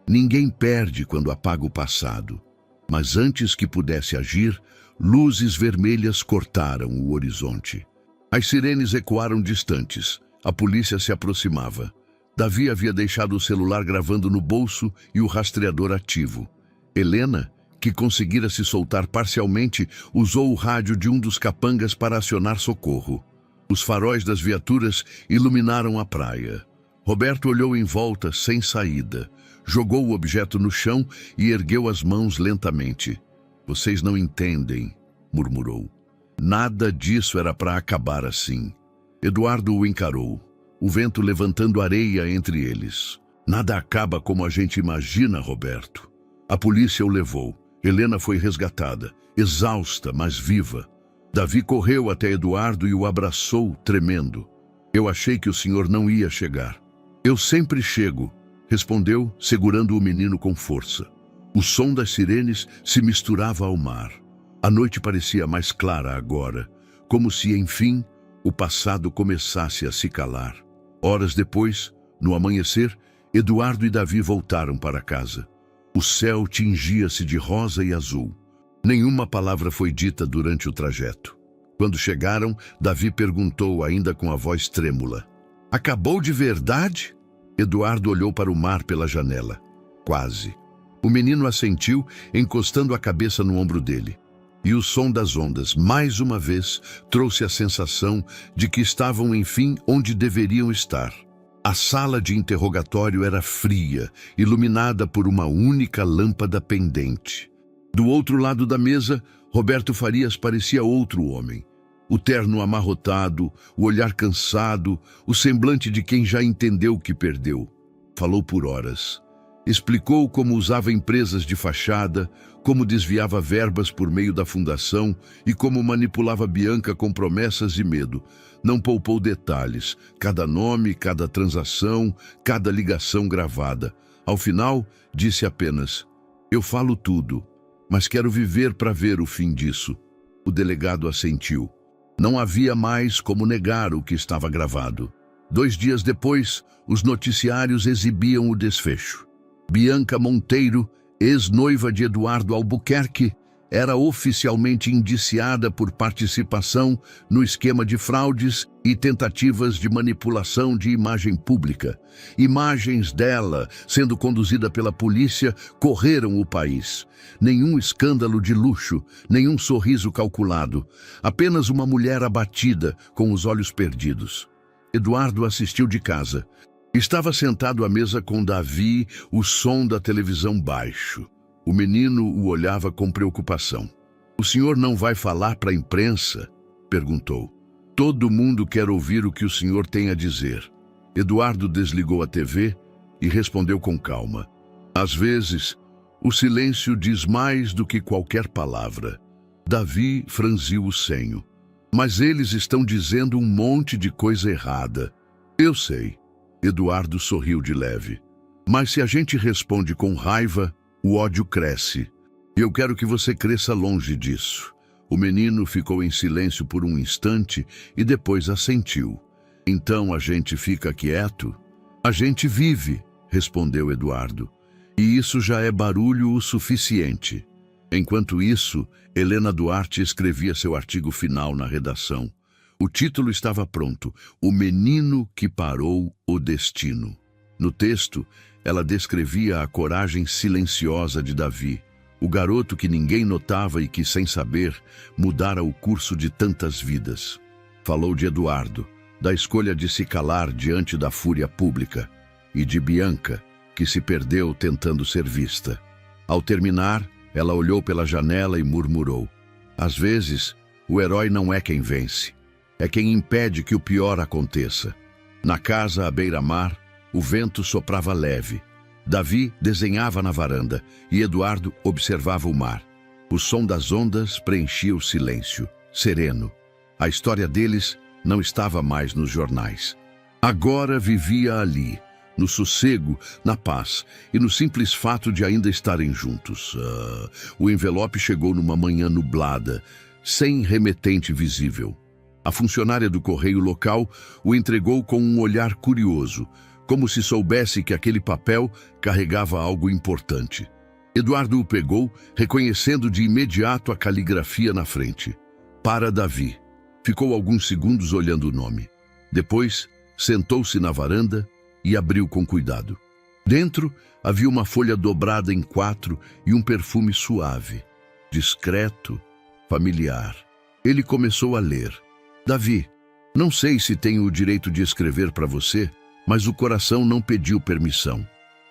Ninguém perde quando apaga o passado. Mas antes que pudesse agir, luzes vermelhas cortaram o horizonte. As sirenes ecoaram distantes. A polícia se aproximava. Davi havia deixado o celular gravando no bolso e o rastreador ativo. Helena, que conseguira se soltar parcialmente, usou o rádio de um dos capangas para acionar socorro. Os faróis das viaturas iluminaram a praia. Roberto olhou em volta, sem saída. Jogou o objeto no chão e ergueu as mãos lentamente. "Vocês não entendem", murmurou. Nada disso era para acabar assim. Eduardo o encarou, o vento levantando areia entre eles. "Nada acaba como a gente imagina, Roberto." A polícia o levou. Helena foi resgatada, exausta, mas viva. Davi correu até Eduardo e o abraçou, tremendo. "Eu achei que o senhor não ia chegar." "Eu sempre chego", respondeu, segurando o menino com força. O som das sirenes se misturava ao mar. A noite parecia mais clara agora, como se, enfim, o passado começasse a se calar. Horas depois, no amanhecer, Eduardo e Davi voltaram para casa. O céu tingia-se de rosa e azul. Nenhuma palavra foi dita durante o trajeto. Quando chegaram, Davi perguntou, ainda com a voz trêmula: "Acabou de verdade?" Eduardo olhou para o mar pela janela. "Quase." O menino assentiu, encostando a cabeça no ombro dele. E o som das ondas, mais uma vez, trouxe a sensação de que estavam, enfim, onde deveriam estar. A sala de interrogatório era fria, iluminada por uma única lâmpada pendente. Do outro lado da mesa, Roberto Farias parecia outro homem. O terno amarrotado, o olhar cansado, o semblante de quem já entendeu que perdeu. Falou por horas. Explicou como usava empresas de fachada, como desviava verbas por meio da fundação e como manipulava Bianca com promessas e medo. Não poupou detalhes, cada nome, cada transação, cada ligação gravada. Ao final, disse apenas: "Eu falo tudo, mas quero viver para ver o fim disso." O delegado assentiu. Não havia mais como negar o que estava gravado. 2 dias depois, os noticiários exibiam o desfecho. Bianca Monteiro, ex-noiva de Eduardo Albuquerque, era oficialmente indiciada por participação no esquema de fraudes e tentativas de manipulação de imagem pública. Imagens dela, sendo conduzida pela polícia, correram o país. Nenhum escândalo de luxo, nenhum sorriso calculado. Apenas uma mulher abatida, com os olhos perdidos. Eduardo assistiu de casa. Estava sentado à mesa com Davi, o som da televisão baixo. O menino o olhava com preocupação. "O senhor não vai falar para a imprensa?" perguntou. "Todo mundo quer ouvir o que o senhor tem a dizer." Eduardo desligou a TV e respondeu com calma. "Às vezes, o silêncio diz mais do que qualquer palavra." Davi franziu o senho. "Mas eles estão dizendo um monte de coisa errada." "Eu sei." Eduardo sorriu de leve. "Mas se a gente responde com raiva, o ódio cresce. E eu quero que você cresça longe disso." O menino ficou em silêncio por um instante e depois assentiu. "Então a gente fica quieto?" "A gente vive", respondeu Eduardo. "E isso já é barulho o suficiente." Enquanto isso, Helena Duarte escrevia seu artigo final na redação. O título estava pronto: "O menino que parou o destino." No texto, ela descrevia a coragem silenciosa de Davi, o garoto que ninguém notava e que, sem saber, mudara o curso de tantas vidas. Falou de Eduardo, da escolha de se calar diante da fúria pública, e de Bianca, que se perdeu tentando ser vista. Ao terminar, ela olhou pela janela e murmurou: "Às vezes, o herói não é quem vence, é quem impede que o pior aconteça." Na casa à beira-mar, o vento soprava leve. Davi desenhava na varanda e Eduardo observava o mar. O som das ondas preenchia o silêncio, sereno. A história deles não estava mais nos jornais. Agora vivia ali, no sossego, na paz e no simples fato de ainda estarem juntos. O envelope chegou numa manhã nublada, sem remetente visível. A funcionária do correio local o entregou com um olhar curioso, como se soubesse que aquele papel carregava algo importante. Eduardo o pegou, reconhecendo de imediato a caligrafia na frente. "Para Davi." Ficou alguns segundos olhando o nome. Depois, sentou-se na varanda e abriu com cuidado. Dentro havia uma folha dobrada em 4 e um perfume suave, discreto, familiar. Ele começou a ler. "Davi, não sei se tenho o direito de escrever para você, mas o coração não pediu permissão.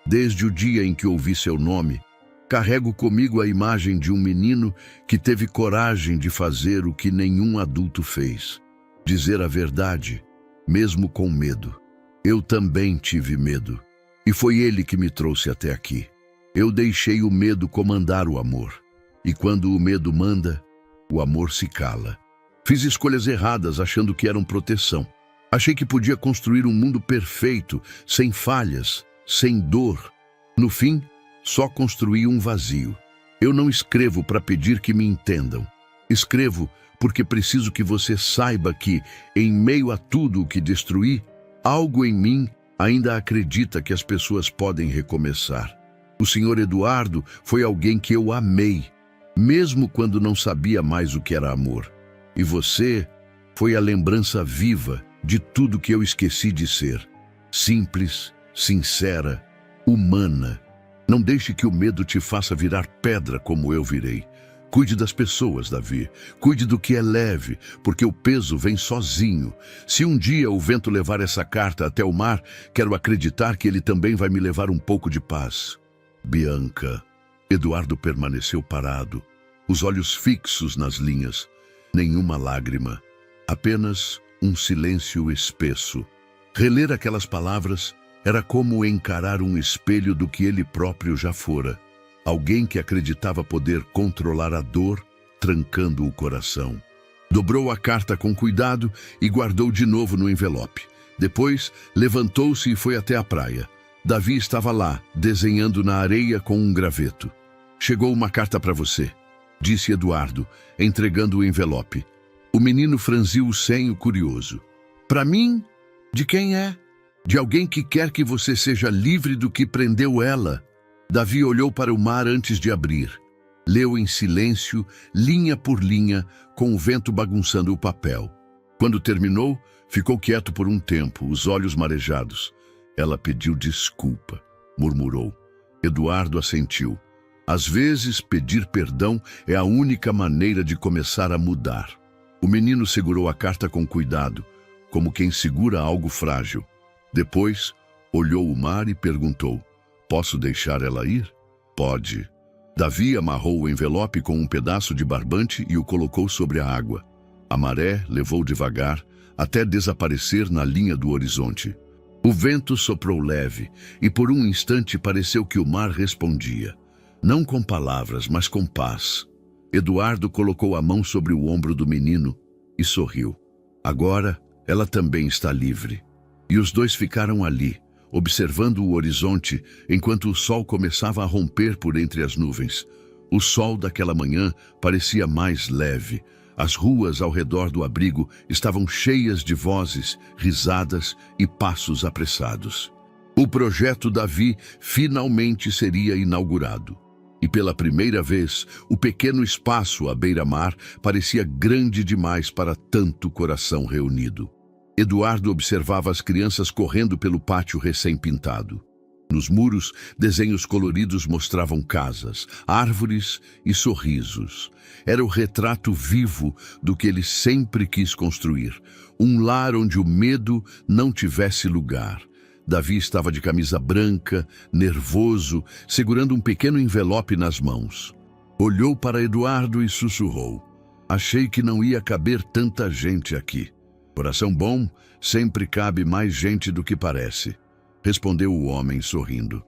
Desde o dia em que ouvi seu nome, carrego comigo a imagem de um menino que teve coragem de fazer o que nenhum adulto fez. Dizer a verdade, mesmo com medo. Eu também tive medo, e foi ele que me trouxe até aqui. Eu deixei o medo comandar o amor, e quando o medo manda, o amor se cala. Fiz escolhas erradas achando que eram proteção. Achei que podia construir um mundo perfeito, sem falhas, sem dor. No fim, só construí um vazio. Eu não escrevo para pedir que me entendam. Escrevo porque preciso que você saiba que, em meio a tudo o que destruí, algo em mim ainda acredita que as pessoas podem recomeçar. O Sr. Eduardo foi alguém que eu amei, mesmo quando não sabia mais o que era amor. E você foi a lembrança viva de tudo que eu esqueci de ser. Simples, sincera, humana. Não deixe que o medo te faça virar pedra como eu virei. Cuide das pessoas, Davi. Cuide do que é leve, porque o peso vem sozinho. Se um dia o vento levar essa carta até o mar, quero acreditar que ele também vai me levar um pouco de paz. Bianca. Eduardo permaneceu parado, os olhos fixos nas linhas. Nenhuma lágrima, apenas um silêncio espesso. Reler aquelas palavras era como encarar um espelho do que ele próprio já fora. Alguém que acreditava poder controlar a dor, trancando o coração. Dobrou a carta com cuidado e guardou de novo no envelope. Depois, levantou-se e foi até a praia. Davi estava lá, desenhando na areia com um graveto. "Chegou uma carta para você", disse Eduardo, entregando o envelope. O menino franziu o senho curioso. "Para mim? De quem é?" "De alguém que quer que você seja livre do que prendeu ela." Davi olhou para o mar antes de abrir. Leu em silêncio, linha por linha, com o vento bagunçando o papel. Quando terminou, ficou quieto por um tempo, os olhos marejados. Ela pediu desculpa, murmurou. Eduardo assentiu. Às vezes, pedir perdão é a única maneira de começar a mudar. O menino segurou a carta com cuidado, como quem segura algo frágil. Depois, olhou o mar e perguntou: "Posso deixar ela ir?" "Pode." Davi amarrou o envelope com um pedaço de barbante e o colocou sobre a água. A maré levou devagar, até desaparecer na linha do horizonte. O vento soprou leve, e por um instante pareceu que o mar respondia. Não com palavras, mas com paz. Eduardo colocou a mão sobre o ombro do menino e sorriu. Agora, ela também está livre. E os dois ficaram ali, observando o horizonte, enquanto o sol começava a romper por entre as nuvens. O sol daquela manhã parecia mais leve. As ruas ao redor do abrigo estavam cheias de vozes, risadas e passos apressados. O projeto Davi finalmente seria inaugurado. E pela primeira vez, o pequeno espaço à beira-mar parecia grande demais para tanto coração reunido. Eduardo observava as crianças correndo pelo pátio recém-pintado. Nos muros, desenhos coloridos mostravam casas, árvores e sorrisos. Era o retrato vivo do que ele sempre quis construir. Um lar onde o medo não tivesse lugar. Davi estava de camisa branca, nervoso, segurando um pequeno envelope nas mãos. Olhou para Eduardo e sussurrou: "Achei que não ia caber tanta gente aqui." "Coração bom sempre cabe mais gente do que parece", respondeu o homem sorrindo.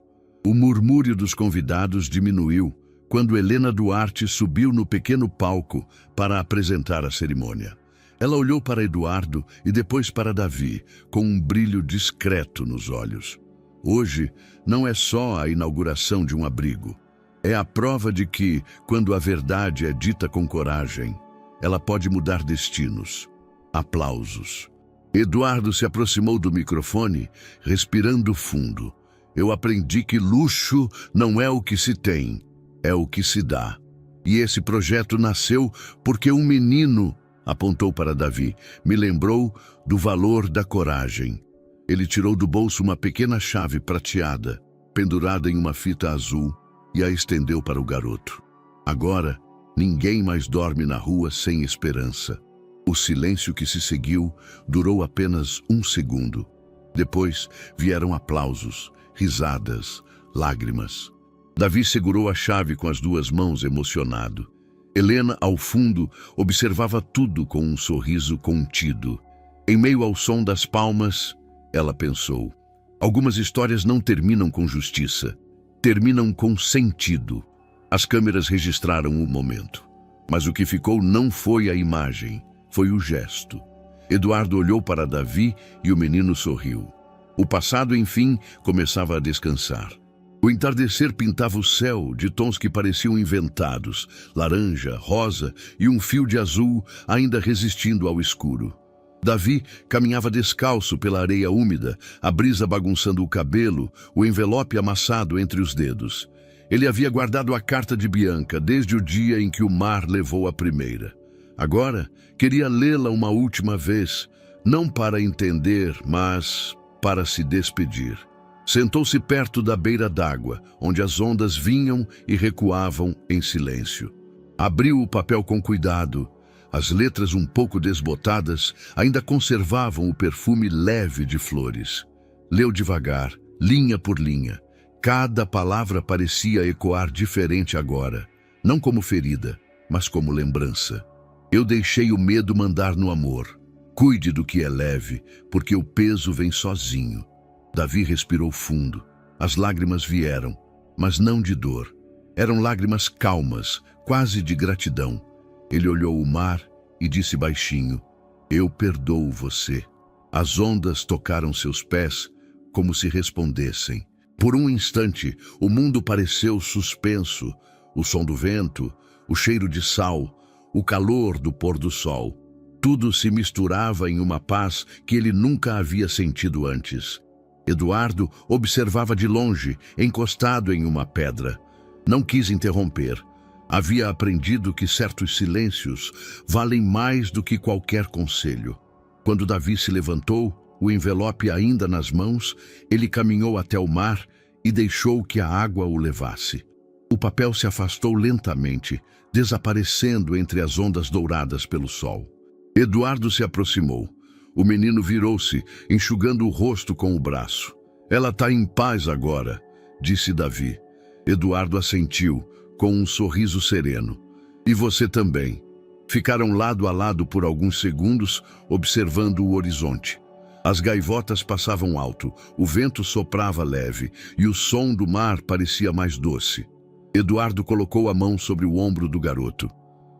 O murmúrio dos convidados diminuiu quando Helena Duarte subiu no pequeno palco para apresentar a cerimônia. Ela olhou para Eduardo e depois para Davi, com um brilho discreto nos olhos. Hoje não é só a inauguração de um abrigo. É a prova de que, quando a verdade é dita com coragem, ela pode mudar destinos. Aplausos. Eduardo se aproximou do microfone, respirando fundo. "Eu aprendi que luxo não é o que se tem, é o que se dá. E esse projeto nasceu porque um menino", apontou para Davi, "me lembrou do valor da coragem." Ele tirou do bolso uma pequena chave prateada, pendurada em uma fita azul, e a estendeu para o garoto. Agora, ninguém mais dorme na rua sem esperança. O silêncio que se seguiu durou apenas um segundo. Depois vieram aplausos, risadas, lágrimas. Davi segurou a chave com as duas mãos, emocionado. Helena, ao fundo, observava tudo com um sorriso contido. Em meio ao som das palmas, ela pensou: algumas histórias não terminam com justiça, terminam com sentido. As câmeras registraram o momento. Mas o que ficou não foi a imagem, foi o gesto. Eduardo olhou para Davi e o menino sorriu. O passado, enfim, começava a descansar. O entardecer pintava o céu de tons que pareciam inventados, laranja, rosa e um fio de azul ainda resistindo ao escuro. Davi caminhava descalço pela areia úmida, a brisa bagunçando o cabelo, o envelope amassado entre os dedos. Ele havia guardado a carta de Bianca desde o dia em que o mar levou a primeira. Agora, queria lê-la uma última vez, não para entender, mas para se despedir. Sentou-se perto da beira d'água, onde as ondas vinham e recuavam em silêncio. Abriu o papel com cuidado. As letras um pouco desbotadas ainda conservavam o perfume leve de flores. Leu devagar, linha por linha. Cada palavra parecia ecoar diferente agora, não como ferida, mas como lembrança. Eu deixei o medo mandar no amor. Cuide do que é leve, porque o peso vem sozinho. Davi respirou fundo. As lágrimas vieram, mas não de dor. Eram lágrimas calmas, quase de gratidão. Ele olhou o mar e disse baixinho: eu perdoo você. As ondas tocaram seus pés como se respondessem. Por um instante, o mundo pareceu suspenso. O som do vento, o cheiro de sal, o calor do pôr do sol. Tudo se misturava em uma paz que ele nunca havia sentido antes. Eduardo observava de longe, encostado em uma pedra. Não quis interromper. Havia aprendido que certos silêncios valem mais do que qualquer conselho. Quando Davi se levantou, o envelope ainda nas mãos, ele caminhou até o mar e deixou que a água o levasse. O papel se afastou lentamente, desaparecendo entre as ondas douradas pelo sol. Eduardo se aproximou. O menino virou-se, enxugando o rosto com o braço. "Ela está em paz agora", disse Davi. Eduardo assentiu, com um sorriso sereno. "E você também." Ficaram lado a lado por alguns segundos, observando o horizonte. As gaivotas passavam alto, o vento soprava leve e o som do mar parecia mais doce. Eduardo colocou a mão sobre o ombro do garoto.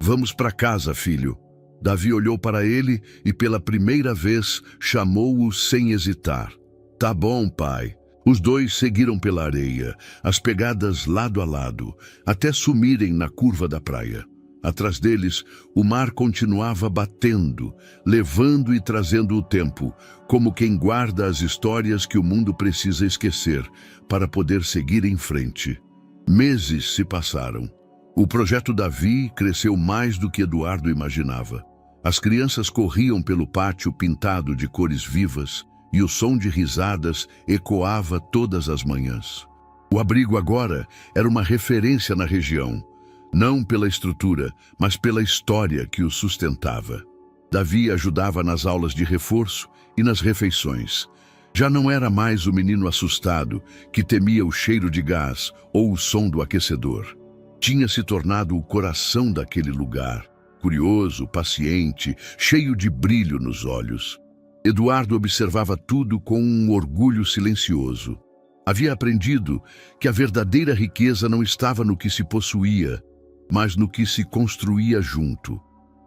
"Vamos para casa, filho." Davi olhou para ele e pela primeira vez chamou-o sem hesitar. "Tá bom, pai." Os dois seguiram pela areia, as pegadas lado a lado, até sumirem na curva da praia. Atrás deles, o mar continuava batendo, levando e trazendo o tempo, como quem guarda as histórias que o mundo precisa esquecer para poder seguir em frente. Meses se passaram. O projeto Davi cresceu mais do que Eduardo imaginava. As crianças corriam pelo pátio pintado de cores vivas e o som de risadas ecoava todas as manhãs. O abrigo agora era uma referência na região, não pela estrutura, mas pela história que o sustentava. Davi ajudava nas aulas de reforço e nas refeições. Já não era mais o menino assustado que temia o cheiro de gás ou o som do aquecedor. Tinha se tornado o coração daquele lugar, curioso, paciente, cheio de brilho nos olhos. Eduardo observava tudo com um orgulho silencioso. Havia aprendido que a verdadeira riqueza não estava no que se possuía, mas no que se construía junto.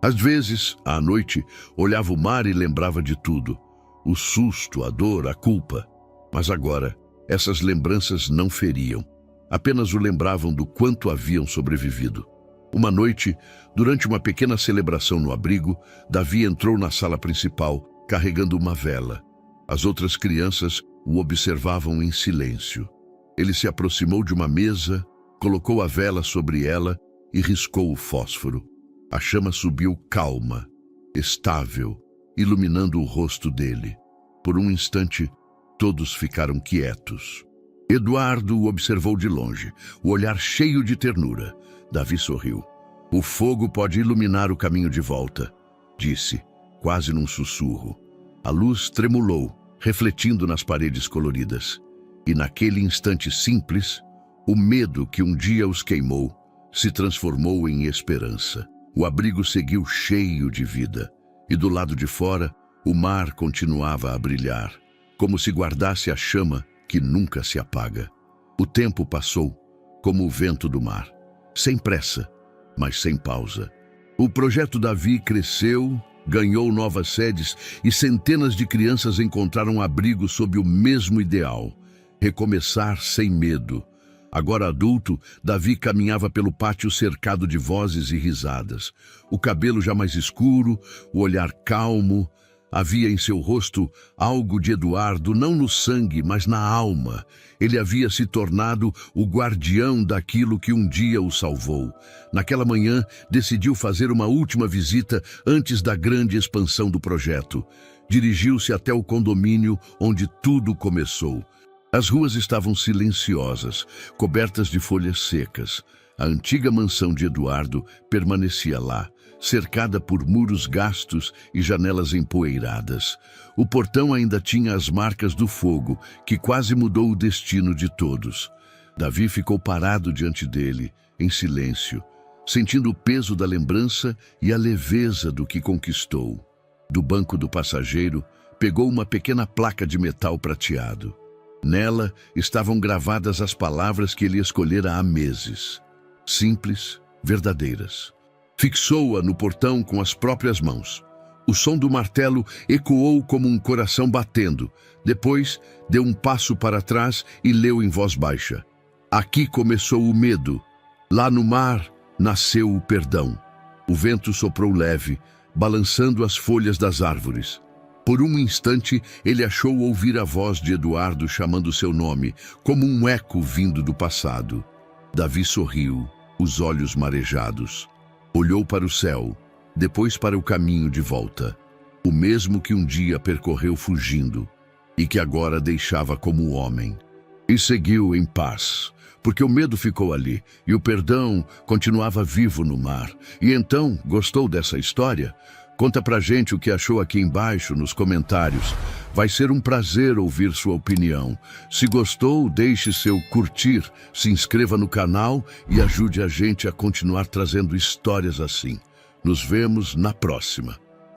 Às vezes, à noite, olhava o mar e lembrava de tudo. O susto, a dor, a culpa. Mas agora, essas lembranças não feriam. Apenas o lembravam do quanto haviam sobrevivido. Uma noite, durante uma pequena celebração no abrigo, Davi entrou na sala principal, carregando uma vela. As outras crianças o observavam em silêncio. Ele se aproximou de uma mesa, colocou a vela sobre ela e riscou o fósforo. A chama subiu calma, estável, iluminando o rosto dele. Por um instante, todos ficaram quietos. Eduardo o observou de longe, o olhar cheio de ternura. Davi sorriu. "O fogo pode iluminar o caminho de volta", disse, quase num sussurro. A luz tremulou, refletindo nas paredes coloridas. E naquele instante simples, o medo que um dia os queimou se transformou em esperança. O abrigo seguiu cheio de vida, e do lado de fora, o mar continuava a brilhar, como se guardasse a chama que nunca se apaga. O tempo passou, como o vento do mar, sem pressa, mas sem pausa. O projeto Davi cresceu, ganhou novas sedes e centenas de crianças encontraram abrigo sob o mesmo ideal: recomeçar sem medo. Agora adulto, Davi caminhava pelo pátio cercado de vozes e risadas. O cabelo já mais escuro, o olhar calmo. Havia em seu rosto algo de Eduardo, não no sangue, mas na alma. Ele havia se tornado o guardião daquilo que um dia o salvou. Naquela manhã, decidiu fazer uma última visita antes da grande expansão do projeto. Dirigiu-se até o condomínio onde tudo começou. As ruas estavam silenciosas, cobertas de folhas secas. A antiga mansão de Eduardo permanecia lá, cercada por muros gastos e janelas empoeiradas. O portão ainda tinha as marcas do fogo, que quase mudou o destino de todos. Davi ficou parado diante dele, em silêncio, sentindo o peso da lembrança e a leveza do que conquistou. Do banco do passageiro, pegou uma pequena placa de metal prateado. Nela estavam gravadas as palavras que ele escolhera há meses. Simples, verdadeiras. Fixou-a no portão com as próprias mãos. O som do martelo ecoou como um coração batendo. Depois, deu um passo para trás e leu em voz baixa: "Aqui começou o medo. Lá no mar nasceu o perdão." O vento soprou leve, balançando as folhas das árvores. Por um instante, ele achou ouvir a voz de Eduardo chamando seu nome, como um eco vindo do passado. Davi sorriu. os olhos marejados. Olhou para o céu, depois para o caminho de volta, o mesmo que um dia percorreu fugindo e que agora deixava como homem. E seguiu em paz, porque o medo ficou ali e o perdão continuava vivo no mar. E então, gostou dessa história? Conta pra gente o que achou aqui embaixo nos comentários. Vai ser um prazer ouvir sua opinião. Se gostou, deixe seu curtir, se inscreva no canal e ajude a gente a continuar trazendo histórias assim. Nos vemos na próxima.